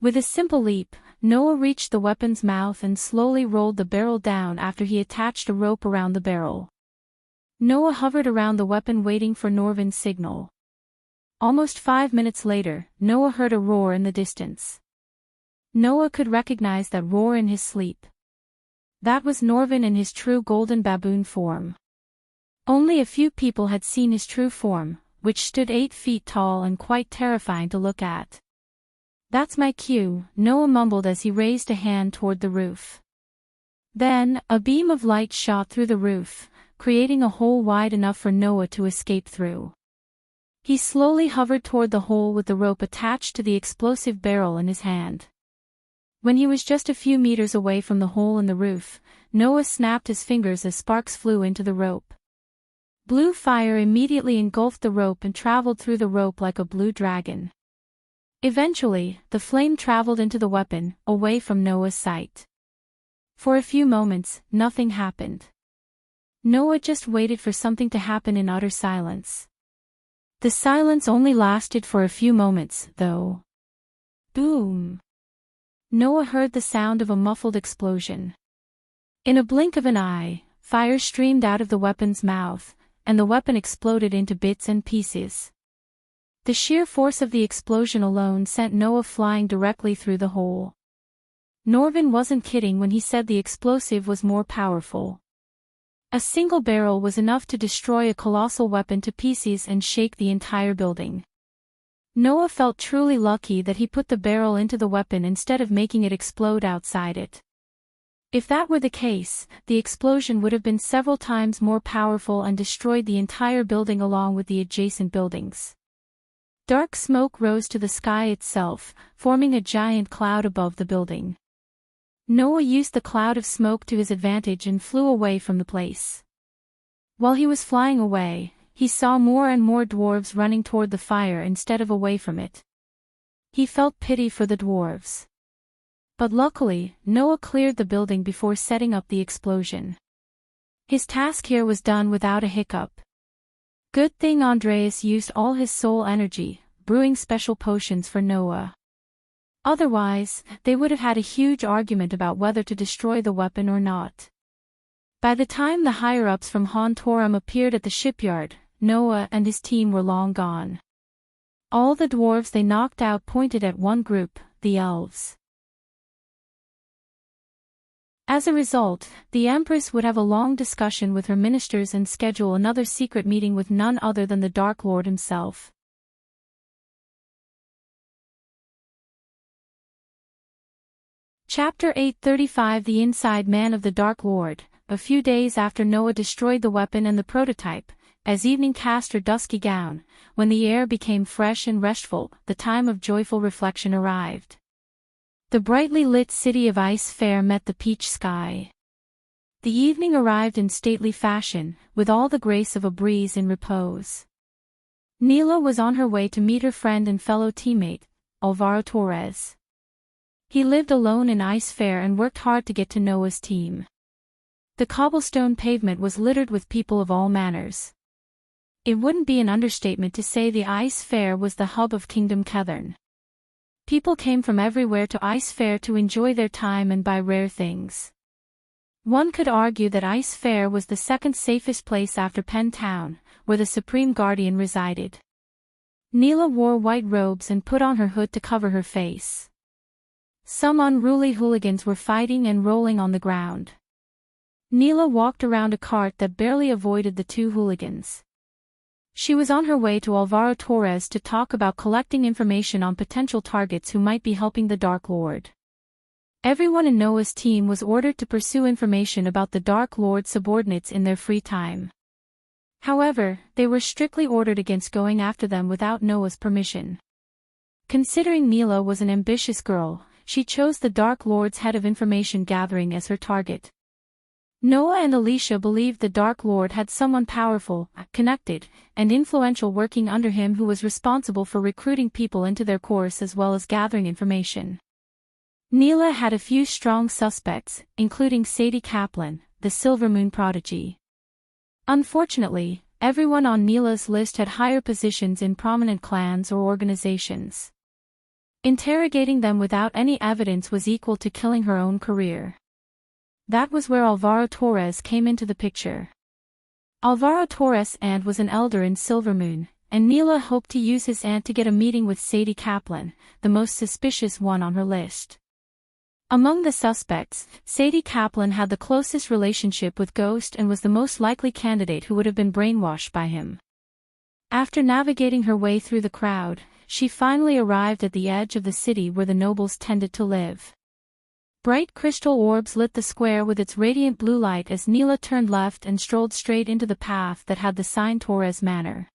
With a simple leap, Noah reached the weapon's mouth and slowly rolled the barrel down after he attached a rope around the barrel. Noah hovered around the weapon waiting for Norvin's signal. Almost 5 minutes later, Noah heard a roar in the distance. Noah could recognize that roar in his sleep. That was Norvin in his true golden baboon form. Only a few people had seen his true form, which stood 8 feet tall and quite terrifying to look at. That's my cue, Noah mumbled as he raised a hand toward the roof. Then, a beam of light shot through the roof, creating a hole wide enough for Noah to escape through. He slowly hovered toward the hole with the rope attached to the explosive barrel in his hand. When he was just a few meters away from the hole in the roof, Noah snapped his fingers as sparks flew into the rope. Blue fire immediately engulfed the rope and traveled through the rope like a blue dragon. Eventually, the flame traveled into the weapon, away from Noah's sight. For a few moments, nothing happened. Noah just waited for something to happen in utter silence. The silence only lasted for a few moments, though. Boom! Noah heard the sound of a muffled explosion. In a blink of an eye, fire streamed out of the weapon's mouth, and the weapon exploded into bits and pieces. The sheer force of the explosion alone sent Noah flying directly through the hole. Norvin wasn't kidding when he said the explosive was more powerful. A single barrel was enough to destroy a colossal weapon to pieces and shake the entire building. Noah felt truly lucky that he put the barrel into the weapon instead of making it explode outside it. If that were the case, the explosion would have been several times more powerful and destroyed the entire building along with the adjacent buildings. Dark smoke rose to the sky itself, forming a giant cloud above the building. Noah used the cloud of smoke to his advantage and flew away from the place. While he was flying away, he saw more and more dwarves running toward the fire instead of away from it. He felt pity for the dwarves. But luckily, Noah cleared the building before setting up the explosion. His task here was done without a hiccup. Good thing Andreas used all his soul energy, brewing special potions for Noah. Otherwise, they would have had a huge argument about whether to destroy the weapon or not. By the time the higher-ups from Hontorum appeared at the shipyard, Noah and his team were long gone. All the dwarves they knocked out pointed at one group, the elves. As a result, the Empress would have a long discussion with her ministers and schedule another secret meeting with none other than the Dark Lord himself. Chapter 835 The Inside Man of the Dark Lord. A few days after Noah destroyed the weapon and the prototype, as evening cast her dusky gown, when the air became fresh and restful, the time of joyful reflection arrived. The brightly lit city of Ice Fair met the peach sky. The evening arrived in stately fashion, with all the grace of a breeze in repose. Neela was on her way to meet her friend and fellow teammate, Alvaro Torres. He lived alone in Ice Fair and worked hard to get to Noah's team. The cobblestone pavement was littered with people of all manners. It wouldn't be an understatement to say the Ice Fair was the hub of Kingdom Kethern. People came from everywhere to Ice Fair to enjoy their time and buy rare things. One could argue that Ice Fair was the second safest place after Penn Town, where the Supreme Guardian resided. Neela wore white robes and put on her hood to cover her face. Some unruly hooligans were fighting and rolling on the ground. Neela walked around a cart that barely avoided the two hooligans. She was on her way to Alvaro Torres to talk about collecting information on potential targets who might be helping the Dark Lord. Everyone in Noah's team was ordered to pursue information about the Dark Lord's subordinates in their free time. However, they were strictly ordered against going after them without Noah's permission. Considering Neela was an ambitious girl, she chose the Dark Lord's head of information gathering as her target. Noah and Alicia believed the Dark Lord had someone powerful, connected, and influential working under him who was responsible for recruiting people into their course as well as gathering information. Neela had a few strong suspects, including Sadie Kaplan, the Silver Moon prodigy. Unfortunately, everyone on Neela's list had higher positions in prominent clans or organizations. Interrogating them without any evidence was equal to killing her own career. That was where Alvaro Torres came into the picture. Alvaro Torres' aunt was an elder in Silver Moon, and Neela hoped to use his aunt to get a meeting with Sadie Kaplan, the most suspicious one on her list. Among the suspects, Sadie Kaplan had the closest relationship with Ghost and was the most likely candidate who would have been brainwashed by him. After navigating her way through the crowd, she finally arrived at the edge of the city where the nobles tended to live. Bright crystal orbs lit the square with its radiant blue light as Neela turned left and strolled straight into the path that had the sign Torres Manor.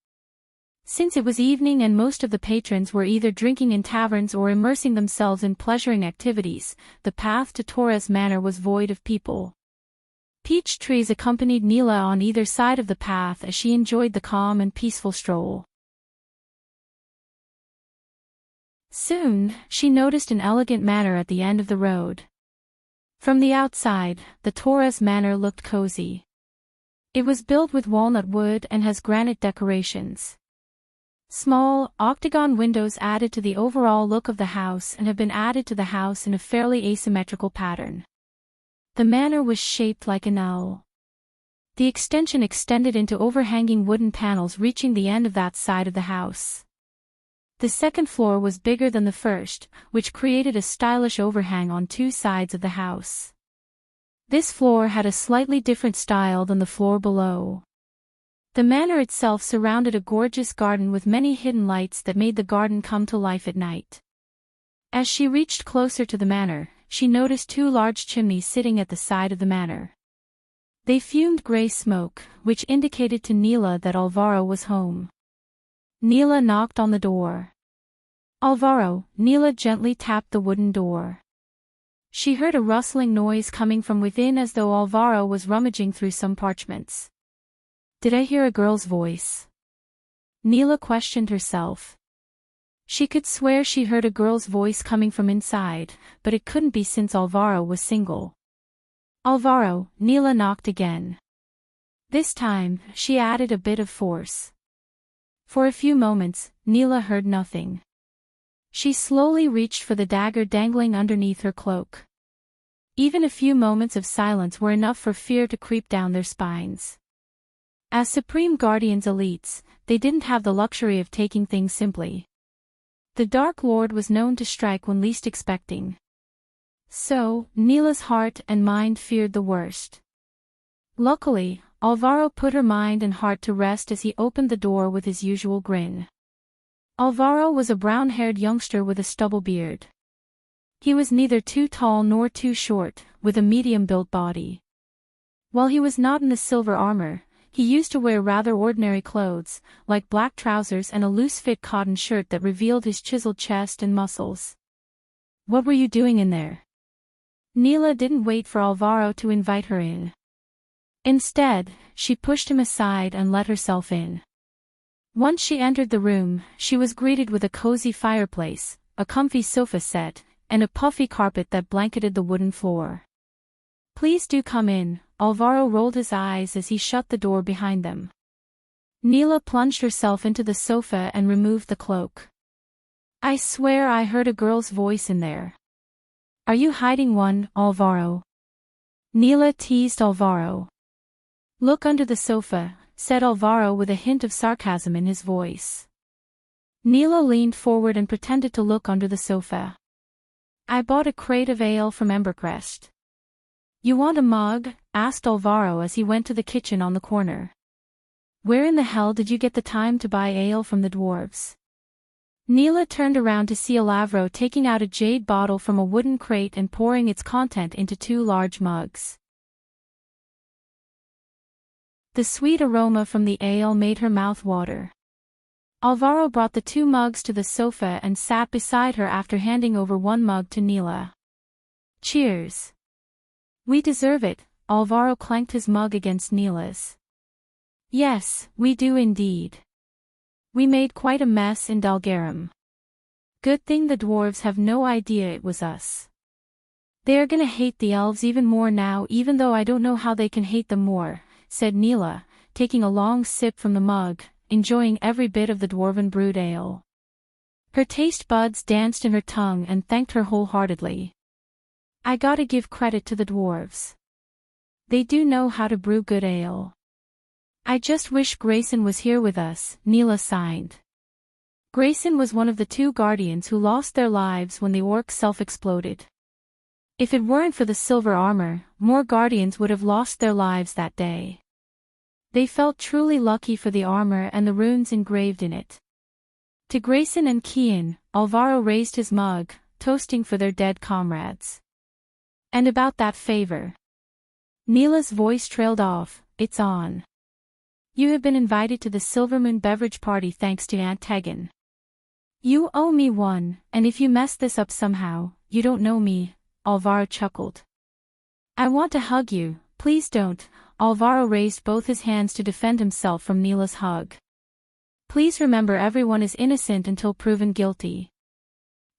Since it was evening and most of the patrons were either drinking in taverns or immersing themselves in pleasuring activities, the path to Torres Manor was void of people. Peach trees accompanied Neela on either side of the path as she enjoyed the calm and peaceful stroll. Soon, she noticed an elegant manor at the end of the road. From the outside, the Torres Manor looked cozy. It was built with walnut wood and has granite decorations. Small, octagon windows added to the overall look of the house and have been added to the house in a fairly asymmetrical pattern. The manor was shaped like an L. The extension extended into overhanging wooden panels reaching the end of that side of the house. The second floor was bigger than the first, which created a stylish overhang on two sides of the house. This floor had a slightly different style than the floor below. The manor itself surrounded a gorgeous garden with many hidden lights that made the garden come to life at night. As she reached closer to the manor, she noticed two large chimneys sitting at the side of the manor. They fumed gray smoke, which indicated to Neela that Alvaro was home. Neela knocked on the door. Alvaro, Neela gently tapped the wooden door. She heard a rustling noise coming from within as though Alvaro was rummaging through some parchments. Did I hear a girl's voice? Neela questioned herself. She could swear she heard a girl's voice coming from inside, but it couldn't be since Alvaro was single. Alvaro, Neela knocked again. This time, she added a bit of force. For a few moments, Neela heard nothing. She slowly reached for the dagger dangling underneath her cloak. Even a few moments of silence were enough for fear to creep down their spines. As Supreme Guardians elites, they didn't have the luxury of taking things simply. The Dark Lord was known to strike when least expecting. So, Neela's heart and mind feared the worst. Luckily, Alvaro put her mind and heart to rest as he opened the door with his usual grin. Alvaro was a brown-haired youngster with a stubble beard. He was neither too tall nor too short, with a medium-built body. While he was not in the silver armor, he used to wear rather ordinary clothes, like black trousers and a loose-fit cotton shirt that revealed his chiseled chest and muscles. What were you doing in there? Neela didn't wait for Alvaro to invite her in. Instead, she pushed him aside and let herself in. Once she entered the room, she was greeted with a cozy fireplace, a comfy sofa set, and a puffy carpet that blanketed the wooden floor. Please do come in, Alvaro rolled his eyes as he shut the door behind them. Neela plunged herself into the sofa and removed the cloak. I swear I heard a girl's voice in there. Are you hiding one, Alvaro? Neela teased Alvaro. Look under the sofa, said Alvaro with a hint of sarcasm in his voice. Neela leaned forward and pretended to look under the sofa. I bought a crate of ale from Embark. You want a mug? Asked Alvaro as he went to the kitchen on the corner. Where in the hell did you get the time to buy ale from the dwarves? Neela turned around to see Alvaro taking out a jade bottle from a wooden crate and pouring its content into two large mugs. The sweet aroma from the ale made her mouth water. Alvaro brought the two mugs to the sofa and sat beside her after handing over one mug to Neela. Cheers. We deserve it, Alvaro clanked his mug against Neela's. Yes, we do indeed. We made quite a mess in Dalgarum. Good thing the dwarves have no idea it was us. They are gonna hate the elves even more now, even though I don't know how they can hate them more, said Neela, taking a long sip from the mug, enjoying every bit of the dwarven brewed ale. Her taste buds danced in her tongue and thanked her wholeheartedly. I gotta give credit to the dwarves. They do know how to brew good ale. I just wish Grayson was here with us, Neela sighed. Grayson was one of the 2 guardians who lost their lives when the orc self-exploded. If it weren't for the silver armor, more guardians would have lost their lives that day. They felt truly lucky for the armor and the runes engraved in it. To Grayson and Kian, Alvaro raised his mug, toasting for their dead comrades. And about that favor. Neela's voice trailed off, it's on. You have been invited to the Silvermoon beverage party thanks to Aunt Tegan. You owe me one, and if you mess this up somehow, you don't know me, Alvaro chuckled. I want to hug you, please don't. Alvaro raised both his hands to defend himself from Neela's hug. Please remember everyone is innocent until proven guilty.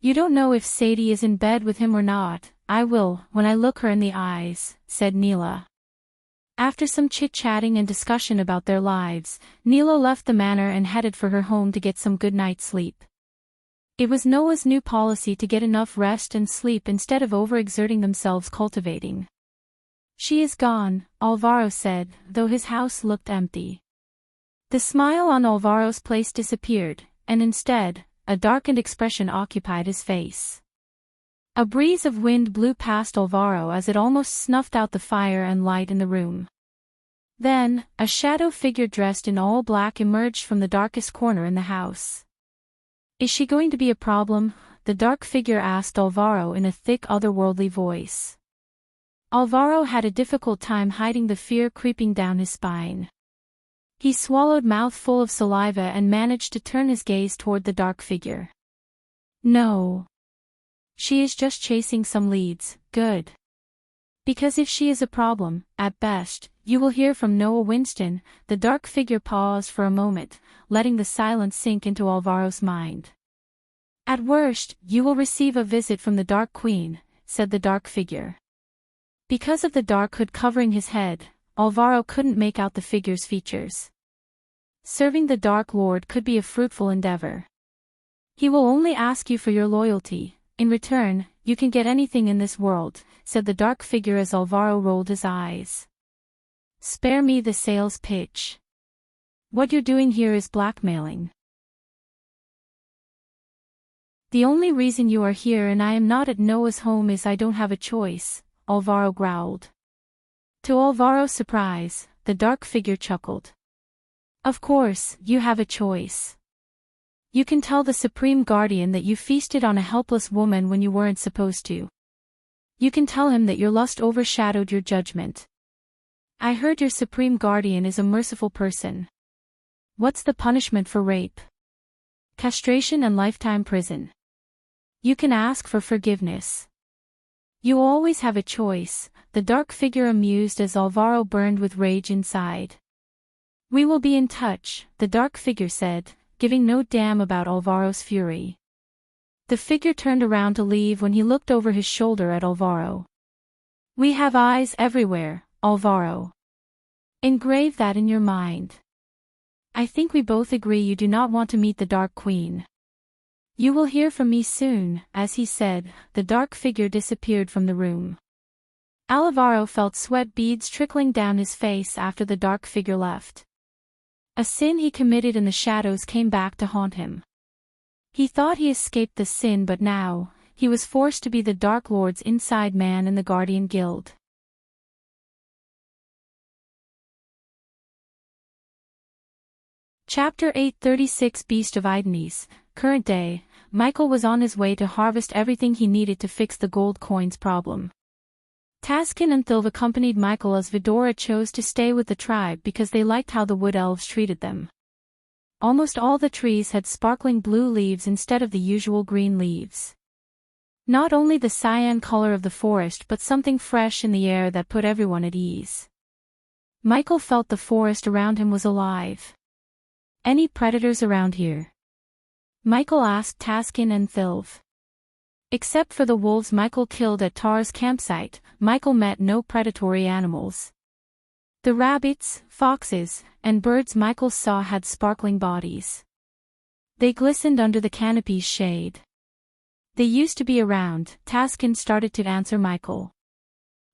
You don't know if Sadie is in bed with him or not. I will, when I look her in the eyes, said Neela. After some chit-chatting and discussion about their lives, Neela left the manor and headed for her home to get some good night's sleep. It was Noah's new policy to get enough rest and sleep instead of overexerting themselves cultivating. She is gone, Alvaro said, though his house looked empty. The smile on Alvaro's face disappeared, and instead, a darkened expression occupied his face. A breeze of wind blew past Alvaro as it almost snuffed out the fire and light in the room. Then, a shadow figure dressed in all black emerged from the darkest corner in the house. Is she going to be a problem? The dark figure asked Alvaro in a thick otherworldly voice. Alvaro had a difficult time hiding the fear creeping down his spine. He swallowed mouthful of saliva and managed to turn his gaze toward the dark figure. No. She is just chasing some leads, good. Because if she is a problem, at best, you will hear from Noah Winston. The dark figure paused for a moment, letting the silence sink into Alvaro's mind. At worst, you will receive a visit from the Dark Queen, said the dark figure. Because of the dark hood covering his head, Alvaro couldn't make out the figure's features. Serving the Dark Lord could be a fruitful endeavor. He will only ask you for your loyalty. In return, you can get anything in this world, said the dark figure as Alvaro rolled his eyes. Spare me the sales pitch. What you're doing here is blackmailing. The only reason you are here and I am not at Noah's home is I don't have a choice, Alvaro growled. To Alvaro's surprise, the dark figure chuckled. Of course, you have a choice. You can tell the Supreme Guardian that you feasted on a helpless woman when you weren't supposed to. You can tell him that your lust overshadowed your judgment. I heard your Supreme Guardian is a merciful person. What's the punishment for rape? Castration and lifetime prison. You can ask for forgiveness. You always have a choice, the dark figure amused as Alvaro burned with rage inside. We will be in touch, the dark figure said, giving no damn about Alvaro's fury. The figure turned around to leave when he looked over his shoulder at Alvaro. We have eyes everywhere, Alvaro. Engrave that in your mind. I think we both agree you do not want to meet the Dark Queen. You will hear from me soon, as he said, the dark figure disappeared from the room. Alvaro felt sweat beads trickling down his face after the dark figure left. A sin he committed in the shadows came back to haunt him. He thought he escaped the sin, but now, he was forced to be the Dark Lord's inside man in the Guardian Guild. Chapter 836 Beast of Destinies. Current day, Michael was on his way to harvest everything he needed to fix the gold coins problem. Taskin and Thilv accompanied Michael as Vidora chose to stay with the tribe because they liked how the wood elves treated them. Almost all the trees had sparkling blue leaves instead of the usual green leaves. Not only the cyan color of the forest but something fresh in the air that put everyone at ease. Michael felt the forest around him was alive. Any predators around here? Michael asked Taskin and Thilv. Except for the wolves Michael killed at Tar's campsite, Michael met no predatory animals. The rabbits, foxes, and birds Michael saw had sparkling bodies. They glistened under the canopy's shade. They used to be around, Taskin started to answer Michael.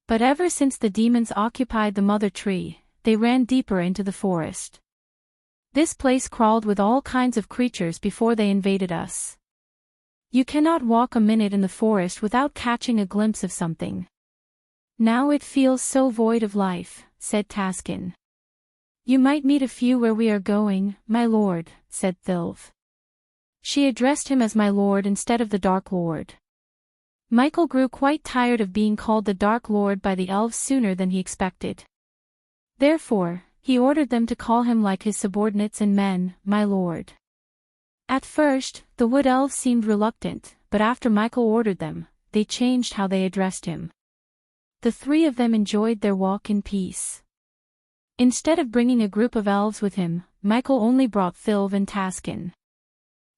But ever since the demons occupied the mother tree, they ran deeper into the forest. This place crawled with all kinds of creatures before they invaded us. You cannot walk a minute in the forest without catching a glimpse of something. Now it feels so void of life, said Taskin. You might meet a few where we are going, my lord, said Thilv. She addressed him as my lord instead of the Dark Lord. Michael grew quite tired of being called the Dark Lord by the elves sooner than he expected. Therefore, he ordered them to call him like his subordinates and men, my lord. At first, the wood elves seemed reluctant, but after Michael ordered them, they changed how they addressed him. The three of them enjoyed their walk in peace. Instead of bringing a group of elves with him, Michael only brought Thilv and Taskin.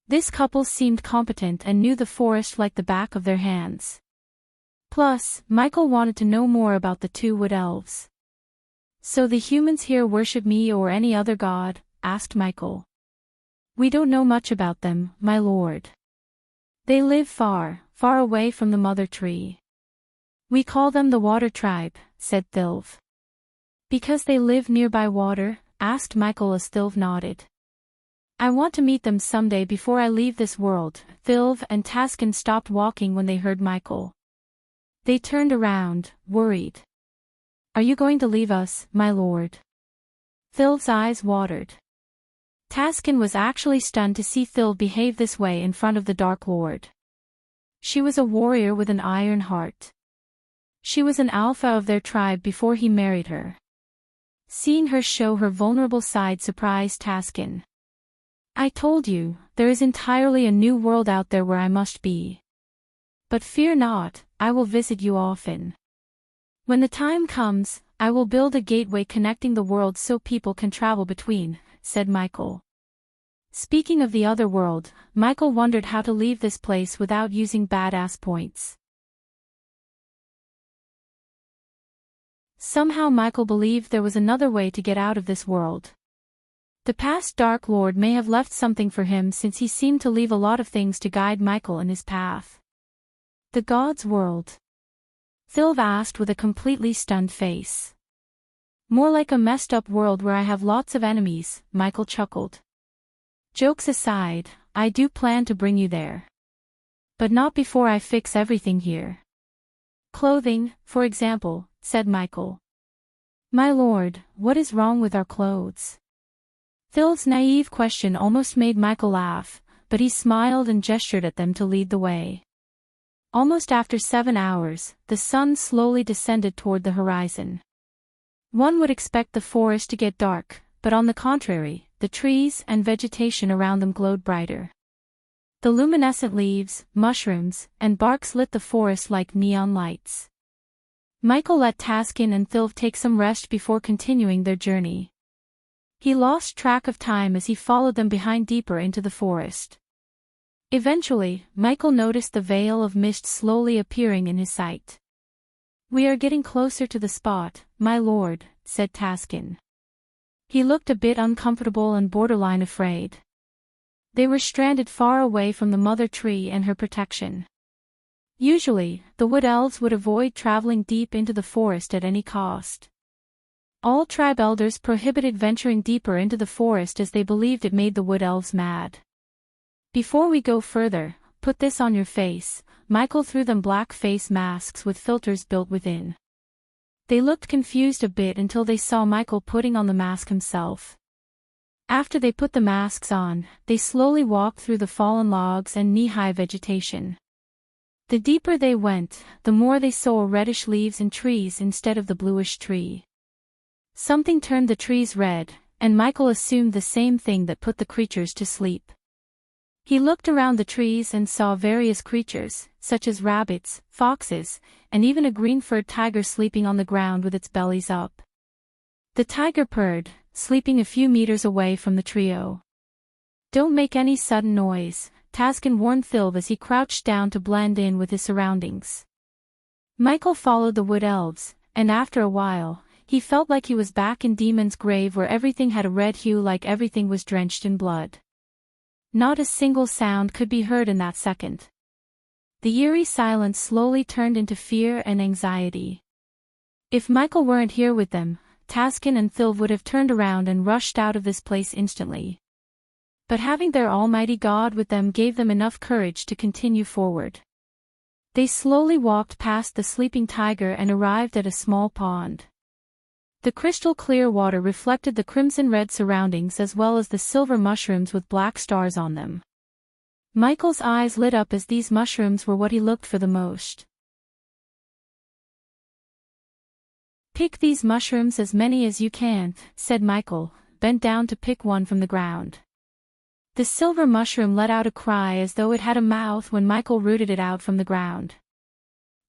This couple seemed competent and knew the forest like the back of their hands. Plus, Michael wanted to know more about the two wood elves. So the humans here worship me or any other god? Asked Michael. We don't know much about them, my lord. They live far, far away from the mother tree. We call them the water tribe, said Thilv. Because they live nearby water? Asked Michael as Thilv nodded. I want to meet them someday before I leave this world. Thilv and Taskin stopped walking when they heard Michael. They turned around, worried. Are you going to leave us, my lord? Thilv's eyes watered. Taskin was actually stunned to see Thilv behave this way in front of the Dark Lord. She was a warrior with an iron heart. She was an alpha of their tribe before he married her. Seeing her show her vulnerable side surprised Taskin. I told you, there is entirely a new world out there where I must be. But fear not, I will visit you often. When the time comes, I will build a gateway connecting the worlds so people can travel between, said Michael. Speaking of the other world, Michael wondered how to leave this place without using badass points. Somehow Michael believed there was another way to get out of this world. The past Dark Lord may have left something for him since he seemed to leave a lot of things to guide Michael in his path. The God's world? Thilv asked with a completely stunned face. More like a messed up world where I have lots of enemies, Michael chuckled. Jokes aside, I do plan to bring you there. But not before I fix everything here. Clothing, for example, said Michael. My lord, what is wrong with our clothes? Thilv's naive question almost made Michael laugh, but he smiled and gestured at them to lead the way. Almost after 7 hours, the sun slowly descended toward the horizon. One would expect the forest to get dark, but on the contrary, the trees and vegetation around them glowed brighter. The luminescent leaves, mushrooms, and barks lit the forest like neon lights. Michael let Taskin and Thilv take some rest before continuing their journey. He lost track of time as he followed them behind deeper into the forest. Eventually, Michael noticed the veil of mist slowly appearing in his sight. We are getting closer to the spot, my lord, said Taskin. He looked a bit uncomfortable and borderline afraid. They were stranded far away from the mother tree and her protection. Usually, the wood elves would avoid traveling deep into the forest at any cost. All tribe elders prohibited venturing deeper into the forest as they believed it made the wood elves mad. Before we go further, put this on your face. Michael threw them black face masks with filters built within. They looked confused a bit until they saw Michael putting on the mask himself. After they put the masks on, they slowly walked through the fallen logs and knee-high vegetation. The deeper they went, the more they saw reddish leaves and trees instead of the bluish tree. Something turned the trees red, and Michael assumed the same thing that put the creatures to sleep. He looked around the trees and saw various creatures, such as rabbits, foxes, and even a green-furred tiger sleeping on the ground with its bellies up. The tiger purred, sleeping a few meters away from the trio. "Don't make any sudden noise," Taskin warned Thilv as he crouched down to blend in with his surroundings. Michael followed the wood elves, and after a while, he felt like he was back in Demon's Grave where everything had a red hue, like everything was drenched in blood. Not a single sound could be heard in that second. The eerie silence slowly turned into fear and anxiety. If Michael weren't here with them, Taskin and Thilv would have turned around and rushed out of this place instantly. But having their almighty God with them gave them enough courage to continue forward. They slowly walked past the sleeping tiger and arrived at a small pond. The crystal-clear water reflected the crimson-red surroundings as well as the silver mushrooms with black stars on them. Michael's eyes lit up as these mushrooms were what he looked for the most. "Pick these mushrooms, as many as you can," said Michael, bent down to pick one from the ground. The silver mushroom let out a cry as though it had a mouth when Michael rooted it out from the ground.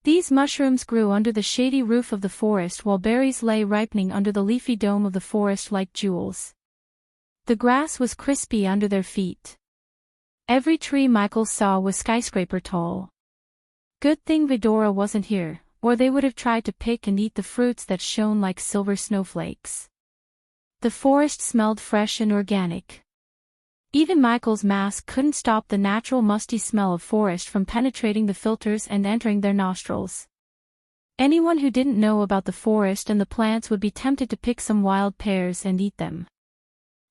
These mushrooms grew under the shady roof of the forest while berries lay ripening under the leafy dome of the forest like jewels. The grass was crispy under their feet. Every tree Michael saw was skyscraper tall. Good thing Vidora wasn't here, or they would have tried to pick and eat the fruits that shone like silver snowflakes. The forest smelled fresh and organic. Even Michael's mask couldn't stop the natural musty smell of forest from penetrating the filters and entering their nostrils. Anyone who didn't know about the forest and the plants would be tempted to pick some wild pears and eat them.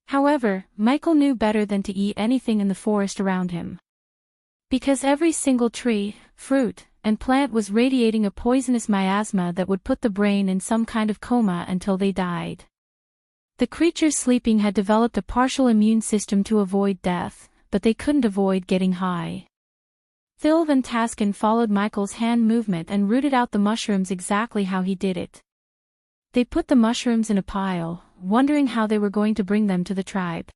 However, Michael knew better than to eat anything in the forest around him. Because every single tree, fruit, and plant was radiating a poisonous miasma that would put the brain in some kind of coma until they died. The creatures sleeping had developed a partial immune system to avoid death, but they couldn't avoid getting high. Thilv and Taskin followed Michael's hand movement and rooted out the mushrooms exactly how he did it. They put the mushrooms in a pile, wondering how they were going to bring them to the tribe.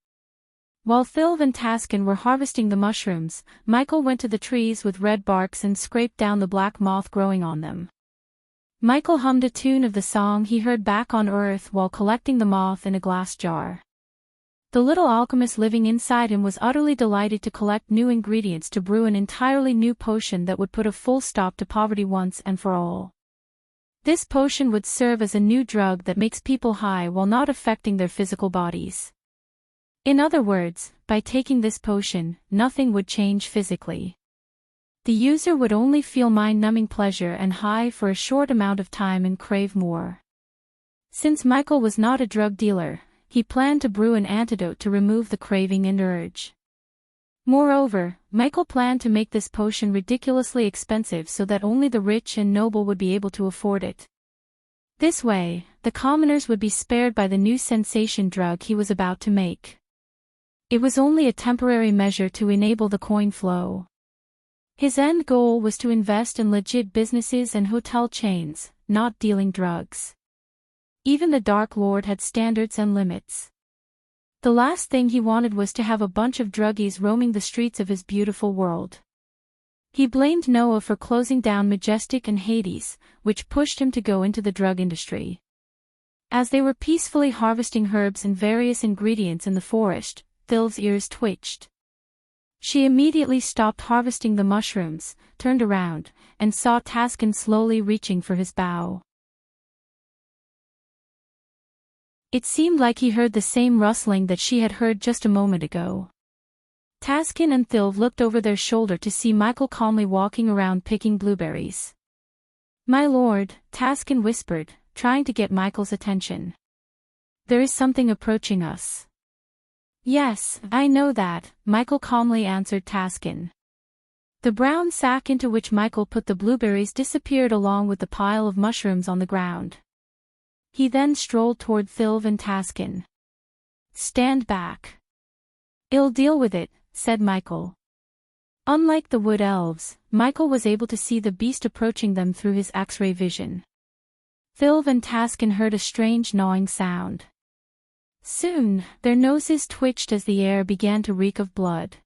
While Thilv and Taskin were harvesting the mushrooms, Michael went to the trees with red barks and scraped down the black moth growing on them. Michael hummed a tune of the song he heard back on Earth while collecting the moth in a glass jar. The little alchemist living inside him was utterly delighted to collect new ingredients to brew an entirely new potion that would put a full stop to poverty once and for all. This potion would serve as a new drug that makes people high while not affecting their physical bodies. In other words, by taking this potion, nothing would change physically. The user would only feel mind-numbing pleasure and high for a short amount of time and crave more. Since Michael was not a drug dealer, he planned to brew an antidote to remove the craving and urge. Moreover, Michael planned to make this potion ridiculously expensive so that only the rich and noble would be able to afford it. This way, the commoners would be spared by the new sensation drug he was about to make. It was only a temporary measure to enable the coin flow. His end goal was to invest in legit businesses and hotel chains, not dealing drugs. Even the Dark Lord had standards and limits. The last thing he wanted was to have a bunch of druggies roaming the streets of his beautiful world. He blamed Noah for closing down Majestic and Hades, which pushed him to go into the drug industry. As they were peacefully harvesting herbs and various ingredients in the forest, Thilv's ears twitched. She immediately stopped harvesting the mushrooms, turned around, and saw Taskin slowly reaching for his bow. It seemed like he heard the same rustling that she had heard just a moment ago. Taskin and Thilv looked over their shoulder to see Michael calmly walking around picking blueberries. "My lord," Taskin whispered, trying to get Michael's attention. "There is something approaching us." "Yes, I know that," Michael calmly answered Taskin. The brown sack into which Michael put the blueberries disappeared along with the pile of mushrooms on the ground. He then strolled toward Thilv and Taskin. "Stand back." "I'll deal with it," said Michael. Unlike the wood elves, Michael was able to see the beast approaching them through his X-ray vision. Thilv and Taskin heard a strange gnawing sound. Soon, their noses twitched as the air began to reek of blood.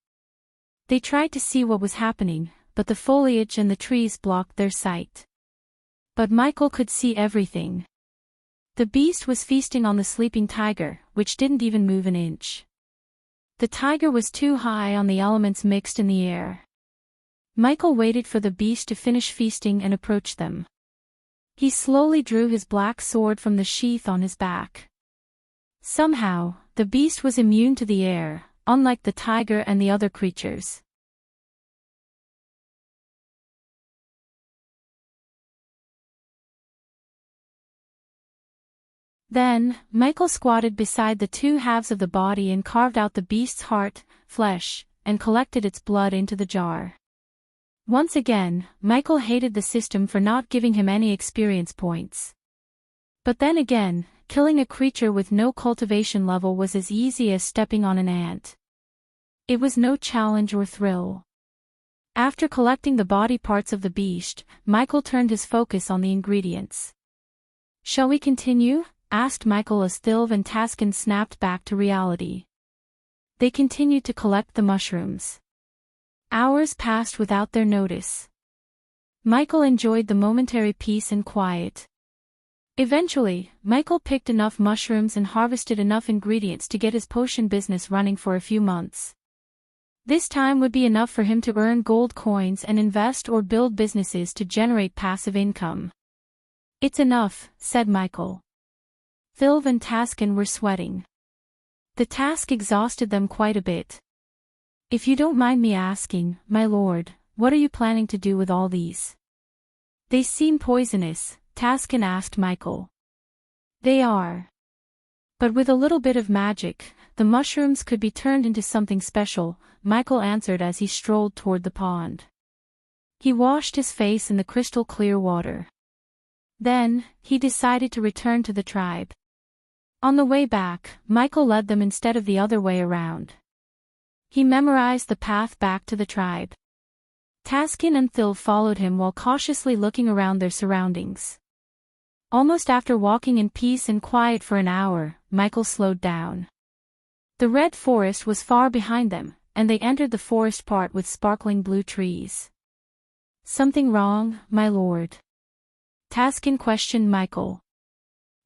They tried to see what was happening, but the foliage and the trees blocked their sight. But Michael could see everything. The beast was feasting on the sleeping tiger, which didn't even move an inch. The tiger was too high on the elements mixed in the air. Michael waited for the beast to finish feasting and approach them. He slowly drew his black sword from the sheath on his back. Somehow, the beast was immune to the air, unlike the tiger and the other creatures. Then, Michael squatted beside the two halves of the body and carved out the beast's heart, flesh, and collected its blood into the jar. Once again, Michael hated the system for not giving him any experience points. But then again, killing a creature with no cultivation level was as easy as stepping on an ant. It was no challenge or thrill. After collecting the body parts of the beast, Michael turned his focus on the ingredients. "Shall we continue?" asked Michael as Thilv and Taskin snapped back to reality. They continued to collect the mushrooms. Hours passed without their notice. Michael enjoyed the momentary peace and quiet. Eventually, Michael picked enough mushrooms and harvested enough ingredients to get his potion business running for a few months. This time would be enough for him to earn gold coins and invest or build businesses to generate passive income. "It's enough," said Michael. Thilv and Taskin were sweating. The task exhausted them quite a bit. "If you don't mind me asking, my lord, what are you planning to do with all these?" "They seem poisonous," Taskin asked Michael. "They are. But with a little bit of magic, the mushrooms could be turned into something special," Michael answered as he strolled toward the pond. He washed his face in the crystal clear water. Then, he decided to return to the tribe. On the way back, Michael led them instead of the other way around. He memorized the path back to the tribe. Taskin and Thilv followed him while cautiously looking around their surroundings. Almost after walking in peace and quiet for an hour, Michael slowed down. The red forest was far behind them, and they entered the forest part with sparkling blue trees. "Something wrong, my lord?" Taskin questioned Michael.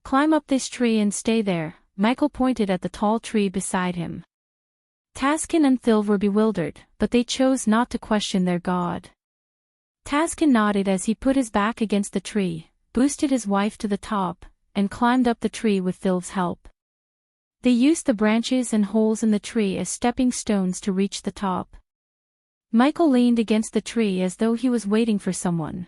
"Climb up this tree and stay there," Michael pointed at the tall tree beside him. Taskin and Thilv were bewildered, but they chose not to question their god. Taskin nodded as he put his back against the tree, boosted his wife to the top, and climbed up the tree with Thilv's help. They used the branches and holes in the tree as stepping stones to reach the top. Michael leaned against the tree as though he was waiting for someone.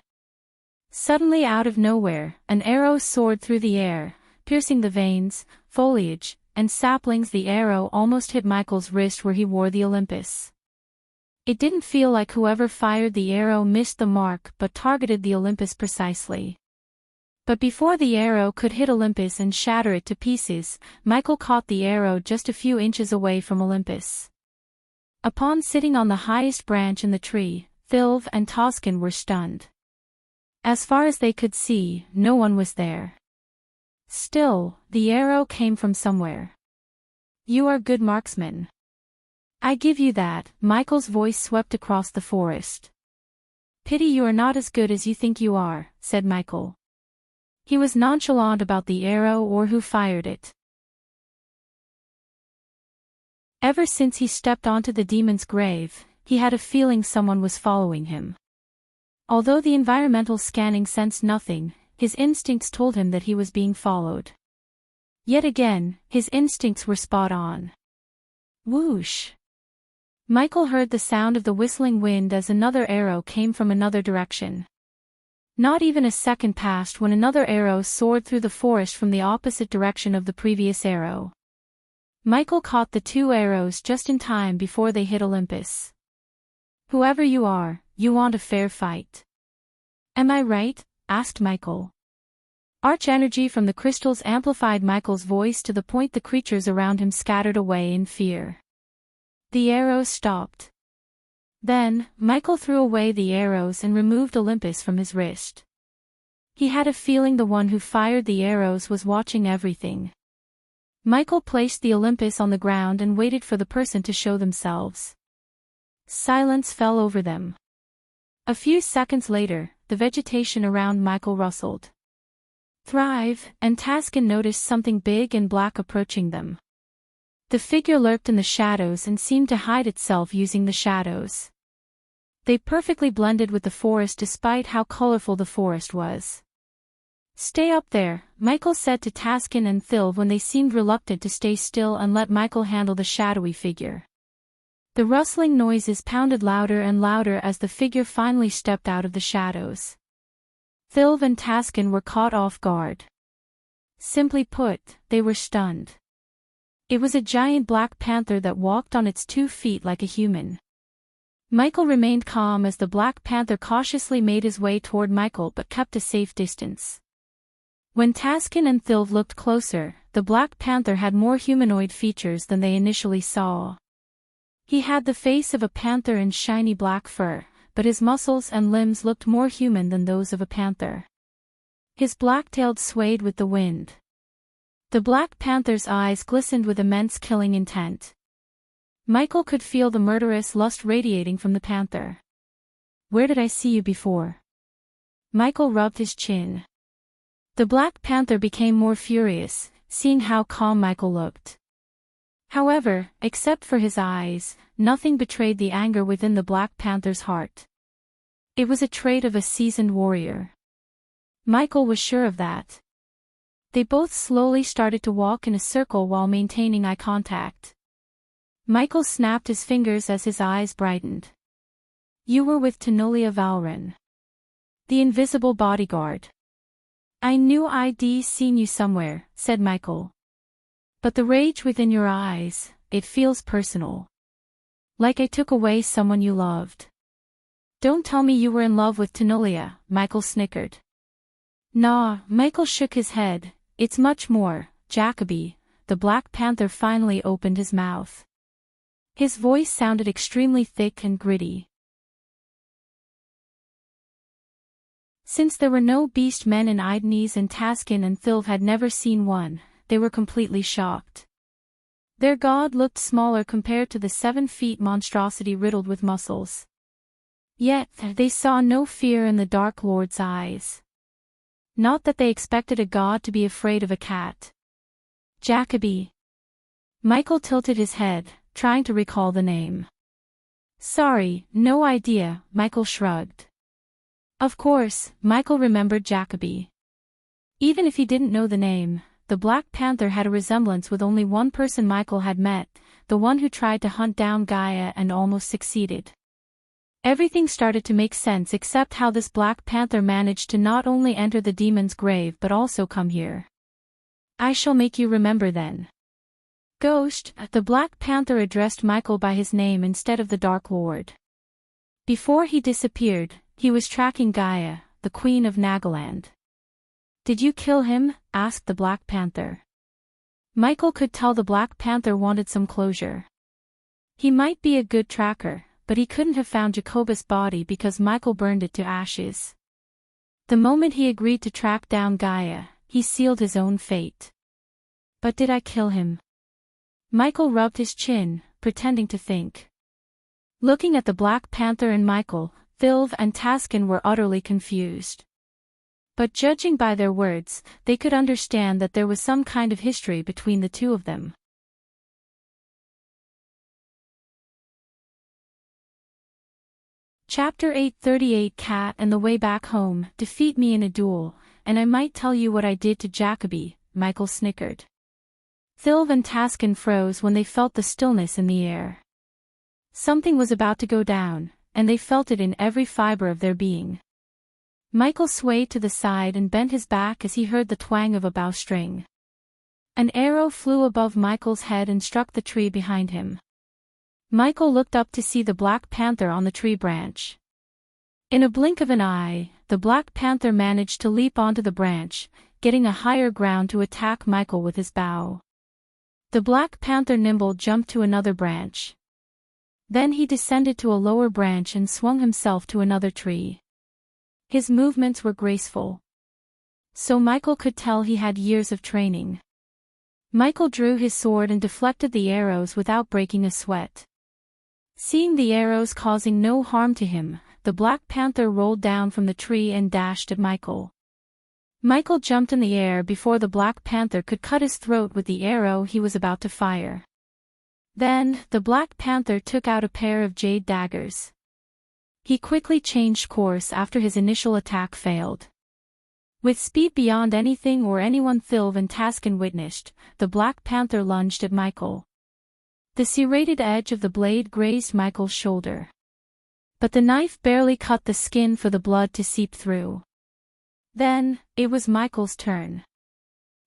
Suddenly out of nowhere, an arrow soared through the air, piercing the veins, foliage, and saplings. The arrow almost hit Michael's wrist where he wore the Olympus. It didn't feel like whoever fired the arrow missed the mark but targeted the Olympus precisely. But before the arrow could hit Olympus and shatter it to pieces, Michael caught the arrow just a few inches away from Olympus. Upon sitting on the highest branch in the tree, Thilv and Taskin were stunned. As far as they could see, no one was there. Still, the arrow came from somewhere. "You are good marksman. I give you that," Michael's voice swept across the forest. "Pity you are not as good as you think you are," said Michael. He was nonchalant about the arrow or who fired it. Ever since he stepped onto the demon's grave, he had a feeling someone was following him. Although the environmental scanning sensed nothing, his instincts told him that he was being followed. Yet again, his instincts were spot on. Whoosh! Michael heard the sound of the whistling wind as another arrow came from another direction. Not even a second passed when another arrow soared through the forest from the opposite direction of the previous arrow. Michael caught the two arrows just in time before they hit Olympus. "Whoever you are, you want a fair fight. Am I right?" asked Michael. Arch energy from the crystals amplified Michael's voice to the point the creatures around him scattered away in fear. The arrows stopped. Then, Michael threw away the arrows and removed Olympus from his wrist. He had a feeling the one who fired the arrows was watching everything. Michael placed the Olympus on the ground and waited for the person to show themselves. Silence fell over them. A few seconds later, the vegetation around Michael rustled. Thrive, and Taskin noticed something big and black approaching them. The figure lurked in the shadows and seemed to hide itself using the shadows. They perfectly blended with the forest despite how colorful the forest was. Stay up there, Michael said to Taskin and Thilv when they seemed reluctant to stay still and let Michael handle the shadowy figure. The rustling noises pounded louder and louder as the figure finally stepped out of the shadows. Thilv and Taskin were caught off guard. Simply put, they were stunned. It was a giant black panther that walked on its 2 feet like a human. Michael remained calm as the black panther cautiously made his way toward Michael but kept a safe distance. When Taskin and Thilv looked closer, the black panther had more humanoid features than they initially saw. He had the face of a panther and shiny black fur, but his muscles and limbs looked more human than those of a panther. His black tail swayed with the wind. The black panther's eyes glistened with immense killing intent. Michael could feel the murderous lust radiating from the panther. Where did I see you before? Michael rubbed his chin. The black panther became more furious, seeing how calm Michael looked. However, except for his eyes, nothing betrayed the anger within the black panther's heart. It was a trait of a seasoned warrior. Michael was sure of that. They both slowly started to walk in a circle while maintaining eye contact. Michael snapped his fingers as his eyes brightened. You were with Tenolia Valren. The invisible bodyguard. I knew I'd seen you somewhere, said Michael. But the rage within your eyes, it feels personal. Like I took away someone you loved. Don't tell me you were in love with Tenolia, Michael snickered. Nah, Michael shook his head, it's much more, Jacoby. The Black Panther finally opened his mouth. His voice sounded extremely thick and gritty. Since there were no beast men in Idnes and Taskin and Thilv had never seen one, they were completely shocked. Their god looked smaller compared to the 7-feet monstrosity riddled with muscles. Yet, they saw no fear in the Dark Lord's eyes. Not that they expected a god to be afraid of a cat. Jacoby. Michael tilted his head, trying to recall the name. Sorry, no idea, Michael shrugged. Of course, Michael remembered Jacoby. Even if he didn't know the name, the Black Panther had a resemblance with only one person Michael had met, the one who tried to hunt down Gaia and almost succeeded. Everything started to make sense except how this Black Panther managed to not only enter the demon's grave but also come here. I shall make you remember then. Ghost, the Black Panther addressed Michael by his name instead of the Dark Lord. Before he disappeared, he was tracking Gaia, the Queen of Nagaland. Did you kill him? Asked the Black Panther. Michael could tell the Black Panther wanted some closure. He might be a good tracker, but he couldn't have found Jacobus' body because Michael burned it to ashes. The moment he agreed to track down Gaia, he sealed his own fate. But did I kill him? Michael rubbed his chin, pretending to think. Looking at the Black Panther and Michael, Thilv and Taskin were utterly confused. But judging by their words, they could understand that there was some kind of history between the two of them. Chapter 838 Cat and the Way Back Home. Defeat me in a duel, and I might tell you what I did to Jacoby, Michael snickered. Thilv and Taskin froze when they felt the stillness in the air. Something was about to go down, and they felt it in every fiber of their being. Michael swayed to the side and bent his back as he heard the twang of a bowstring. An arrow flew above Michael's head and struck the tree behind him. Michael looked up to see the Black Panther on the tree branch. In a blink of an eye, the Black Panther managed to leap onto the branch, getting a higher ground to attack Michael with his bow. The Black Panther nimble jumped to another branch. Then he descended to a lower branch and swung himself to another tree. His movements were graceful. So Michael could tell he had years of training. Michael drew his sword and deflected the arrows without breaking a sweat. Seeing the arrows causing no harm to him, the Black Panther rolled down from the tree and dashed at Michael. Michael jumped in the air before the Black Panther could cut his throat with the arrow he was about to fire. Then, the Black Panther took out a pair of jade daggers. He quickly changed course after his initial attack failed. With speed beyond anything or anyone Thilv and Taskin witnessed, the Black Panther lunged at Michael. The serrated edge of the blade grazed Michael's shoulder. But the knife barely cut the skin for the blood to seep through. Then, it was Michael's turn.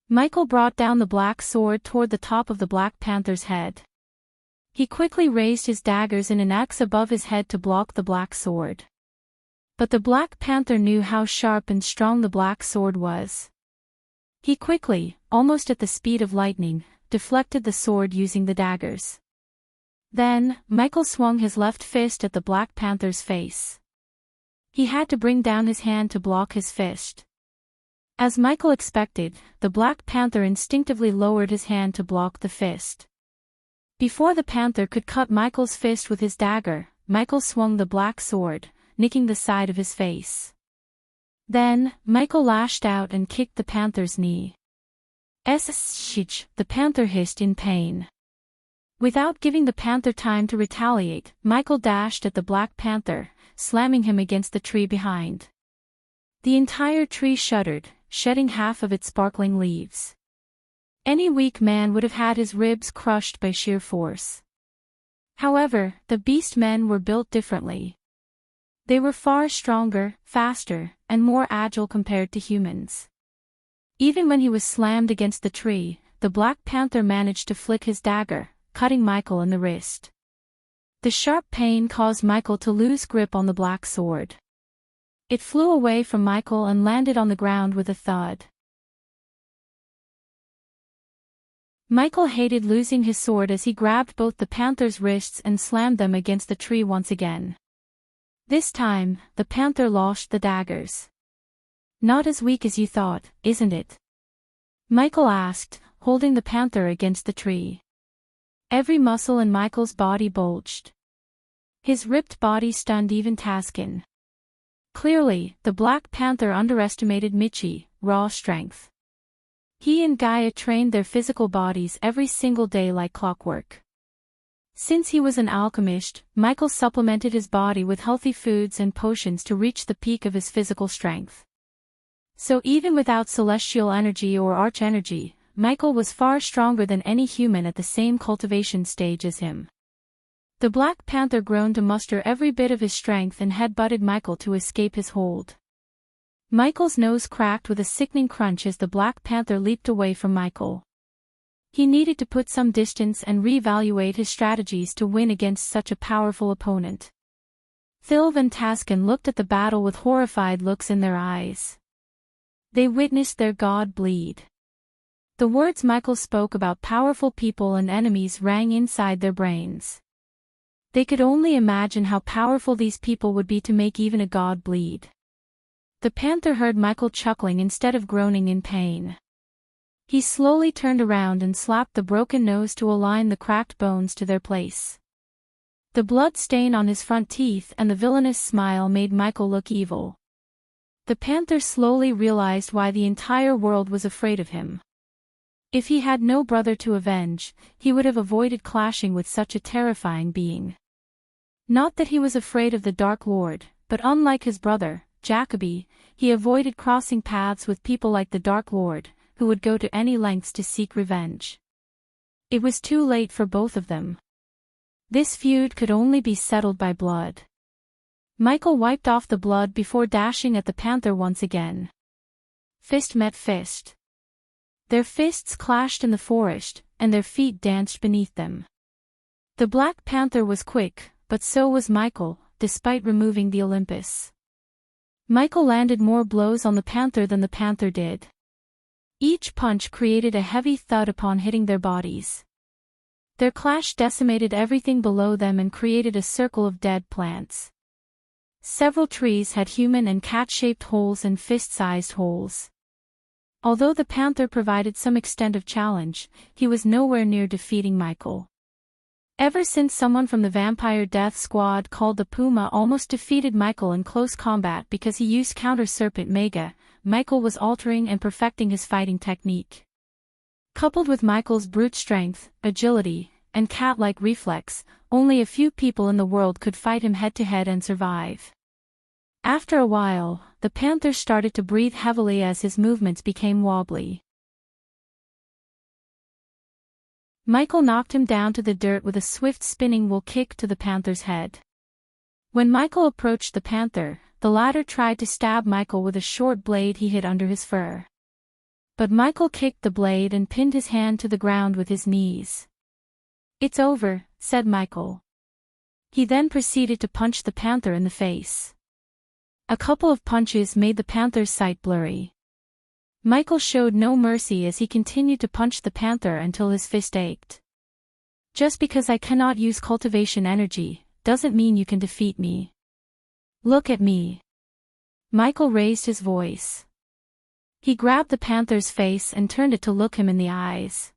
Michael brought down the black sword toward the top of the Black Panther's head. He quickly raised his daggers in an X above his head to block the black sword. But the Black Panther knew how sharp and strong the black sword was. He quickly, almost at the speed of lightning, deflected the sword using the daggers. Then, Michael swung his left fist at the Black Panther's face. He had to bring down his hand to block his fist. As Michael expected, the Black Panther instinctively lowered his hand to block the fist. Before the panther could cut Michael's fist with his dagger, Michael swung the black sword, nicking the side of his face. Then, Michael lashed out and kicked the panther's knee. The panther hissed in pain. Without giving the panther time to retaliate, Michael dashed at the Black Panther, slamming him against the tree behind. The entire tree shuddered, shedding half of its sparkling leaves. Any weak man would have had his ribs crushed by sheer force. However, the beast men were built differently. They were far stronger, faster, and more agile compared to humans. Even when he was slammed against the tree, the Black Panther managed to flick his dagger, cutting Michael in the wrist. The sharp pain caused Michael to lose grip on the black sword. It flew away from Michael and landed on the ground with a thud. Michael hated losing his sword as he grabbed both the panther's wrists and slammed them against the tree once again. This time, the panther lost the daggers. "Not as weak as you thought, isn't it?" Michael asked, holding the panther against the tree. Every muscle in Michael's body bulged. His ripped body stunned even Taskin. Clearly, the Black Panther underestimated Michi, raw strength. He and Gaia trained their physical bodies every single day like clockwork. Since he was an alchemist, Michael supplemented his body with healthy foods and potions to reach the peak of his physical strength. So even without celestial energy or arch energy, Michael was far stronger than any human at the same cultivation stage as him. The Black Panther groaned to muster every bit of his strength and head-butted Michael to escape his hold. Michael's nose cracked with a sickening crunch as the Black Panther leaped away from Michael. He needed to put some distance and reevaluate his strategies to win against such a powerful opponent. Thilv and Taskin looked at the battle with horrified looks in their eyes. They witnessed their god bleed. The words Michael spoke about powerful people and enemies rang inside their brains. They could only imagine how powerful these people would be to make even a god bleed. The panther heard Michael chuckling instead of groaning in pain. He slowly turned around and slapped the broken nose to align the cracked bones to their place. The blood stain on his front teeth and the villainous smile made Michael look evil. The panther slowly realized why the entire world was afraid of him. If he had no brother to avenge, he would have avoided clashing with such a terrifying being. Not that he was afraid of the Dark Lord, but unlike his brother, Jacoby, he avoided crossing paths with people like the Dark Lord, who would go to any lengths to seek revenge. It was too late for both of them. This feud could only be settled by blood. Michael wiped off the blood before dashing at the panther once again. Fist met fist. Their fists clashed in the forest, and their feet danced beneath them. The Black Panther was quick, but so was Michael, despite removing the Olympus. Michael landed more blows on the panther than the panther did. Each punch created a heavy thud upon hitting their bodies. Their clash decimated everything below them and created a circle of dead plants. Several trees had human and cat-shaped holes and fist-sized holes. Although the panther provided some extent of challenge, he was nowhere near defeating Michael. Ever since someone from the Vampire Death Squad called the Puma almost defeated Michael in close combat because he used Counter Serpent Mega, Michael was altering and perfecting his fighting technique. Coupled with Michael's brute strength, agility, and cat-like reflex, only a few people in the world could fight him head-to-head and survive. After a while, the panther started to breathe heavily as his movements became wobbly. Michael knocked him down to the dirt with a swift spinning wool kick to the panther's head. When Michael approached the panther, the latter tried to stab Michael with a short blade he hid under his fur. But Michael kicked the blade and pinned his hand to the ground with his knees. "It's over," said Michael. He then proceeded to punch the panther in the face. A couple of punches made the panther's sight blurry. Michael showed no mercy as he continued to punch the panther until his fist ached. "Just because I cannot use cultivation energy, doesn't mean you can defeat me. Look at me." Michael raised his voice. He grabbed the panther's face and turned it to look him in the eyes.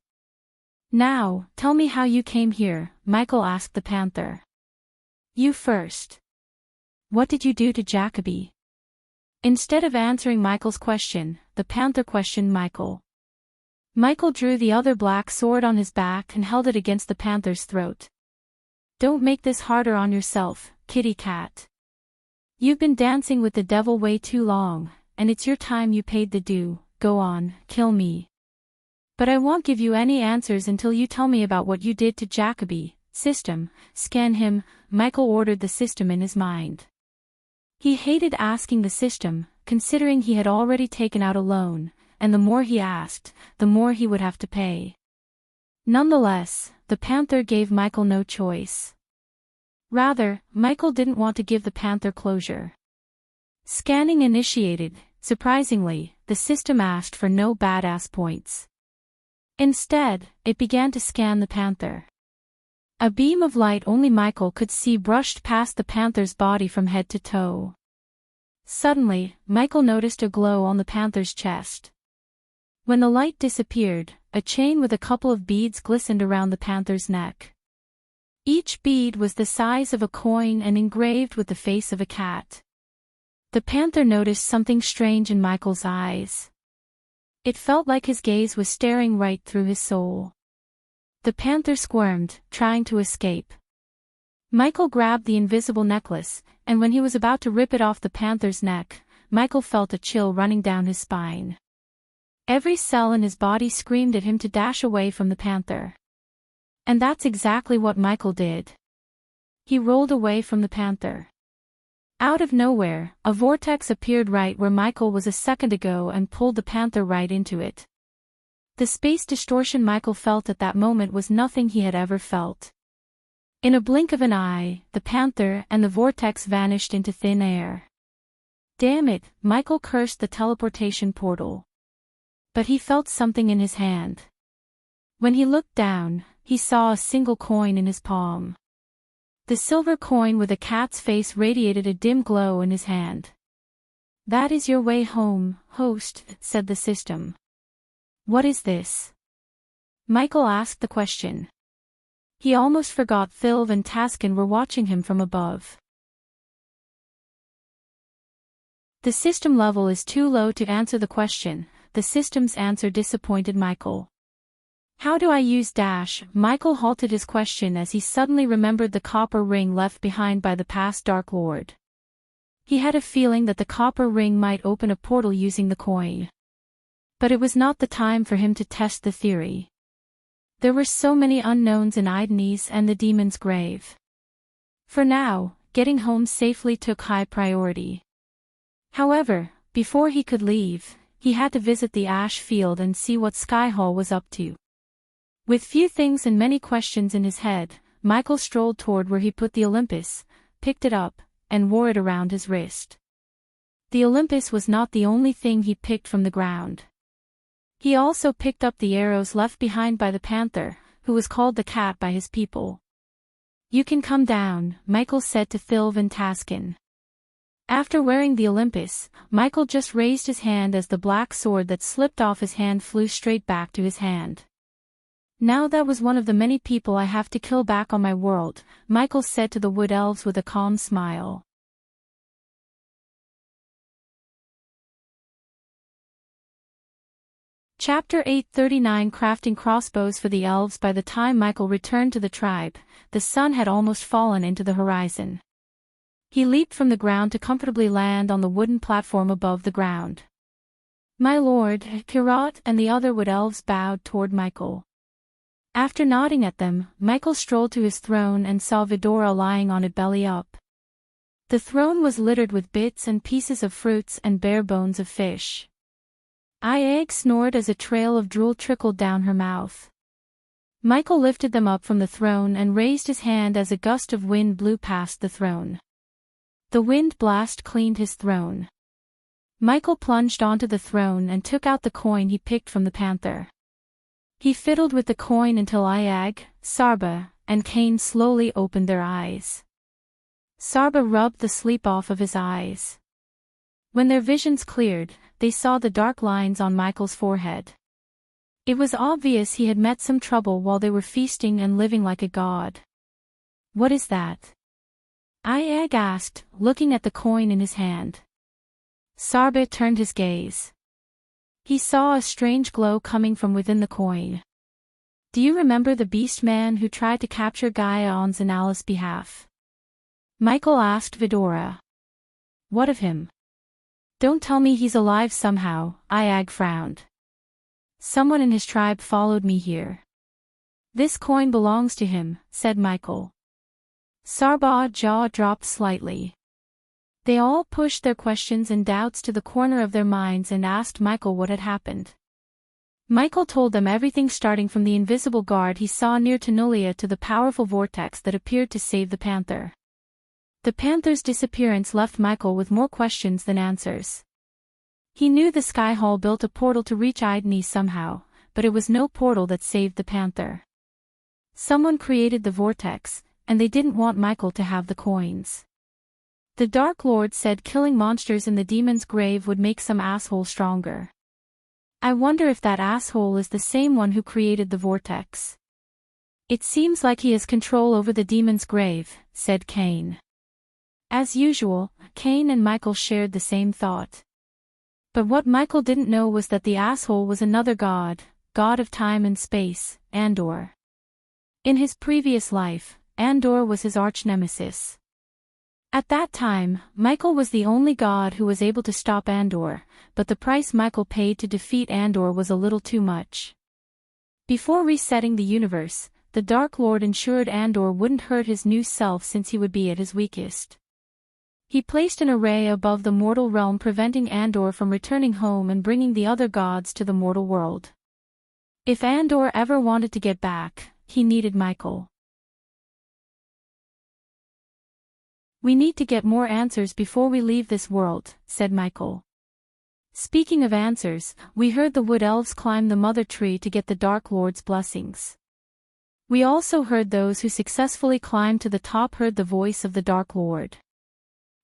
"Now, tell me how you came here," Michael asked the panther. "You first. What did you do to Jacoby?" Instead of answering Michael's question, the panther questioned Michael. Michael drew the other black sword on his back and held it against the panther's throat. "Don't make this harder on yourself, kitty cat. You've been dancing with the devil way too long, and it's your time you paid the due. Go on, kill me. But I won't give you any answers until you tell me about what you did to Jacoby. System, scan him," Michael ordered the system in his mind. He hated asking the system, considering he had already taken out a loan, and the more he asked, the more he would have to pay. Nonetheless, the panther gave Michael no choice. Rather, Michael didn't want to give the panther closure. Scanning initiated. Surprisingly, the system asked for no badass points. Instead, it began to scan the panther. A beam of light only Michael could see brushed past the panther's body from head to toe. Suddenly, Michael noticed a glow on the panther's chest. When the light disappeared, a chain with a couple of beads glistened around the panther's neck. Each bead was the size of a coin and engraved with the face of a cat. The panther noticed something strange in Michael's eyes. It felt like his gaze was staring right through his soul. The panther squirmed, trying to escape. Michael grabbed the invisible necklace, and when he was about to rip it off the panther's neck, Michael felt a chill running down his spine. Every cell in his body screamed at him to dash away from the panther. And that's exactly what Michael did. He rolled away from the panther. Out of nowhere, a vortex appeared right where Michael was a second ago and pulled the panther right into it. The space distortion Michael felt at that moment was nothing he had ever felt. In a blink of an eye, the panther and the vortex vanished into thin air. "Damn it," Michael cursed the teleportation portal. But he felt something in his hand. When he looked down, he saw a single coin in his palm. The silver coin with a cat's face radiated a dim glow in his hand. "That is your way home, host," said the system. "What is this?" Michael asked the question. He almost forgot Thilv and Taskin were watching him from above. The system level is too low to answer the question. The system's answer disappointed Michael. "How do I use dash?" Michael halted his question as he suddenly remembered the copper ring left behind by the past Dark Lord. He had a feeling that the copper ring might open a portal using the coin. But it was not the time for him to test the theory. There were so many unknowns in Destinies and the demon's grave. For now, getting home safely took high priority. However, before he could leave, he had to visit the ash field and see what Skyhall was up to. With few things and many questions in his head, Michael strolled toward where he put the Olympus, picked it up, and wore it around his wrist. The Olympus was not the only thing he picked from the ground. He also picked up the arrows left behind by the panther, who was called the cat by his people. "You can come down," Michael said to Thilv and Taskin. After wearing the Olympus, Michael just raised his hand as the black sword that slipped off his hand flew straight back to his hand. Now that was one of the many people I have to kill back on my world, Michael said to the wood elves with a calm smile. Chapter 839 Crafting crossbows for the elves. By the time Michael returned to the tribe, the sun had almost fallen into the horizon. He leaped from the ground to comfortably land on the wooden platform above the ground. My lord, Kirat and the other wood elves bowed toward Michael. After nodding at them, Michael strolled to his throne and saw Vidora lying on it belly up. The throne was littered with bits and pieces of fruits and bare bones of fish. Iag snored as a trail of drool trickled down her mouth. Michael lifted them up from the throne and raised his hand as a gust of wind blew past the throne. The wind blast cleaned his throne. Michael plunged onto the throne and took out the coin he picked from the panther. He fiddled with the coin until Iag, Sarba, and Cain slowly opened their eyes. Sarba rubbed the sleep off of his eyes. When their visions cleared, they saw the dark lines on Michael's forehead. It was obvious he had met some trouble while they were feasting and living like a god. What is that? Iag asked, looking at the coin in his hand. Sarba turned his gaze. He saw a strange glow coming from within the coin. Do you remember the beast man who tried to capture Gaia on Zanala's behalf? Michael asked Vidora. What of him? Don't tell me he's alive somehow, Iag frowned. Someone in his tribe followed me here. This coin belongs to him, said Michael. Sarba's jaw dropped slightly. They all pushed their questions and doubts to the corner of their minds and asked Michael what had happened. Michael told them everything, starting from the invisible guard he saw near Tenulia to the powerful vortex that appeared to save the panther. The panther's disappearance left Michael with more questions than answers. He knew the Sky Hall built a portal to reach Idni somehow, but it was no portal that saved the panther. Someone created the vortex, and they didn't want Michael to have the coins. The Dark Lord said killing monsters in the demon's grave would make some asshole stronger. I wonder if that asshole is the same one who created the vortex. It seems like he has control over the demon's grave, said Cain. As usual, Cain and Michael shared the same thought. But what Michael didn't know was that the asshole was another god, god of time and space, Andor. In his previous life, Andor was his arch-nemesis. At that time, Michael was the only god who was able to stop Andor, but the price Michael paid to defeat Andor was a little too much. Before resetting the universe, the Dark Lord ensured Andor wouldn't hurt his new self since he would be at his weakest. He placed an array above the mortal realm, preventing Andor from returning home and bringing the other gods to the mortal world. If Andor ever wanted to get back, he needed Michael. We need to get more answers before we leave this world, said Michael. Speaking of answers, we heard the wood elves climb the mother tree to get the Dark Lord's blessings. We also heard those who successfully climbed to the top heard the voice of the Dark Lord.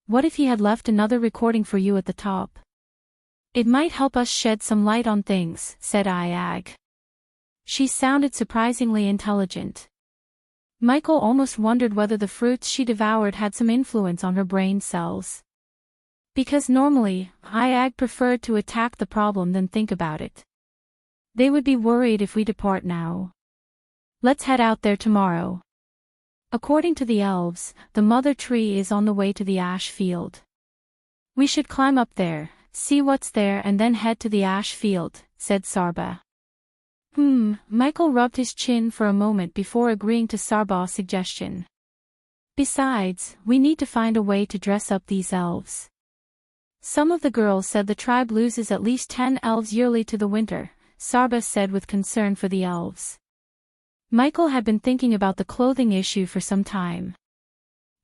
What if he had left another recording for you at the top? It might help us shed some light on things, said Iag. She sounded surprisingly intelligent. Michael almost wondered whether the fruits she devoured had some influence on her brain cells. Because normally, Iag preferred to attack the problem than think about it. They would be worried if we depart now. Let's head out there tomorrow. According to the elves, the mother tree is on the way to the ash field. We should climb up there, see what's there and then head to the ash field, said Sarba. Michael rubbed his chin for a moment before agreeing to Sarba's suggestion. Besides, we need to find a way to dress up these elves. Some of the girls said the tribe loses at least 10 elves yearly to the winter, Sarba said with concern for the elves. Michael had been thinking about the clothing issue for some time.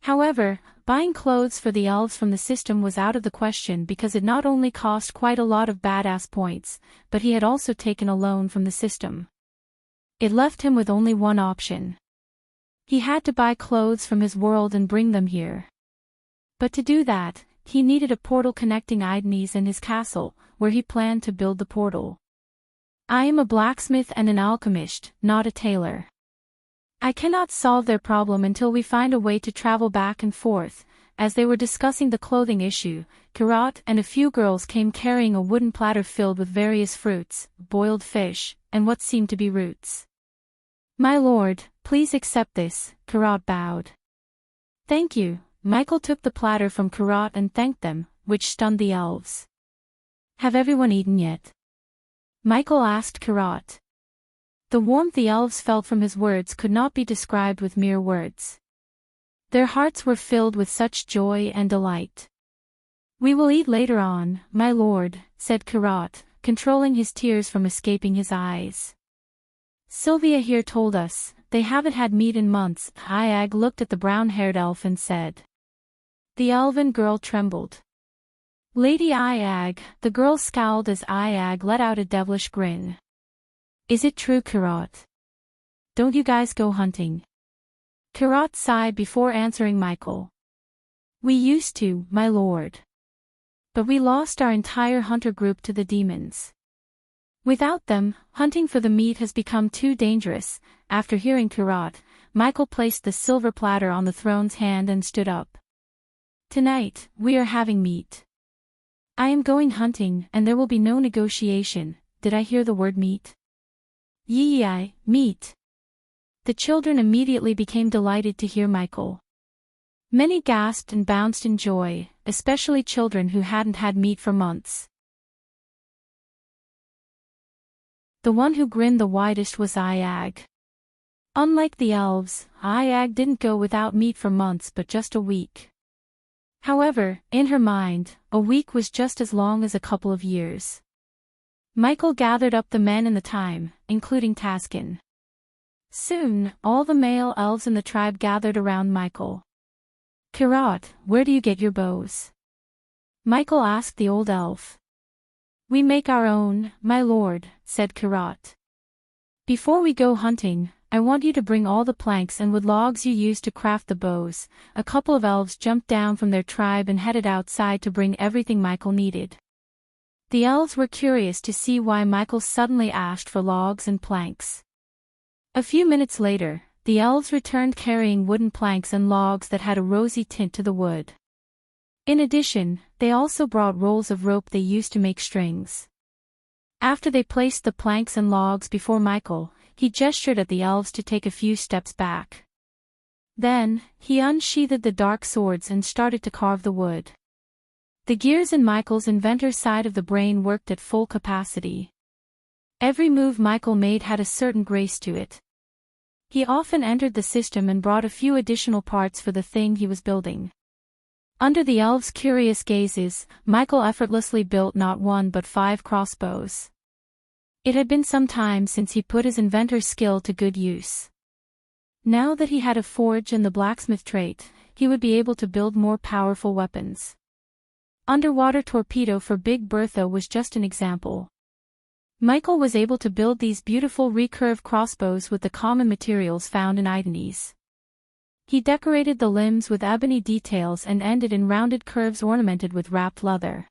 However, buying clothes for the elves from the system was out of the question because it not only cost quite a lot of badass points, but he had also taken a loan from the system. It left him with only one option. He had to buy clothes from his world and bring them here. But to do that, he needed a portal connecting Idnis and his castle, where he planned to build the portal. I am a blacksmith and an alchemist, not a tailor. I cannot solve their problem until we find a way to travel back and forth. As they were discussing the clothing issue, Kirat and a few girls came carrying a wooden platter filled with various fruits, boiled fish, and what seemed to be roots. My lord, please accept this, Kirat bowed. Thank you. Michael took the platter from Kirat and thanked them, which stunned the elves. Have everyone eaten yet? Michael asked Kirat. The warmth the elves felt from his words could not be described with mere words. Their hearts were filled with such joy and delight. We will eat later on, my lord, said Kirat, controlling his tears from escaping his eyes. Sylvia here told us, they haven't had meat in months. Iag looked at the brown-haired elf and said. The elven girl trembled. Lady Iag, the girl scowled as Iag let out a devilish grin. Is it true, Kirat? Don't you guys go hunting? Kirat sighed before answering Michael. We used to, my lord. But we lost our entire hunter group to the demons. Without them, hunting for the meat has become too dangerous. After hearing Kirat, Michael placed the silver platter on the throne's hand and stood up. Tonight, we are having meat. I am going hunting and there will be no negotiation. Did I hear the word meat? Yee, meat. The children immediately became delighted to hear Michael. Many gasped and bounced in joy, especially children who hadn't had meat for months. The one who grinned the widest was Iag. Unlike the elves, Iag didn't go without meat for months but just a week. However, in her mind, a week was just as long as a couple of years. Michael gathered up the men in the time, including Taskin. Soon, all the male elves in the tribe gathered around Michael. Kirat, where do you get your bows? Michael asked the old elf. We make our own, my lord, said Kirat. Before we go hunting, I want you to bring all the planks and wood logs you used to craft the bows. A couple of elves jumped down from their tribe and headed outside to bring everything Michael needed. The elves were curious to see why Michael suddenly asked for logs and planks. A few minutes later, the elves returned carrying wooden planks and logs that had a rosy tint to the wood. In addition, they also brought rolls of rope they used to make strings. After they placed the planks and logs before Michael, he gestured at the elves to take a few steps back. Then, he unsheathed the dark swords and started to carve the wood. The gears in Michael's inventor's side of the brain worked at full capacity. Every move Michael made had a certain grace to it. He often entered the system and brought a few additional parts for the thing he was building. Under the elves' curious gazes, Michael effortlessly built not one but 5 crossbows. It had been some time since he put his inventor's skill to good use. Now that he had a forge and the blacksmith trait, he would be able to build more powerful weapons. Underwater torpedo for Big Bertha was just an example. Michael was able to build these beautiful recurve crossbows with the common materials found in destinies. He decorated the limbs with ebony details and ended in rounded curves ornamented with wrapped leather.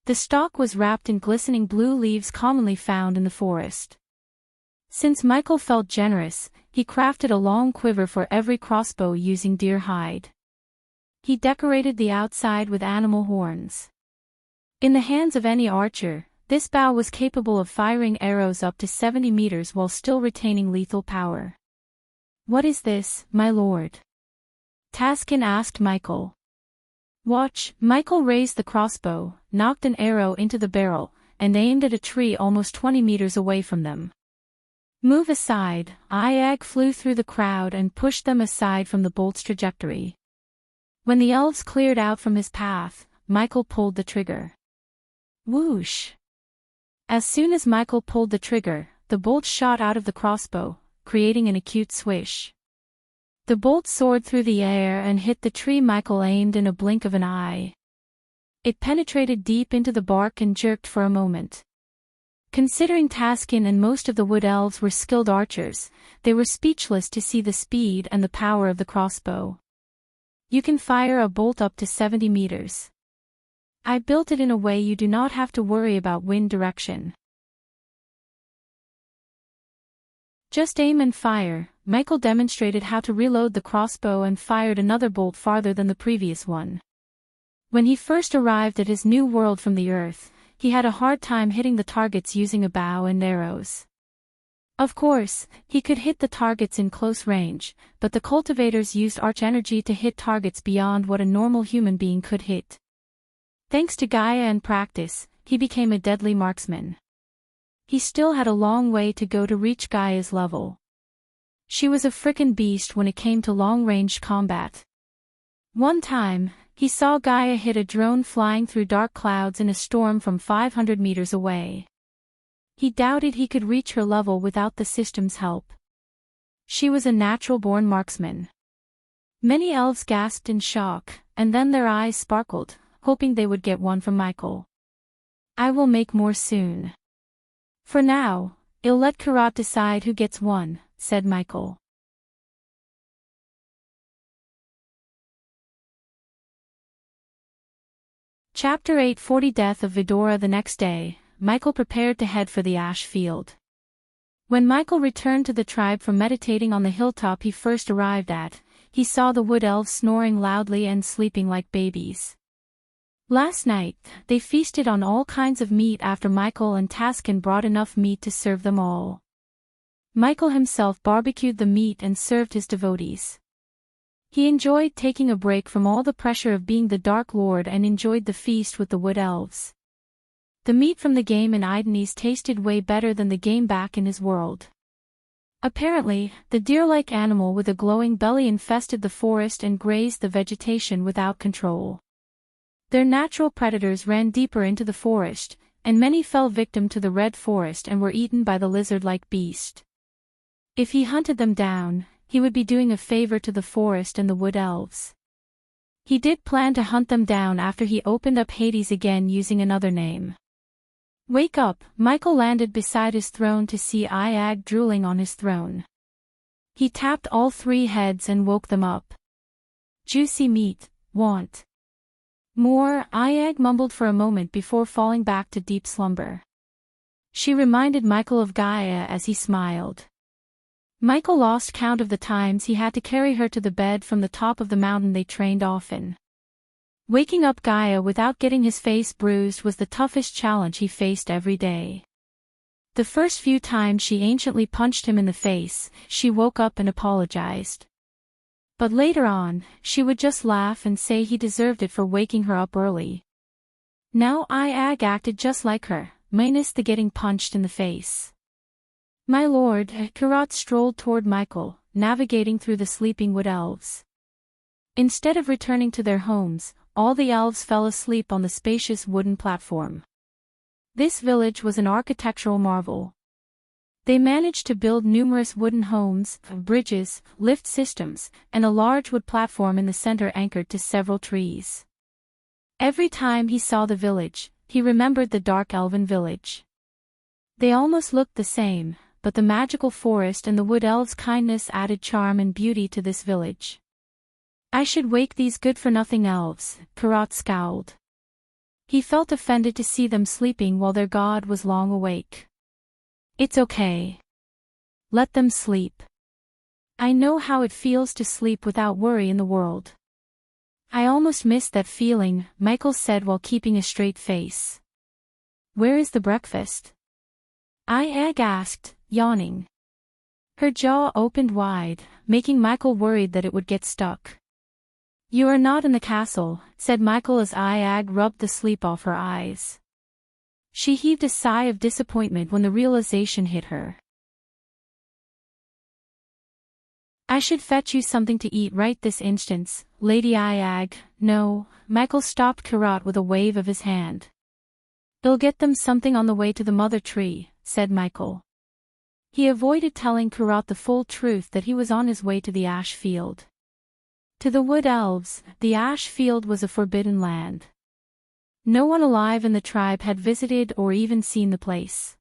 The stock was wrapped in glistening blue leaves commonly found in the forest. Since Michael felt generous, he crafted a long quiver for every crossbow using deer hide. He decorated the outside with animal horns. In the hands of any archer, this bow was capable of firing arrows up to 70 meters while still retaining lethal power. What is this, my lord? Taskin asked Michael. Watch. Michael raised the crossbow, knocked an arrow into the barrel, and aimed at a tree almost 20 meters away from them. Move aside. Iag flew through the crowd and pushed them aside from the bolt's trajectory. When the elves cleared out from his path, Michael pulled the trigger. Whoosh! As soon as Michael pulled the trigger, the bolt shot out of the crossbow, creating an acute swish. The bolt soared through the air and hit the tree Michael aimed in a blink of an eye. It penetrated deep into the bark and jerked for a moment. Considering Taskin and most of the wood elves were skilled archers, they were speechless to see the speed and the power of the crossbow. You can fire a bolt up to 70 meters. I built it in a way you do not have to worry about wind direction. Just aim and fire. Michael demonstrated how to reload the crossbow and fired another bolt farther than the previous one. When he first arrived at his new world from the Earth, he had a hard time hitting the targets using a bow and arrows. Of course, he could hit the targets in close range, but the cultivators used arch-energy to hit targets beyond what a normal human being could hit. Thanks to Gaia and practice, he became a deadly marksman. He still had a long way to go to reach Gaia's level. She was a frickin' beast when it came to long-range combat. One time, he saw Gaia hit a drone flying through dark clouds in a storm from 500 meters away. He doubted he could reach her level without the system's help. She was a natural-born marksman. Many elves gasped in shock, and then their eyes sparkled, hoping they would get one from Michael. I will make more soon. For now, I'll let Karat decide who gets one, said Michael. Chapter 8:40 Death of Vidora. The next day, Michael prepared to head for the ash field. When Michael returned to the tribe from meditating on the hilltop he first arrived at, he saw the wood elves snoring loudly and sleeping like babies. Last night, they feasted on all kinds of meat after Michael and Taskin brought enough meat to serve them all. Michael himself barbecued the meat and served his devotees. He enjoyed taking a break from all the pressure of being the Dark Lord and enjoyed the feast with the wood elves. The meat from the game in Destinies tasted way better than the game back in his world. Apparently, the deer-like animal with a glowing belly infested the forest and grazed the vegetation without control. Their natural predators ran deeper into the forest, and many fell victim to the red forest and were eaten by the lizard-like beast. If he hunted them down, he would be doing a favor to the forest and the wood elves. He did plan to hunt them down after he opened up Hades again using another name. Wake up! Michael landed beside his throne to see Iag drooling on his throne. He tapped all three heads and woke them up. Juicy meat, want more? Iag mumbled for a moment before falling back to deep slumber. She reminded Michael of Gaia as he smiled. Michael lost count of the times he had to carry her to the bed from the top of the mountain they trained often. Waking up Gaia without getting his face bruised was the toughest challenge he faced every day. The first few times she anciently punched him in the face, she woke up and apologized. But later on, she would just laugh and say he deserved it for waking her up early. Now Iag acted just like her, minus the getting punched in the face. My lord, Karat strolled toward Michael, navigating through the sleeping wood elves. Instead of returning to their homes, all the elves fell asleep on the spacious wooden platform. This village was an architectural marvel. They managed to build numerous wooden homes, bridges, lift systems, and a large wood platform in the center anchored to several trees. Every time he saw the village, he remembered the dark elven village. They almost looked the same, but the magical forest and the wood elves' kindness added charm and beauty to this village. I should wake these good-for-nothing elves, Karat scowled. He felt offended to see them sleeping while their god was long awake. It's okay. Let them sleep. I know how it feels to sleep without worry in the world. I almost missed that feeling, Michael said while keeping a straight face. Where is the breakfast? Iag asked, yawning. Her jaw opened wide, making Michael worried that it would get stuck. You are not in the castle, said Michael as Iag rubbed the sleep off her eyes. She heaved a sigh of disappointment when the realization hit her. I should fetch you something to eat right this instant, Lady Iag. No, Michael stopped Karat with a wave of his hand. I'll get them something on the way to the mother tree, said Michael. He avoided telling Karat the full truth that he was on his way to the ash field. To the wood elves, the ash field was a forbidden land. No one alive in the tribe had visited or even seen the place.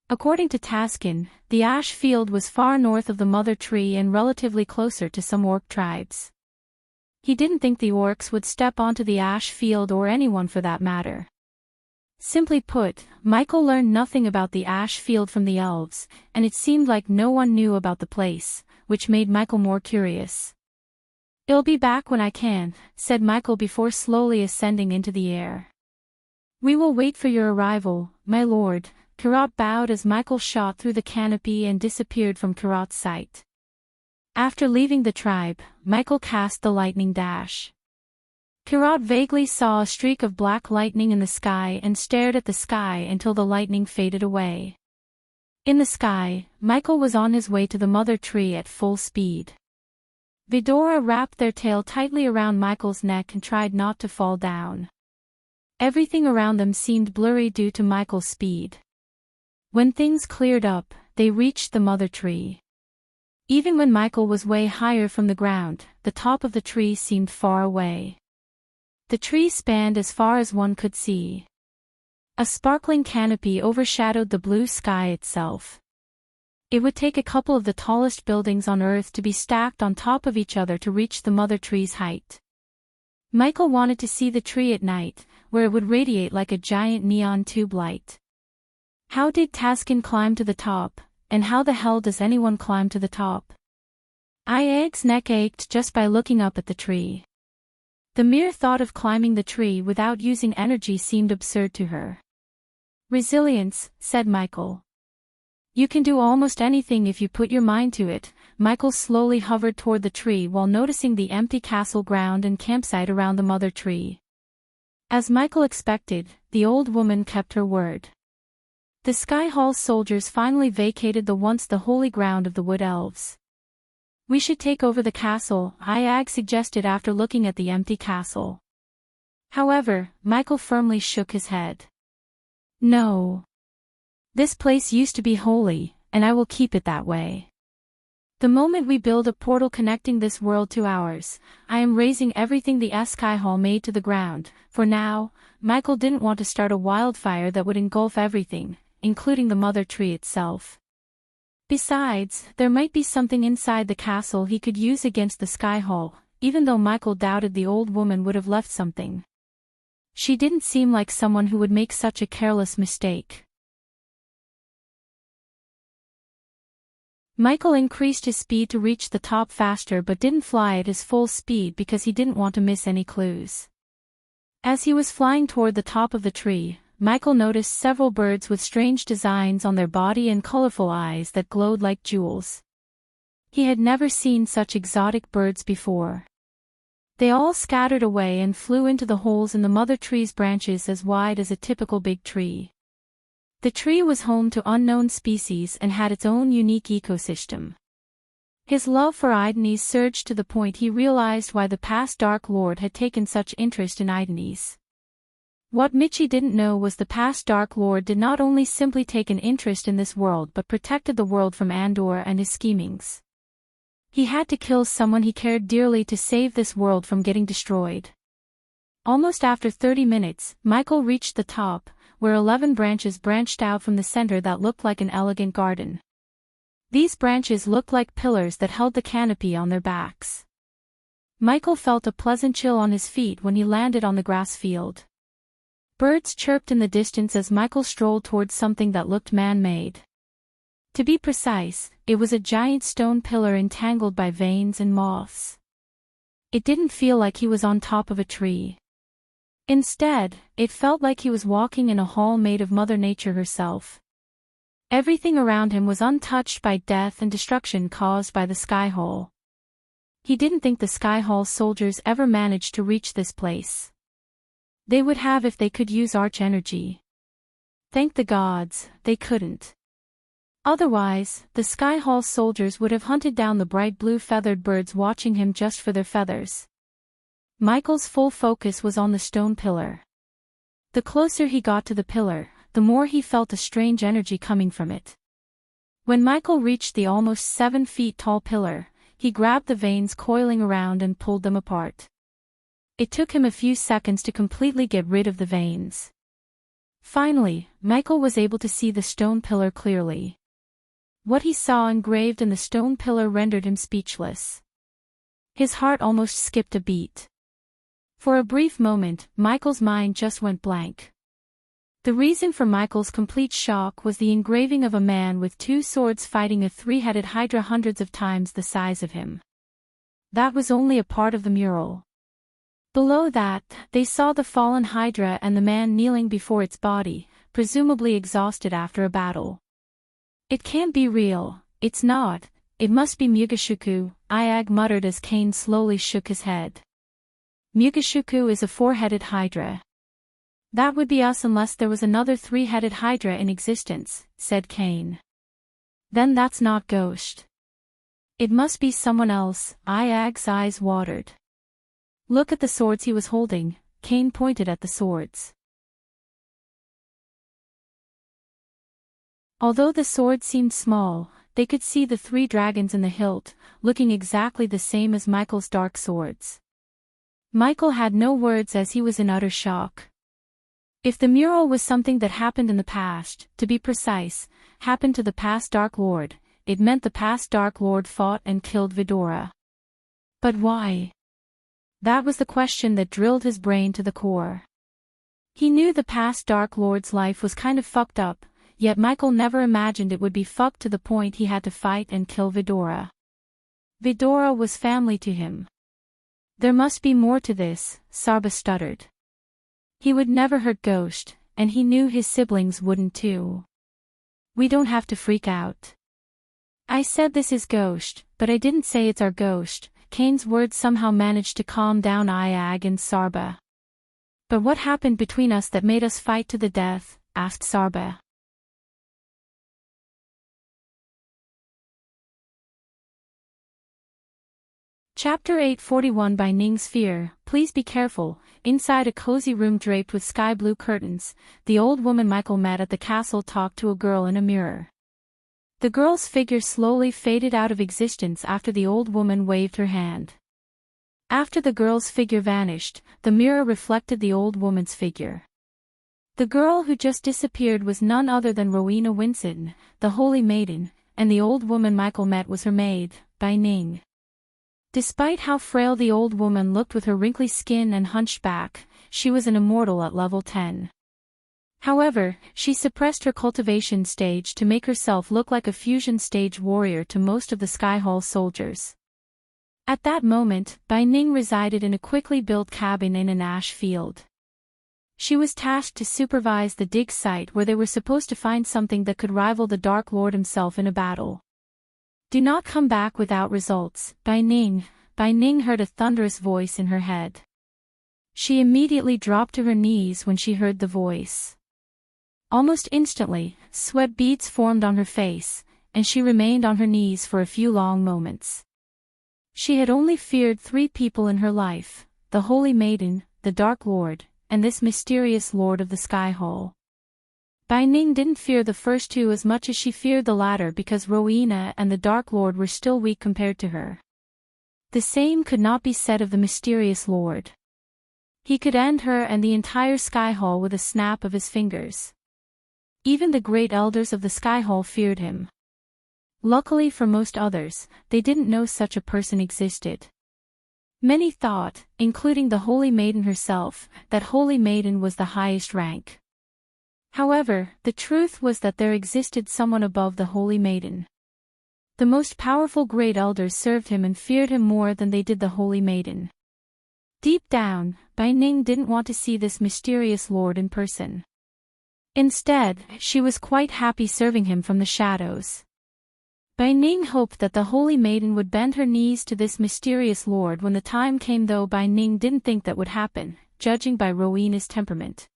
According to Taskin, the ash field was far north of the mother tree and relatively closer to some orc tribes. He didn't think the orcs would step onto the ash field or anyone for that matter. Simply put, Michael learned nothing about the ash field from the elves, and it seemed like no one knew about the place, which made Michael more curious. "I'll be back when I can," said Michael before slowly ascending into the air. "We will wait for your arrival, my lord." Kirat bowed as Michael shot through the canopy and disappeared from Kirat's sight. After leaving the tribe, Michael cast the lightning dash. Kirat vaguely saw a streak of black lightning in the sky and stared at the sky until the lightning faded away. In the sky, Michael was on his way to the mother tree at full speed. Vidora wrapped their tail tightly around Michael's neck and tried not to fall down. Everything around them seemed blurry due to Michael's speed. When things cleared up, they reached the mother tree. Even when Michael was way higher from the ground, the top of the tree seemed far away. The tree spanned as far as one could see. A sparkling canopy overshadowed the blue sky itself. It would take a couple of the tallest buildings on Earth to be stacked on top of each other to reach the mother tree's height. Michael wanted to see the tree at night, where it would radiate like a giant neon tube light. How did Taskin climb to the top, and how the hell does anyone climb to the top? Iag's neck ached just by looking up at the tree. The mere thought of climbing the tree without using energy seemed absurd to her. "Resilience," said Michael. "You can do almost anything if you put your mind to it." Michael slowly hovered toward the tree while noticing the empty castle ground and campsite around the mother tree. As Michael expected, the old woman kept her word. The Sky Hall soldiers finally vacated the once the holy ground of the Wood Elves. "We should take over the castle," Iag suggested after looking at the empty castle. However, Michael firmly shook his head. "No. This place used to be holy, and I will keep it that way. The moment we build a portal connecting this world to ours, I am razing everything the Sky Hall made to the ground." For now, Michael didn't want to start a wildfire that would engulf everything, including the mother tree itself. Besides, there might be something inside the castle he could use against the Sky Hall, even though Michael doubted the old woman would have left something. She didn't seem like someone who would make such a careless mistake. Michael increased his speed to reach the top faster but didn't fly at his full speed because he didn't want to miss any clues. As he was flying toward the top of the tree, Michael noticed several birds with strange designs on their body and colorful eyes that glowed like jewels. He had never seen such exotic birds before. They all scattered away and flew into the holes in the mother tree's branches as wide as a typical big tree. The tree was home to unknown species and had its own unique ecosystem. His love for destinies surged to the point he realized why the past Dark Lord had taken such interest in destinies. What Michi didn't know was the past Dark Lord did not only simply take an interest in this world but protected the world from Andor and his schemings. He had to kill someone he cared dearly to save this world from getting destroyed. Almost after 30 minutes, Michael reached the top, where 11 branches branched out from the center that looked like an elegant garden. These branches looked like pillars that held the canopy on their backs. Michael felt a pleasant chill on his feet when he landed on the grass field. Birds chirped in the distance as Michael strolled towards something that looked man-made. To be precise, it was a giant stone pillar entangled by veins and moths. It didn't feel like he was on top of a tree. Instead, it felt like he was walking in a hall made of Mother Nature herself. Everything around him was untouched by death and destruction caused by the Sky Hall. He didn't think the Sky Hall soldiers ever managed to reach this place. They would have if they could use arch energy. Thank the gods, they couldn't. Otherwise, the Sky Hall soldiers would have hunted down the bright blue feathered birds watching him just for their feathers. Michael's full focus was on the stone pillar. The closer he got to the pillar, the more he felt a strange energy coming from it. When Michael reached the almost 7 feet tall pillar, he grabbed the veins coiling around and pulled them apart. It took him a few seconds to completely get rid of the veins. Finally, Michael was able to see the stone pillar clearly. What he saw engraved in the stone pillar rendered him speechless. His heart almost skipped a beat. For a brief moment, Michael's mind just went blank. The reason for Michael's complete shock was the engraving of a man with two swords fighting a three-headed hydra hundreds of times the size of him. That was only a part of the mural. Below that, they saw the fallen hydra and the man kneeling before its body, presumably exhausted after a battle. It can't be real, it's not, it must be Mugashuku, Iag muttered as Kane slowly shook his head. Mugashuku is a four-headed hydra. That would be us unless there was another three-headed hydra in existence, said Kane. Then that's not Ghost. It must be someone else, Iag's eyes watered. Look at the swords he was holding, Kane pointed at the swords. Although the swords seemed small, they could see the three dragons in the hilt, looking exactly the same as Michael's dark swords. Michael had no words as he was in utter shock. If the mural was something that happened in the past, to be precise, happened to the past Dark Lord, it meant the past Dark Lord fought and killed Vidora. But why? That was the question that drilled his brain to the core. He knew the past Dark Lord's life was kind of fucked up, yet Michael never imagined it would be fucked to the point he had to fight and kill Vidora. Vidora was family to him. There must be more to this, Sarba stuttered. He would never hurt Ghost, and he knew his siblings wouldn't too. We don't have to freak out. I said this is Ghost, but I didn't say it's our Ghost. Kane's words somehow managed to calm down Iag and Sarba. But what happened between us that made us fight to the death? Asked Sarba. Chapter 841 By Ning's Fear. Please be careful. Inside a cozy room draped with sky blue curtains, the old woman Michael met at the castle talked to a girl in a mirror. The girl's figure slowly faded out of existence after the old woman waved her hand. After the girl's figure vanished, the mirror reflected the old woman's figure. The girl who just disappeared was none other than Rowena Winston, the Holy Maiden, and the old woman Michael met was her maid, Bai Ning. Despite how frail the old woman looked with her wrinkly skin and hunched back, she was an immortal at level 10. However, she suppressed her cultivation stage to make herself look like a fusion stage warrior to most of the Sky Hall soldiers. At that moment, Bai Ning resided in a quickly built cabin in an ash field. She was tasked to supervise the dig site where they were supposed to find something that could rival the Dark Lord himself in a battle. Do not come back without results, Bai Ning. Bai Ning heard a thunderous voice in her head. She immediately dropped to her knees when she heard the voice. Almost instantly, sweat beads formed on her face, and she remained on her knees for a few long moments. She had only feared 3 people in her life, the Holy Maiden, the Dark Lord, and this mysterious Lord of the Sky Hall. Bai Ning didn't fear the first 2 as much as she feared the latter because Rowena and the Dark Lord were still weak compared to her. The same could not be said of the mysterious Lord. He could end her and the entire Sky Hall with a snap of his fingers. Even the great elders of the Sky Hall feared him. Luckily for most others, they didn't know such a person existed. Many thought, including the Holy Maiden herself, that Holy Maiden was the highest rank. However, the truth was that there existed someone above the Holy Maiden. The most powerful great elders served him and feared him more than they did the Holy Maiden. Deep down, Bai Ning didn't want to see this mysterious lord in person. Instead, she was quite happy serving him from the shadows. Bai Ning hoped that the Holy Maiden would bend her knees to this mysterious lord when the time came, though Bai Ning didn't think that would happen, judging by Rowena's temperament.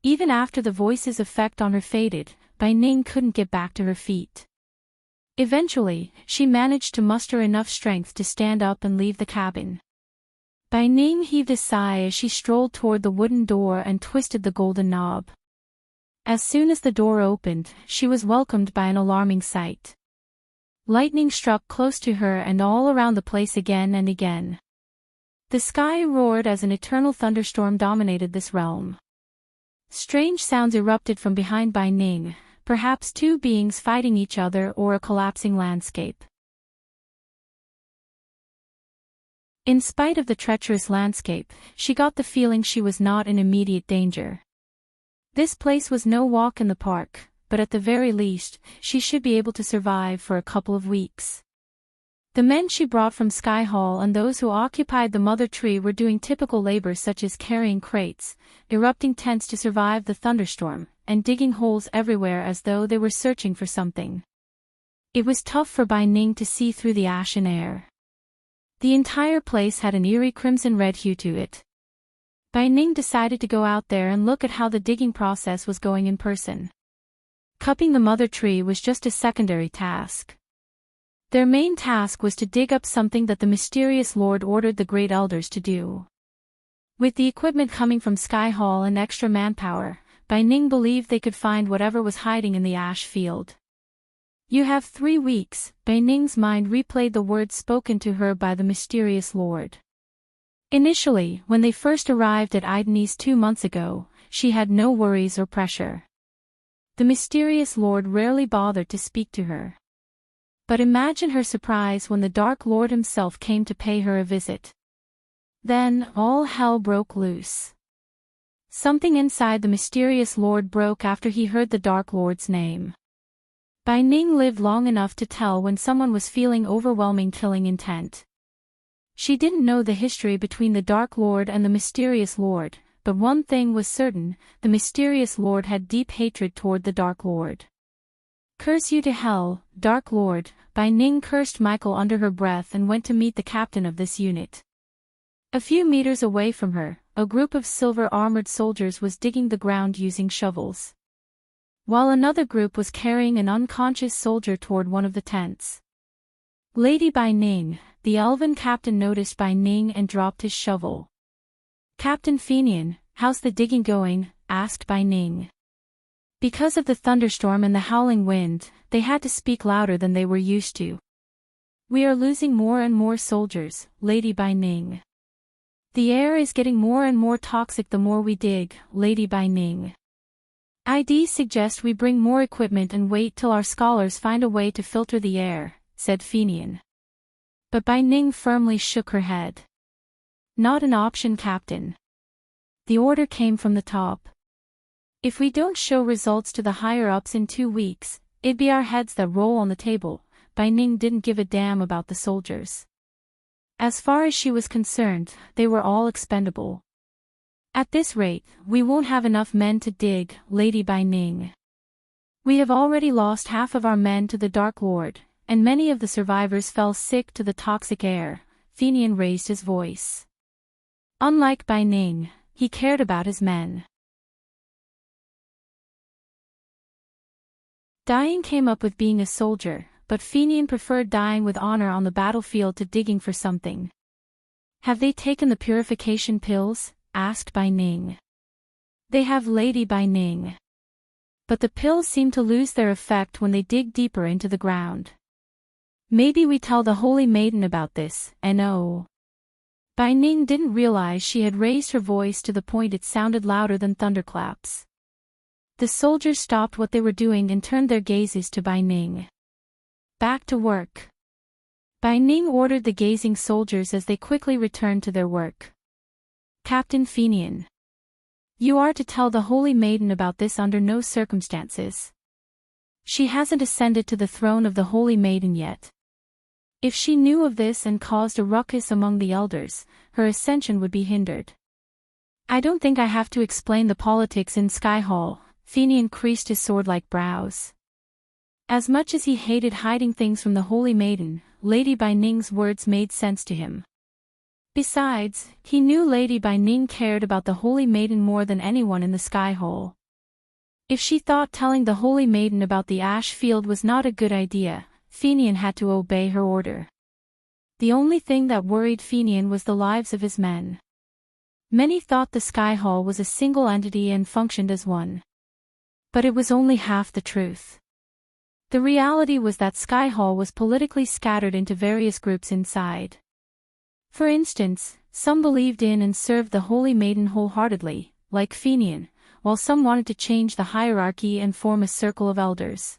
Even after the voice's effect on her faded, Bai Ning couldn't get back to her feet. Eventually, she managed to muster enough strength to stand up and leave the cabin. Bai Ning heaved a sigh as she strolled toward the wooden door and twisted the golden knob. As soon as the door opened, she was welcomed by an alarming sight. Lightning struck close to her and all around the place again and again. The sky roared as an eternal thunderstorm dominated this realm. Strange sounds erupted from behind Bai Ning, perhaps 2 beings fighting each other or a collapsing landscape. In spite of the treacherous landscape, she got the feeling she was not in immediate danger. This place was no walk in the park, but at the very least, she should be able to survive for a couple of weeks. The men she brought from Sky Hall and those who occupied the mother tree were doing typical labor such as carrying crates, erupting tents to survive the thunderstorm, and digging holes everywhere as though they were searching for something. It was tough for Bai Ning to see through the ashen air. The entire place had an eerie crimson-red hue to it. Bai Ning decided to go out there and look at how the digging process was going in person. Cupping the mother tree was just a secondary task. Their main task was to dig up something that the mysterious Lord ordered the Great Elders to do. With the equipment coming from Sky Hall and extra manpower, Bai Ning believed they could find whatever was hiding in the ash field. You have 3 weeks, Bai Ning's mind replayed the words spoken to her by the mysterious Lord. Initially, when they first arrived at Destinies 2 months ago, she had no worries or pressure. The mysterious Lord rarely bothered to speak to her. But imagine her surprise when the Dark Lord himself came to pay her a visit. Then, all hell broke loose. Something inside the mysterious Lord broke after he heard the Dark Lord's name. Bai Ning lived long enough to tell when someone was feeling overwhelming killing intent. She didn't know the history between the Dark Lord and the mysterious Lord, but one thing was certain, the mysterious Lord had deep hatred toward the Dark Lord. Curse you to hell, Dark Lord, Bai Ning cursed Michael under her breath and went to meet the captain of this unit. A few meters away from her, a group of silver-armored soldiers was digging the ground using shovels, while another group was carrying an unconscious soldier toward one of the tents. Lady Bai Ning, the elven captain noticed Bai Ning and dropped his shovel. Captain Fenian, how's the digging going? Asked Bai Ning. Because of the thunderstorm and the howling wind, they had to speak louder than they were used to. We are losing more and more soldiers, Lady Bai Ning. The air is getting more and more toxic the more we dig, Lady Bai Ning. I'd suggest we bring more equipment and wait till our scholars find a way to filter the air, said Fenian. But Bai Ning firmly shook her head. Not an option, Captain. The order came from the top. If we don't show results to the higher-ups in 2 weeks, it'd be our heads that roll on the table. Bai Ning didn't give a damn about the soldiers. As far as she was concerned, they were all expendable. At this rate, we won't have enough men to dig, Lady Bai Ning. We have already lost half of our men to the Dark Lord, and many of the survivors fell sick to the toxic air. Fenian raised his voice. Unlike Bai Ning, he cared about his men. Dying came up with being a soldier, but Fenian preferred dying with honor on the battlefield to digging for something. Have they taken the purification pills? Asked Bai Ning. They have, Lady Bai Ning. But the pills seem to lose their effect when they dig deeper into the ground. Maybe we tell the Holy Maiden about this, no. Bai Ning didn't realize she had raised her voice to the point it sounded louder than thunderclaps. The soldiers stopped what they were doing and turned their gazes to Bai Ning. Back to work. Bai Ning ordered the gazing soldiers as they quickly returned to their work. Captain Fenian. You are to tell the Holy Maiden about this under no circumstances. She hasn't ascended to the throne of the Holy Maiden yet. If she knew of this and caused a ruckus among the elders, her ascension would be hindered. I don't think I have to explain the politics in Sky Hall. Fenian creased his sword-like brows. As much as he hated hiding things from the Holy Maiden, Lady Bai Ning's words made sense to him. Besides, he knew Lady Bai Ning cared about the Holy Maiden more than anyone in the Sky Hall. If she thought telling the Holy Maiden about the ash field was not a good idea, Fenian had to obey her order. The only thing that worried Fenian was the lives of his men. Many thought the Sky Hall was a single entity and functioned as one. But it was only half the truth. The reality was that Sky Hall was politically scattered into various groups inside. For instance, some believed in and served the Holy Maiden wholeheartedly, like Fenian, while some wanted to change the hierarchy and form a circle of elders.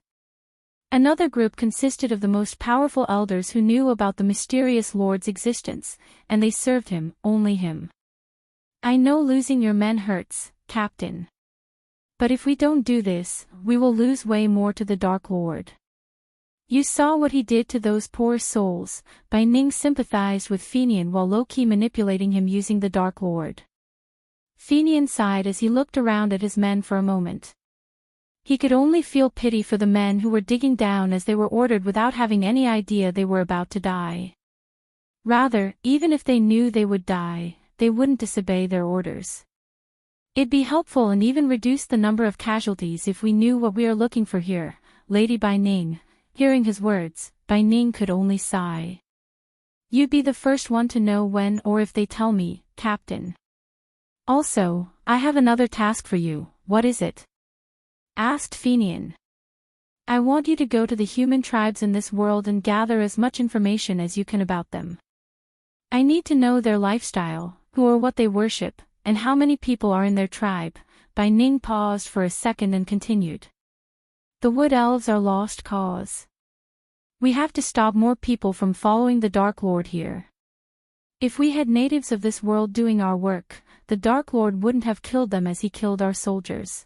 Another group consisted of the most powerful elders who knew about the mysterious Lord's existence, and they served him, only him. I know losing your men hurts, Captain. But if we don't do this, we will lose way more to the Dark Lord. You saw what he did to those poor souls. Bai Ning sympathized with Fenian while low-key manipulating him using the Dark Lord. Fenian sighed as he looked around at his men for a moment. He could only feel pity for the men who were digging down as they were ordered without having any idea they were about to die. Rather, even if they knew they would die, they wouldn't disobey their orders. It'd be helpful and even reduce the number of casualties if we knew what we are looking for here, Lady Bai Ning. Hearing his words, Bai Ning could only sigh. You'd be the first one to know when or if they tell me, Captain. Also, I have another task for you. What is it? Asked Fenian. I want you to go to the human tribes in this world and gather as much information as you can about them. I need to know their lifestyle, who or what they worship, and how many people are in their tribe. Bai Ning paused for a second and continued. The Wood Elves are lost cause. We have to stop more people from following the Dark Lord here. If we had natives of this world doing our work, the Dark Lord wouldn't have killed them as he killed our soldiers.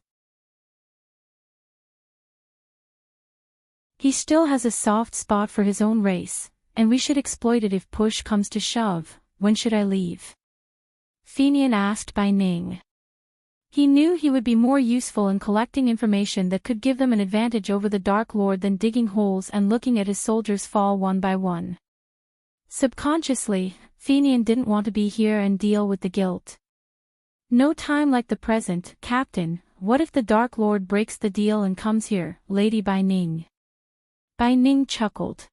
He still has a soft spot for his own race, and we should exploit it if push comes to shove. When should I leave? Fenian asked Bai Ning. He knew he would be more useful in collecting information that could give them an advantage over the Dark Lord than digging holes and looking at his soldiers fall one by one. Subconsciously, Fenian didn't want to be here and deal with the guilt. No time like the present, Captain. What if the Dark Lord breaks the deal and comes here, Lady Bai Ning? Bai Ning chuckled.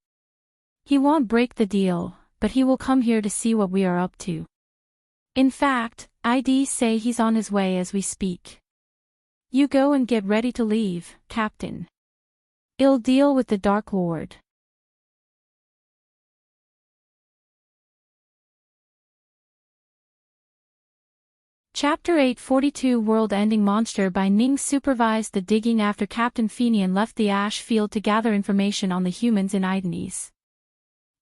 He won't break the deal, but he will come here to see what we are up to. In fact, I'd say he's on his way as we speak. You go and get ready to leave, Captain. I'll deal with the Dark Lord. Chapter 842 World-Ending Monster. Bai Ning supervised the digging after Captain Fenian left the ash field to gather information on the humans in Destinies.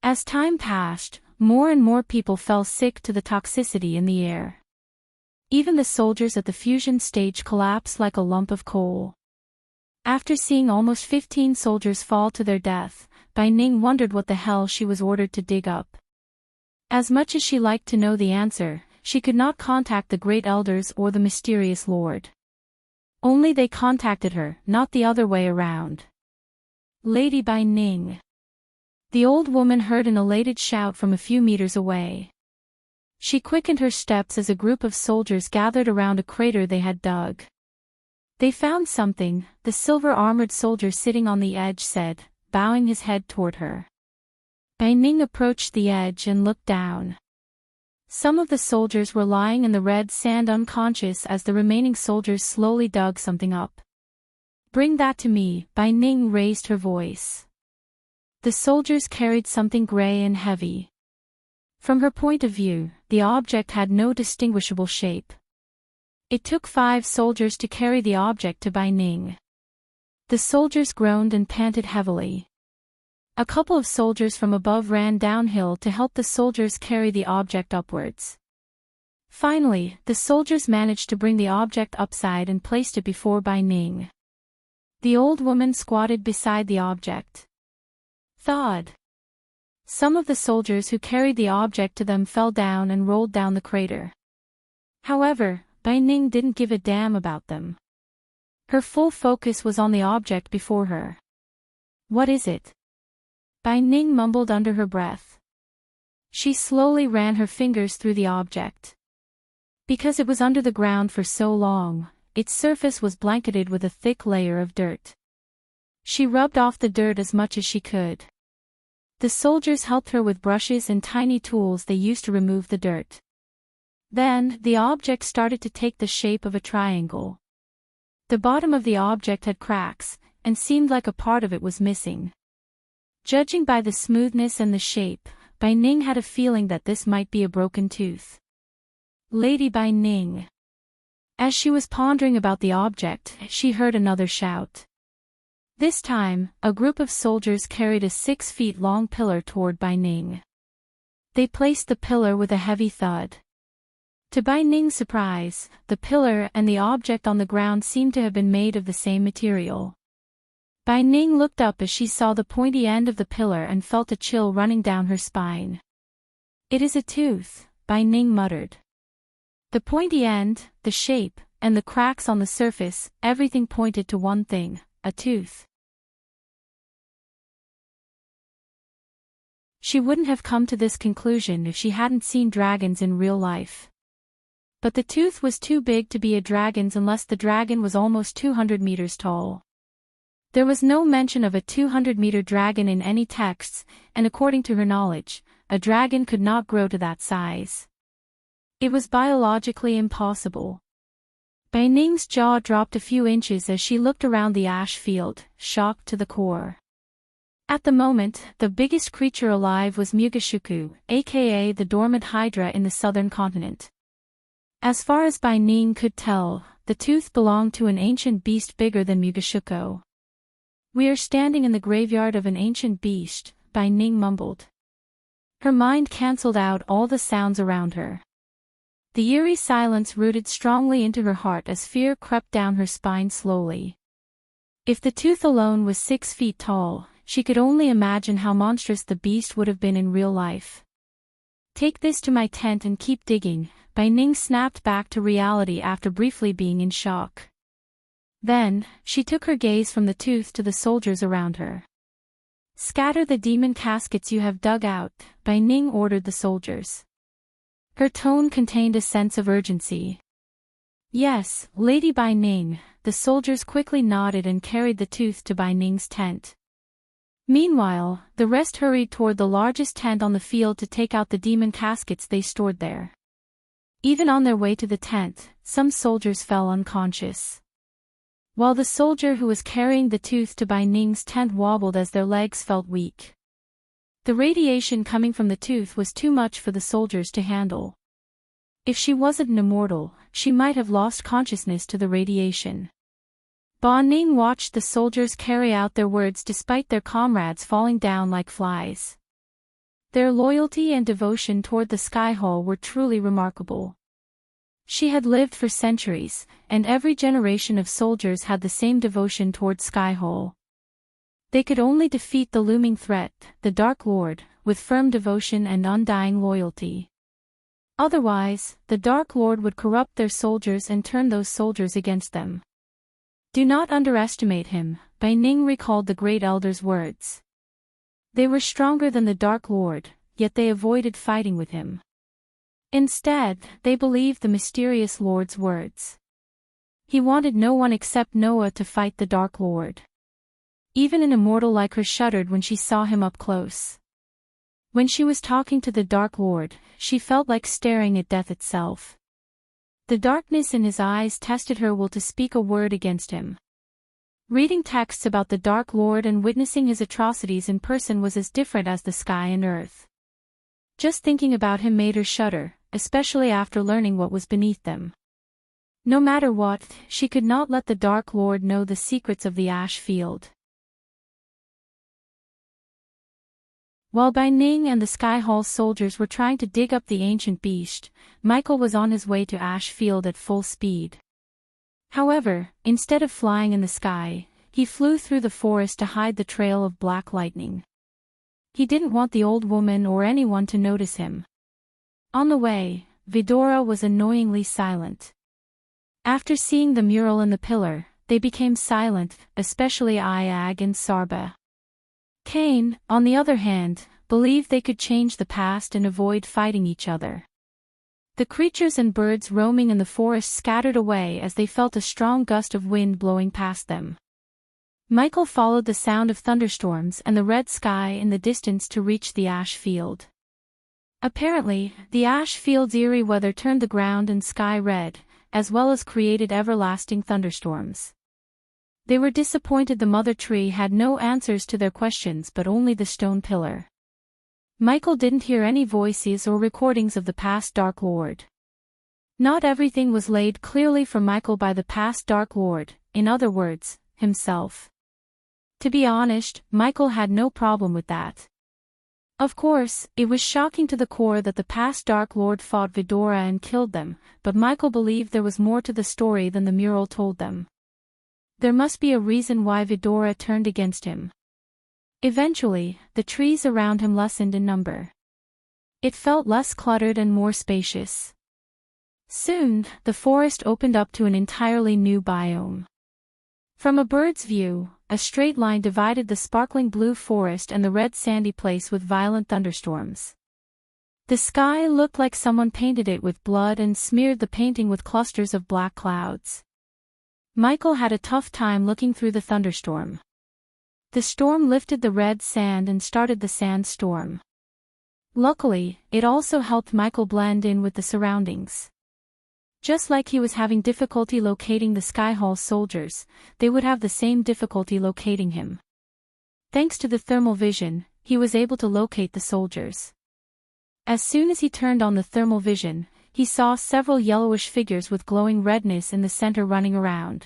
As time passed, more and more people fell sick to the toxicity in the air. Even the soldiers at the fusion stage collapsed like a lump of coal. After seeing almost 15 soldiers fall to their death, Bai Ning wondered what the hell she was ordered to dig up. As much as she liked to know the answer, she could not contact the Great Elders or the mysterious Lord. Only they contacted her, not the other way around. Lady Bai Ning. The old woman heard an elated shout from a few meters away. She quickened her steps as a group of soldiers gathered around a crater they had dug. They found something, the silver-armored soldier sitting on the edge said, bowing his head toward her. Bai Ning approached the edge and looked down. Some of the soldiers were lying in the red sand unconscious as the remaining soldiers slowly dug something up. Bring that to me, Bai Ning raised her voice. The soldiers carried something gray and heavy. From her point of view, the object had no distinguishable shape. It took 5 soldiers to carry the object to Bai Ning. The soldiers groaned and panted heavily. A couple of soldiers from above ran downhill to help the soldiers carry the object upwards. Finally, the soldiers managed to bring the object upside and placed it before Bai Ning. The old woman squatted beside the object. Thud. Some of the soldiers who carried the object to them fell down and rolled down the crater. However, Bai Ning didn't give a damn about them. Her full focus was on the object before her. What is it? Bai Ning mumbled under her breath. She slowly ran her fingers through the object. Because it was under the ground for so long, its surface was blanketed with a thick layer of dirt. She rubbed off the dirt as much as she could. The soldiers helped her with brushes and tiny tools they used to remove the dirt. Then, the object started to take the shape of a triangle. The bottom of the object had cracks, and seemed like a part of it was missing. Judging by the smoothness and the shape, Bai Ning had a feeling that this might be a broken tooth. Lady Bai Ning. As she was pondering about the object, she heard another shout. This time, a group of soldiers carried a 6-feet-long pillar toward Bai Ning. They placed the pillar with a heavy thud. To Bai Ning's surprise, the pillar and the object on the ground seemed to have been made of the same material. Bai Ning looked up as she saw the pointy end of the pillar and felt a chill running down her spine. "It is a tooth," Bai Ning muttered. The pointy end, the shape, and the cracks on the surface, everything pointed to one thing: a tooth. She wouldn't have come to this conclusion if she hadn't seen dragons in real life. But the tooth was too big to be a dragon's unless the dragon was almost 200 meters tall. There was no mention of a 200-meter dragon in any texts, and according to her knowledge, a dragon could not grow to that size. It was biologically impossible. Bai Ning's jaw dropped a few inches as she looked around the ash field, shocked to the core. At the moment, the biggest creature alive was Mugashuku, aka the dormant hydra in the southern continent. As far as Bai Ning could tell, the tooth belonged to an ancient beast bigger than Mugashuku. "We are standing in the graveyard of an ancient beast," Bai Ning mumbled. Her mind cancelled out all the sounds around her. The eerie silence rooted strongly into her heart as fear crept down her spine slowly. If the tooth alone was 6 feet tall, she could only imagine how monstrous the beast would have been in real life. "Take this to my tent and keep digging," Bai Ning snapped back to reality after briefly being in shock. Then, she took her gaze from the tooth to the soldiers around her. "Scatter the demon caskets you have dug out," Bai Ning ordered the soldiers. Her tone contained a sense of urgency. "Yes, Lady Bai Ning," the soldiers quickly nodded and carried the tooth to Bai Ning's tent. Meanwhile, the rest hurried toward the largest tent on the field to take out the demon caskets they stored there. Even on their way to the tent, some soldiers fell unconscious. While the soldier who was carrying the tooth to Bai Ning's tent wobbled as their legs felt weak. The radiation coming from the tooth was too much for the soldiers to handle. If she wasn't an immortal, she might have lost consciousness to the radiation. Bai Ning watched the soldiers carry out their words despite their comrades falling down like flies. Their loyalty and devotion toward the Sky Hall were truly remarkable. She had lived for centuries, and every generation of soldiers had the same devotion toward Sky Hall. They could only defeat the looming threat, the Dark Lord, with firm devotion and undying loyalty. Otherwise, the Dark Lord would corrupt their soldiers and turn those soldiers against them. "Do not underestimate him," Bai Ning recalled the Great Elder's words. They were stronger than the Dark Lord, yet they avoided fighting with him. Instead, they believed the mysterious Lord's words. He wanted no one except Noah to fight the Dark Lord. Even an immortal like her shuddered when she saw him up close. When she was talking to the Dark Lord, she felt like staring at death itself. The darkness in his eyes tested her will to speak a word against him. Reading texts about the Dark Lord and witnessing his atrocities in person was as different as the sky and earth. Just thinking about him made her shudder, especially after learning what was beneath them. No matter what, she could not let the Dark Lord know the secrets of the ash field. While Bai Ning and the Sky Hall soldiers were trying to dig up the ancient beast, Michael was on his way to Ash Field at full speed. However, instead of flying in the sky, he flew through the forest to hide the trail of black lightning. He didn't want the old woman or anyone to notice him. On the way, Vidora was annoyingly silent. After seeing the mural in the pillar, they became silent, especially Iag and Sarba. Cain, on the other hand, believed they could change the past and avoid fighting each other. The creatures and birds roaming in the forest scattered away as they felt a strong gust of wind blowing past them. Michael followed the sound of thunderstorms and the red sky in the distance to reach the ash field. Apparently, the ash field's eerie weather turned the ground and sky red, as well as created everlasting thunderstorms. They were disappointed the mother tree had no answers to their questions but only the stone pillar. Michael didn't hear any voices or recordings of the past Dark Lord. Not everything was laid clearly for Michael by the past Dark Lord, in other words, himself. To be honest, Michael had no problem with that. Of course, it was shocking to the core that the past Dark Lord fought Vidora and killed them, but Michael believed there was more to the story than the mural told them. There must be a reason why Vidora turned against him. Eventually, the trees around him lessened in number. It felt less cluttered and more spacious. Soon, the forest opened up to an entirely new biome. From a bird's view, a straight line divided the sparkling blue forest and the red sandy place with violent thunderstorms. The sky looked like someone painted it with blood and smeared the painting with clusters of black clouds. Michael had a tough time looking through the thunderstorm. The storm lifted the red sand and started the sandstorm. Luckily, it also helped Michael blend in with the surroundings. Just like he was having difficulty locating the Skyhall soldiers, they would have the same difficulty locating him. Thanks to the thermal vision, he was able to locate the soldiers. As soon as he turned on the thermal vision, he saw several yellowish figures with glowing redness in the center running around.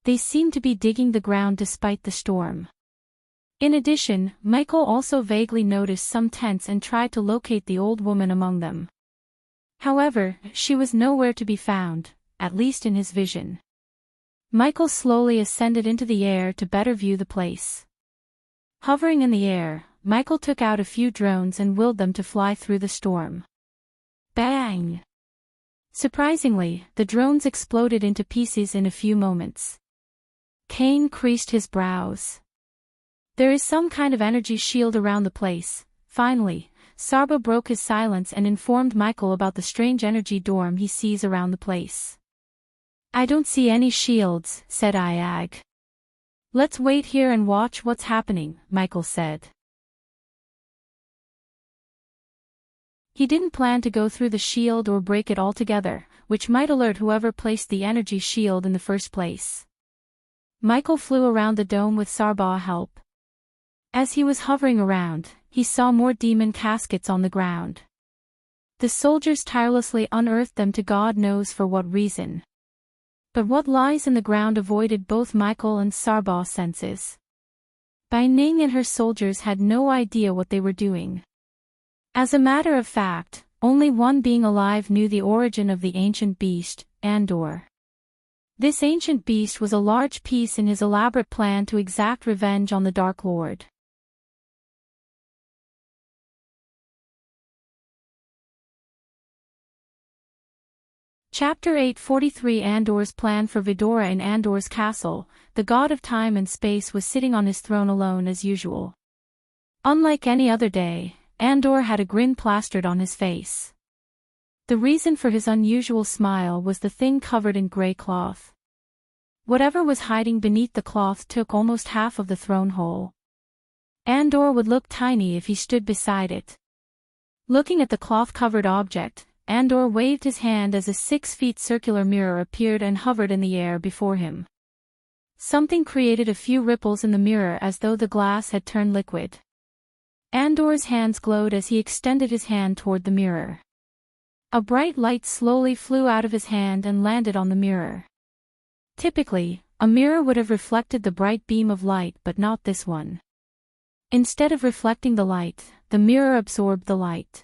They seemed to be digging the ground despite the storm. In addition, Michael also vaguely noticed some tents and tried to locate the old woman among them. However, she was nowhere to be found, at least in his vision. Michael slowly ascended into the air to better view the place. Hovering in the air, Michael took out a few drones and willed them to fly through the storm. Bang! Surprisingly, the drones exploded into pieces in a few moments. Kane creased his brows. There is some kind of energy shield around the place. Finally, Sarba broke his silence and informed Michael about the strange energy dorm he sees around the place. I don't see any shields, said Iag. Let's wait here and watch what's happening, Michael said. He didn't plan to go through the shield or break it altogether, which might alert whoever placed the energy shield in the first place. Michael flew around the dome with Sarba's help. As he was hovering around, he saw more demon caskets on the ground. The soldiers tirelessly unearthed them to God knows for what reason. But what lies in the ground avoided both Michael and Sarba's senses. Bai Ning and her soldiers had no idea what they were doing. As a matter of fact, only one being alive knew the origin of the ancient beast, Andor. This ancient beast was a large piece in his elaborate plan to exact revenge on the Dark Lord. Chapter 843 Andor's plan for Vidora. In Andor's castle, the god of time and space was sitting on his throne alone as usual. Unlike any other day, Andor had a grin plastered on his face. The reason for his unusual smile was the thing covered in gray cloth. Whatever was hiding beneath the cloth took almost half of the throne hole. Andor would look tiny if he stood beside it. Looking at the cloth-covered object, Andor waved his hand as a 6-foot circular mirror appeared and hovered in the air before him. Something created a few ripples in the mirror as though the glass had turned liquid. Andor's hands glowed as he extended his hand toward the mirror. A bright light slowly flew out of his hand and landed on the mirror. Typically, a mirror would have reflected the bright beam of light, but not this one. Instead of reflecting the light, the mirror absorbed the light.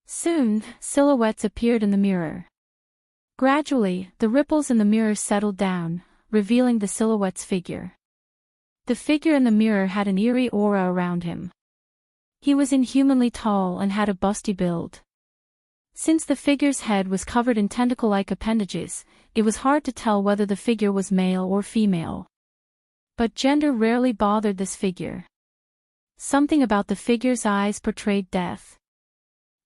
Soon, silhouettes appeared in the mirror. Gradually, the ripples in the mirror settled down, revealing the silhouette's figure. The figure in the mirror had an eerie aura around him. He was inhumanly tall and had a busty build. Since the figure's head was covered in tentacle-like appendages, it was hard to tell whether the figure was male or female. But gender rarely bothered this figure. Something about the figure's eyes portrayed death.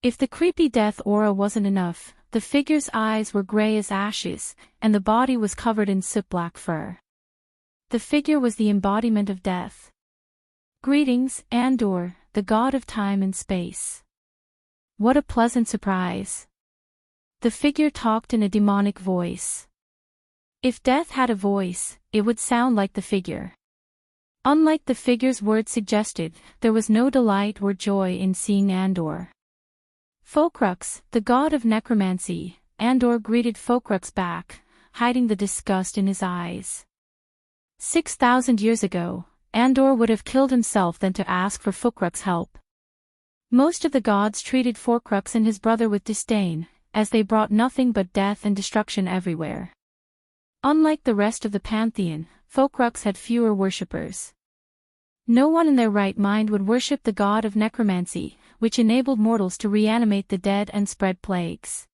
If the creepy death aura wasn't enough, the figure's eyes were gray as ashes, and the body was covered in soot-black fur. The figure was the embodiment of death. Greetings, Andor, the god of time and space. What a pleasant surprise. The figure talked in a demonic voice. If death had a voice, it would sound like the figure. Unlike the figure's words suggested, there was no delight or joy in seeing Andor. Folkrux, the god of necromancy, Andor greeted Folkrux back, hiding the disgust in his eyes. 6,000 years ago, Andor would have killed himself than to ask for Folkrux's help. Most of the gods treated Forcrux and his brother with disdain, as they brought nothing but death and destruction everywhere. Unlike the rest of the pantheon, Forcrux had fewer worshippers. No one in their right mind would worship the god of necromancy, which enabled mortals to reanimate the dead and spread plagues.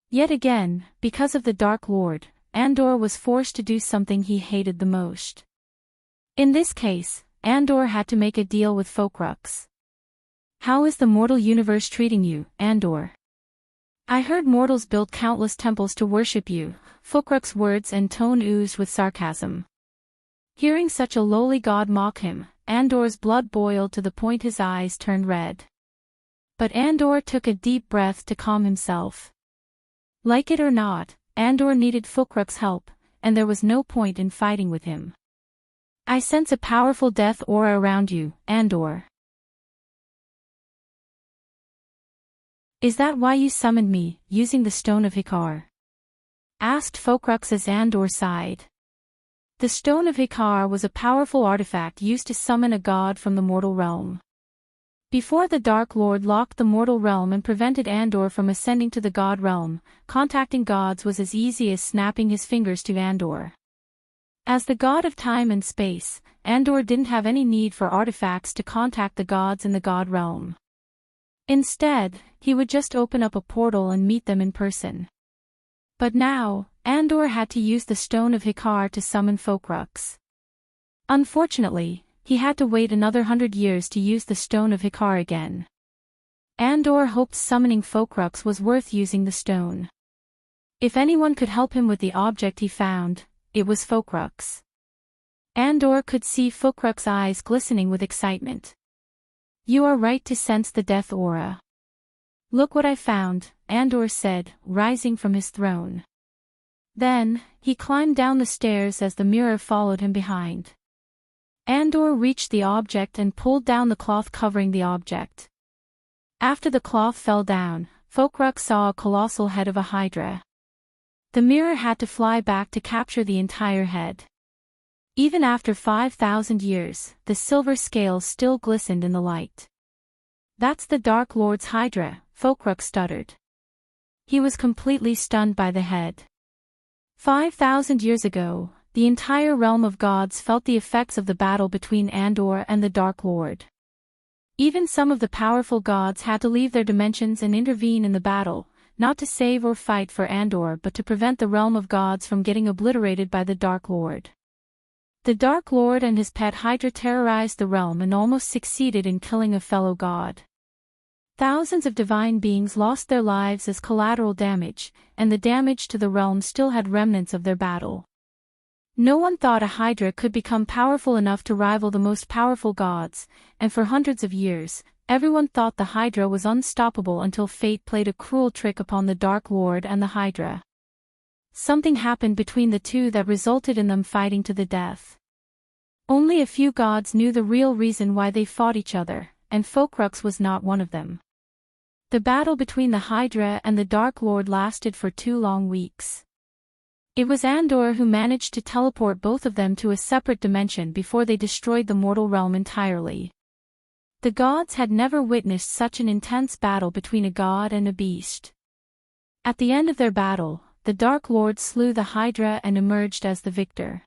Yet again, because of the Dark Lord, Andor was forced to do something he hated the most. In this case, Andor had to make a deal with Forcrux. "How is the mortal universe treating you, Andor? I heard mortals built countless temples to worship you." Forcrux's words and tone oozed with sarcasm. Hearing such a lowly god mock him, Andor's blood boiled to the point his eyes turned red. But Andor took a deep breath to calm himself. Like it or not, Andor needed Forcrux's help, and there was no point in fighting with him. "I sense a powerful death aura around you, Andor. Is that why you summoned me, using the Stone of Hikar?" asked Forcrux as Andor sighed. The Stone of Hikar was a powerful artifact used to summon a god from the mortal realm. Before the Dark Lord locked the mortal realm and prevented Andor from ascending to the god realm, contacting gods was as easy as snapping his fingers to Andor. As the god of time and space, Andor didn't have any need for artifacts to contact the gods in the god realm. Instead, he would just open up a portal and meet them in person. But now, Andor had to use the Stone of Hikar to summon Forcrux. Unfortunately, he had to wait another 100 years to use the Stone of Hikar again. Andor hoped summoning Forcrux was worth using the stone. If anyone could help him with the object he found, it was Forcrux. Andor could see Forcrux's eyes glistening with excitement. "You are right to sense the death aura. Look what I found," Andor said, rising from his throne. Then, he climbed down the stairs as the mirror followed him behind. Andor reached the object and pulled down the cloth covering the object. After the cloth fell down, Forcrux saw a colossal head of a hydra. The mirror had to fly back to capture the entire head. Even after 5,000 years, the silver scales still glistened in the light. "That's the Dark Lord's hydra," Forcrux stuttered. He was completely stunned by the head. 5,000 years ago, the entire realm of gods felt the effects of the battle between Andor and the Dark Lord. Even some of the powerful gods had to leave their dimensions and intervene in the battle, not to save or fight for Andor but to prevent the realm of gods from getting obliterated by the Dark Lord. The Dark Lord and his pet Hydra terrorized the realm and almost succeeded in killing a fellow god. Thousands of divine beings lost their lives as collateral damage, and the damage to the realm still had remnants of their battle. No one thought a Hydra could become powerful enough to rival the most powerful gods, and for hundreds of years, everyone thought the Hydra was unstoppable until fate played a cruel trick upon the Dark Lord and the Hydra. Something happened between the two that resulted in them fighting to the death. Only a few gods knew the real reason why they fought each other, and Forcrux was not one of them. The battle between the Hydra and the Dark Lord lasted for 2 long weeks. It was Andor who managed to teleport both of them to a separate dimension before they destroyed the mortal realm entirely. The gods had never witnessed such an intense battle between a god and a beast. At the end of their battle, the Dark Lord slew the Hydra and emerged as the victor.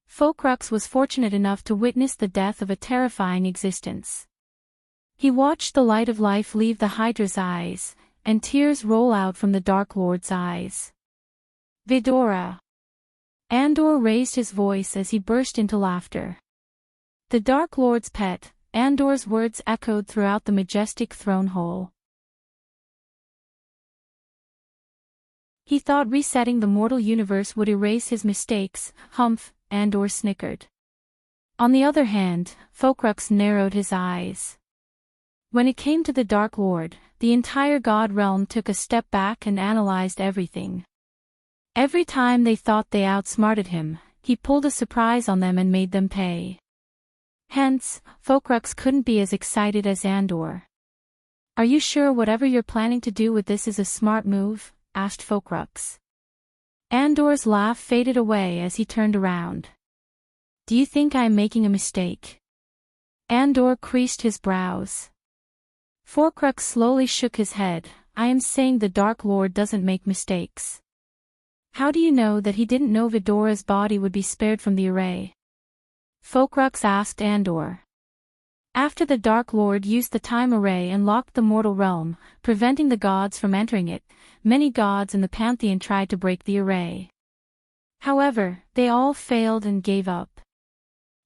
Forcrux was fortunate enough to witness the death of a terrifying existence. He watched the light of life leave the Hydra's eyes, and tears roll out from the Dark Lord's eyes. "Vidora!" Andor raised his voice as he burst into laughter. The Dark Lord's pet, Andor's words echoed throughout the majestic throne hall. He thought resetting the mortal universe would erase his mistakes. "Humph," Andor snickered. On the other hand, Forcrux narrowed his eyes. When it came to the Dark Lord, the entire god realm took a step back and analyzed everything. Every time they thought they outsmarted him, he pulled a surprise on them and made them pay. Hence, Forcrux couldn't be as excited as Andor. "Are you sure whatever you're planning to do with this is a smart move?" asked Forcrux. Andor's laugh faded away as he turned around. "Do you think I am making a mistake?" Andor creased his brows. Forkrux slowly shook his head. I am saying the Dark Lord doesn't make mistakes. How do you know that he didn't know Vidora's body would be spared from the array? Forkrux asked Andor. After the Dark Lord used the time array and locked the mortal realm, preventing the gods from entering it, many gods in the pantheon tried to break the array. However, they all failed and gave up.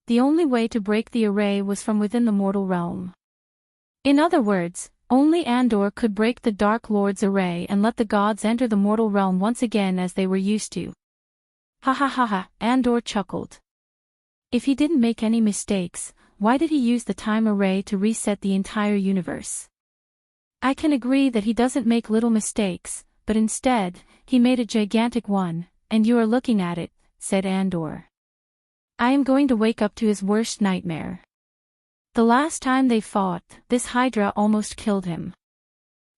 The only way to break the array was from within the mortal realm. In other words, only Andor could break the Dark Lord's array and let the gods enter the mortal realm once again as they were used to. Ha ha ha ha, Andor chuckled. If he didn't make any mistakes, why did he use the time array to reset the entire universe? I can agree that he doesn't make little mistakes, but instead, he made a gigantic one, and you are looking at it, said Andor. I am going to wake up to his worst nightmare. The last time they fought, this Hydra almost killed him.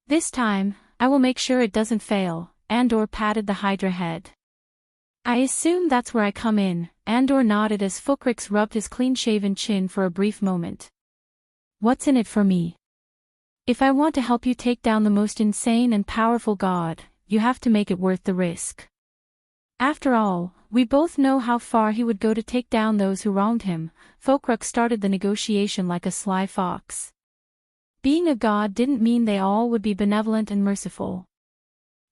This time, I will make sure it doesn't fail, Andor patted the Hydra head. I assume that's where I come in, Andor nodded as Forkrux rubbed his clean-shaven chin for a brief moment. What's in it for me? If I want to help you take down the most insane and powerful god, you have to make it worth the risk. After all, we both know how far he would go to take down those who wronged him. Forkrux started the negotiation like a sly fox. Being a god didn't mean they all would be benevolent and merciful.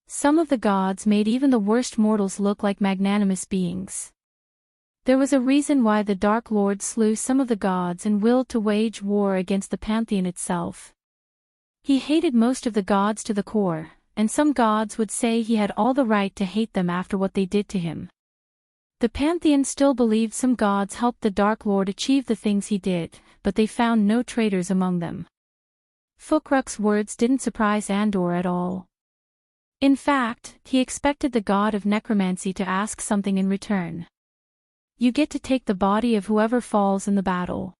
Some of the gods made even the worst mortals look like magnanimous beings. There was a reason why the Dark Lord slew some of the gods and willed to wage war against the pantheon itself. He hated most of the gods to the core, and some gods would say he had all the right to hate them after what they did to him. The pantheon still believed some gods helped the Dark Lord achieve the things he did, but they found no traitors among them. Forkrux's words didn't surprise Andor at all. In fact, he expected the god of necromancy to ask something in return. You get to take the body of whoever falls in the battle.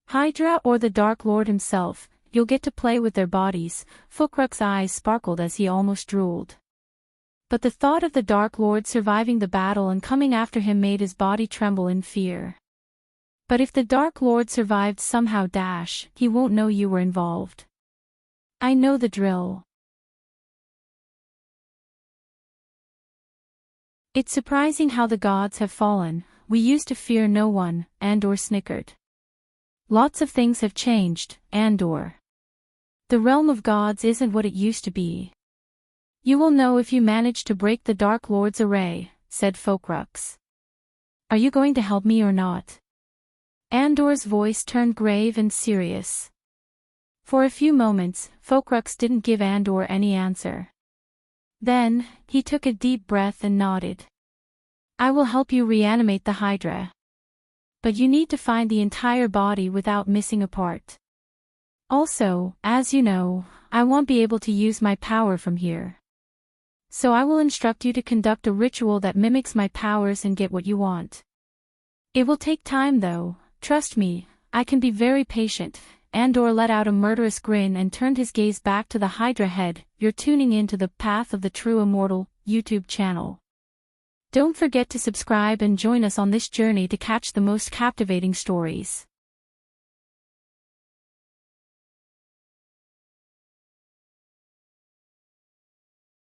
Hydra or the Dark Lord himself, you'll get to play with their bodies. Forkrux's eyes sparkled as he almost drooled. But the thought of the Dark Lord surviving the battle and coming after him made his body tremble in fear. But if the Dark Lord survived somehow, he won't know you were involved. I know the drill. It's surprising how the gods have fallen. We used to fear no one, Andor snickered. Lots of things have changed, Andor. The realm of gods isn't what it used to be. You will know if you manage to break the Dark Lord's array, said Forkrux. Are you going to help me or not? Andor's voice turned grave and serious. For a few moments, Forkrux didn't give Andor any answer. Then, he took a deep breath and nodded. I will help you reanimate the Hydra. But you need to find the entire body without missing a part. Also, as you know, I won't be able to use my power from here. So I will instruct you to conduct a ritual that mimics my powers and get what you want. It will take time though, trust me, I can be very patient. Andor let out a murderous grin and turned his gaze back to the Hydra head. You're tuning in to the Path of the True Immortal YouTube channel. Don't forget to subscribe and join us on this journey to catch the most captivating stories.